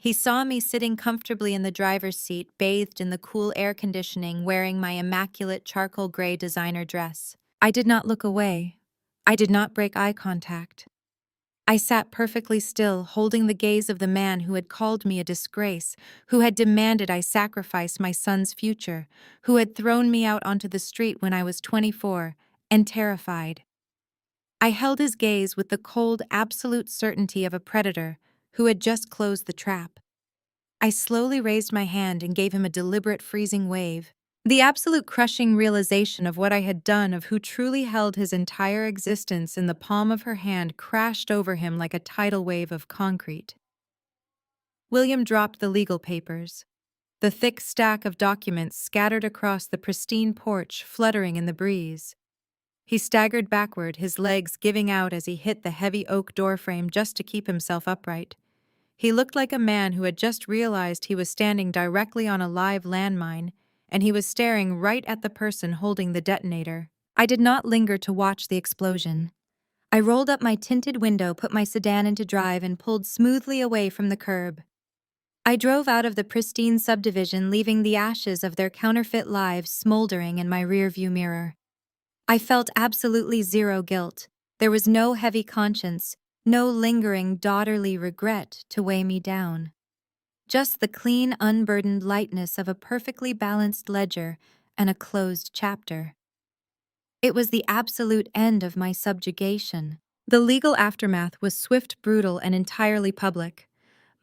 Speaker 1: He saw me sitting comfortably in the driver's seat, bathed in the cool air conditioning, wearing my immaculate charcoal gray designer dress. I did not look away. I did not break eye contact. I sat perfectly still, holding the gaze of the man who had called me a disgrace, who had demanded I sacrifice my son's future, who had thrown me out onto the street when I was 24, and terrified. I held his gaze with the cold, absolute certainty of a predator who had just closed the trap. I slowly raised my hand and gave him a deliberate freezing wave. The absolute crushing realization of what I had done, of who truly held his entire existence in the palm of her hand, crashed over him like a tidal wave of concrete. William dropped the legal papers. The thick stack of documents scattered across the pristine porch, fluttering in the breeze. He staggered backward, his legs giving out as he hit the heavy oak doorframe just to keep himself upright. He looked like a man who had just realized he was standing directly on a live landmine, and he was staring right at the person holding the detonator. I did not linger to watch the explosion. I rolled up my tinted window, put my sedan into drive, and pulled smoothly away from the curb. I drove out of the pristine subdivision, leaving the ashes of their counterfeit lives smoldering in my rearview mirror. I felt absolutely zero guilt. There was no heavy conscience, no lingering daughterly regret to weigh me down. Just the clean, unburdened lightness of a perfectly balanced ledger and a closed chapter. It was the absolute end of my subjugation. The legal aftermath was swift, brutal, and entirely public.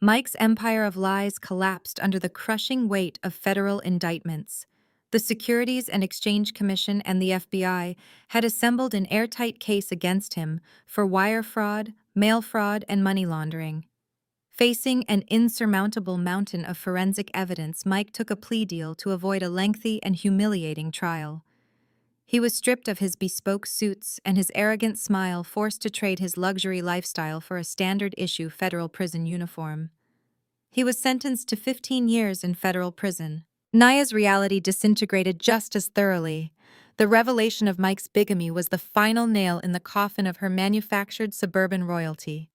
Speaker 1: Mike's empire of lies collapsed under the crushing weight of federal indictments. The Securities and Exchange Commission and the FBI had assembled an airtight case against him for wire fraud, mail fraud, and money laundering. Facing an insurmountable mountain of forensic evidence, Mike took a plea deal to avoid a lengthy and humiliating trial. He was stripped of his bespoke suits and his arrogant smile, forced to trade his luxury lifestyle for a standard-issue federal prison uniform. He was sentenced to 15 years in federal prison. Naya's reality disintegrated just as thoroughly. The revelation of Mike's bigamy was the final nail in the coffin of her manufactured suburban royalty.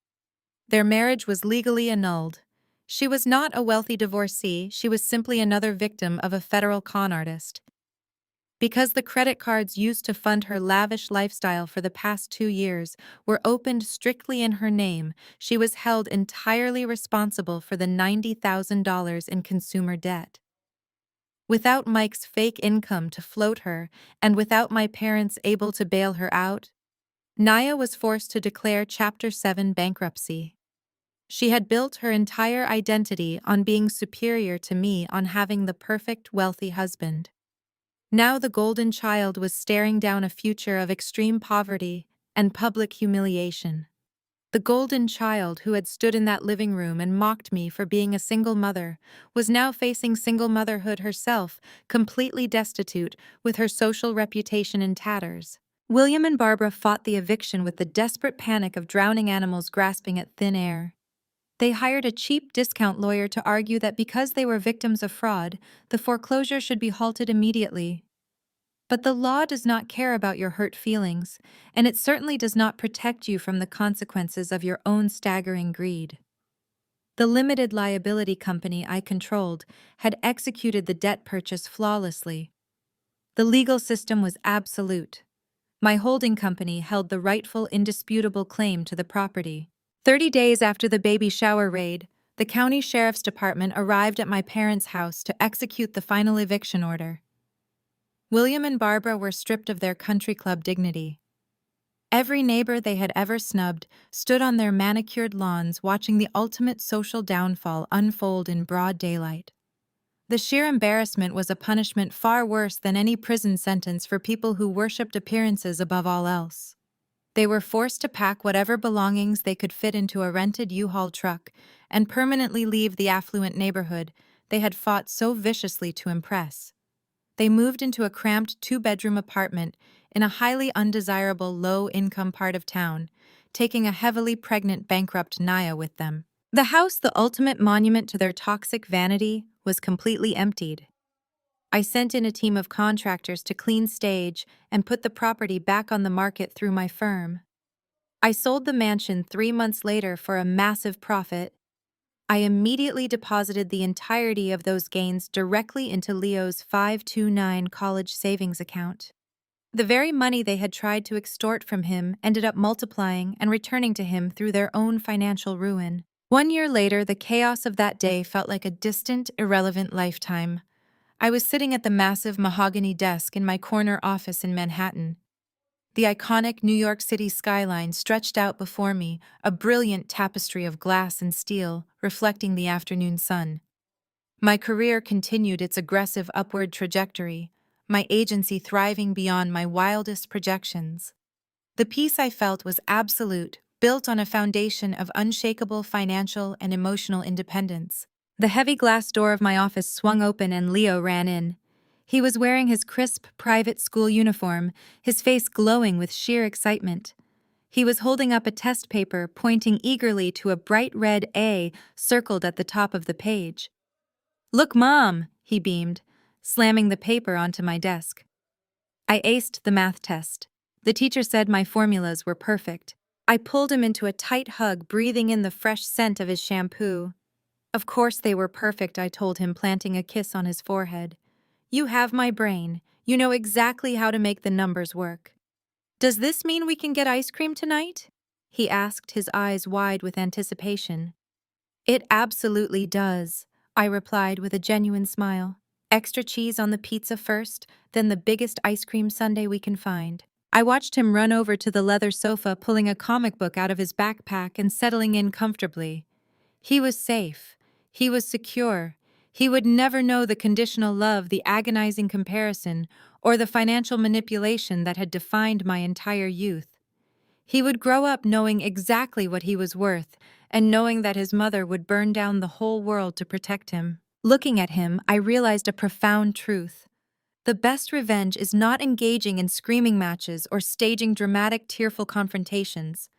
Speaker 1: Their marriage was legally annulled. She was not a wealthy divorcee, she was simply another victim of a federal con artist. Because the credit cards used to fund her lavish lifestyle for the past 2 years were opened strictly in her name, she was held entirely responsible for the $90,000 in consumer debt. Without Mike's fake income to float her, and without my parents able to bail her out, Naya was forced to declare Chapter 7 bankruptcy. She had built her entire identity on being superior to me, on having the perfect, wealthy husband. Now the golden child was staring down a future of extreme poverty and public humiliation. The golden child who had stood in that living room and mocked me for being a single mother was now facing single motherhood herself, completely destitute, with her social reputation in tatters. William and Barbara fought the eviction with the desperate panic of drowning animals grasping at thin air. They hired a cheap discount lawyer to argue that because they were victims of fraud, the foreclosure should be halted immediately. But the law does not care about your hurt feelings, and it certainly does not protect you from the consequences of your own staggering greed. The limited liability company I controlled had executed the debt purchase flawlessly. The legal system was absolute. My holding company held the rightful, indisputable claim to the property. 30 days after the baby shower raid, the county sheriff's department arrived at my parents' house to execute the final eviction order. William and Barbara were stripped of their country club dignity. Every neighbor they had ever snubbed stood on their manicured lawns watching the ultimate social downfall unfold in broad daylight. The sheer embarrassment was a punishment far worse than any prison sentence for people who worshipped appearances above all else. They were forced to pack whatever belongings they could fit into a rented U-Haul truck and permanently leave the affluent neighborhood they had fought so viciously to impress. They moved into a cramped two-bedroom apartment in a highly undesirable low-income part of town, taking a heavily pregnant bankrupt Naya with them. The house, the ultimate monument to their toxic vanity, was completely emptied. I sent in a team of contractors to clean stage and put the property back on the market through my firm. I sold the mansion 3 months later for a massive profit. I immediately deposited the entirety of those gains directly into Leo's 529 college savings account. The very money they had tried to extort from him ended up multiplying and returning to him through their own financial ruin. 1 year later, the chaos of that day felt like a distant, irrelevant lifetime. I was sitting at the massive mahogany desk in my corner office in Manhattan. The iconic New York City skyline stretched out before me, a brilliant tapestry of glass and steel reflecting the afternoon sun. My career continued its aggressive upward trajectory, my agency thriving beyond my wildest projections. The peace I felt was absolute, built on a foundation of unshakable financial and emotional independence. The heavy glass door of my office swung open and Leo ran in. He was wearing his crisp private school uniform, his face glowing with sheer excitement. He was holding up a test paper, pointing eagerly to a bright red A circled at the top of the page. "Look, Mom," he beamed, slamming the paper onto my desk. I aced the math test. The teacher said my formulas were perfect. I pulled him into a tight hug, breathing in the fresh scent of his shampoo. "Of course they were perfect," I told him, planting a kiss on his forehead. "You have my brain. You know exactly how to make the numbers work." "Does this mean we can get ice cream tonight?" he asked, his eyes wide with anticipation. "It absolutely does," I replied with a genuine smile. "Extra cheese on the pizza first, then the biggest ice cream sundae we can find." I watched him run over to the leather sofa, pulling a comic book out of his backpack and settling in comfortably. He was safe. He was secure. He would never know the conditional love, the agonizing comparison, or the financial manipulation that had defined my entire youth. He would grow up knowing exactly what he was worth and knowing that his mother would burn down the whole world to protect him. Looking at him, I realized a profound truth. The best revenge is not engaging in screaming matches or staging dramatic, tearful confrontations.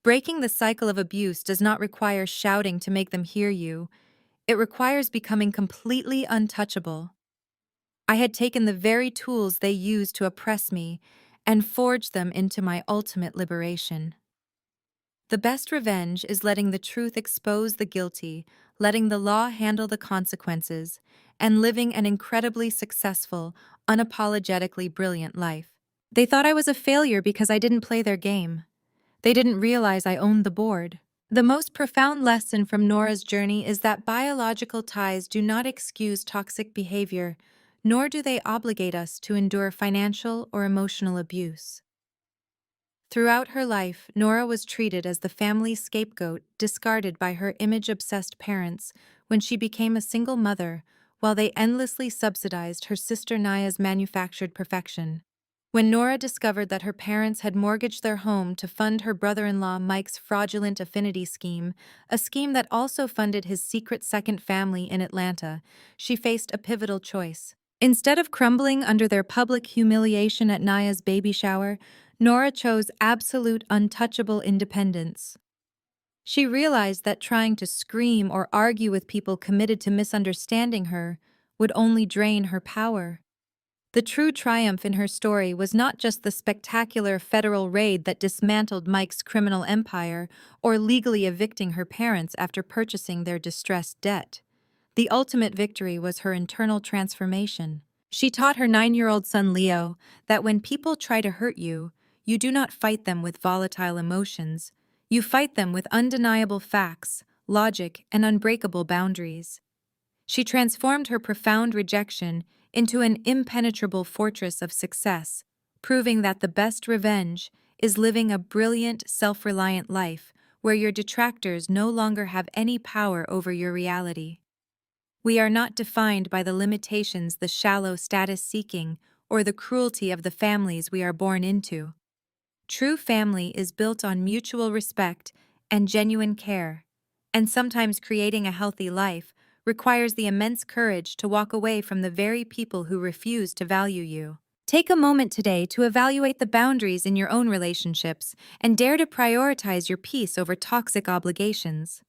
Speaker 1: Breaking the cycle of abuse does not require shouting to make them hear you. It requires becoming completely untouchable. I had taken the very tools they used to oppress me and forged them into my ultimate liberation. The best revenge is letting the truth expose the guilty, letting the law handle the consequences, and living an incredibly successful, unapologetically brilliant life. They thought I was a failure because I didn't play their game. They didn't realize I owned the board. The most profound lesson from Nora's journey is that biological ties do not excuse toxic behavior, nor do they obligate us to endure financial or emotional abuse. Throughout her life, Nora was treated as the family scapegoat discarded by her image-obsessed parents when she became a single mother, while they endlessly subsidized her sister Naya's manufactured perfection. When Nora discovered that her parents had mortgaged their home to fund her brother-in-law Mike's fraudulent affinity scheme, a scheme that also funded his secret second family in Atlanta, she faced a pivotal choice. Instead of crumbling under their public humiliation at Naya's baby shower, Nora chose absolute untouchable independence. She realized that trying to scream or argue with people committed to misunderstanding her would only drain her power. The true triumph in her story was not just the spectacular federal raid that dismantled Mike's criminal empire or legally evicting her parents after purchasing their distressed debt. The ultimate victory was her internal transformation. She taught her 9-year-old son Leo that when people try to hurt you, you do not fight them with volatile emotions. You fight them with undeniable facts, logic, and unbreakable boundaries. She transformed her profound rejection into an impenetrable fortress of success, proving that the best revenge is living a brilliant, self-reliant life where your detractors no longer have any power over your reality. We are not defined by the limitations, the shallow status-seeking, or the cruelty of the families we are born into. True family is built on mutual respect and genuine care, and sometimes creating a healthy life requires the immense courage to walk away from the very people who refuse to value you. Take a moment today to evaluate the boundaries in your own relationships and dare to prioritize your peace over toxic obligations.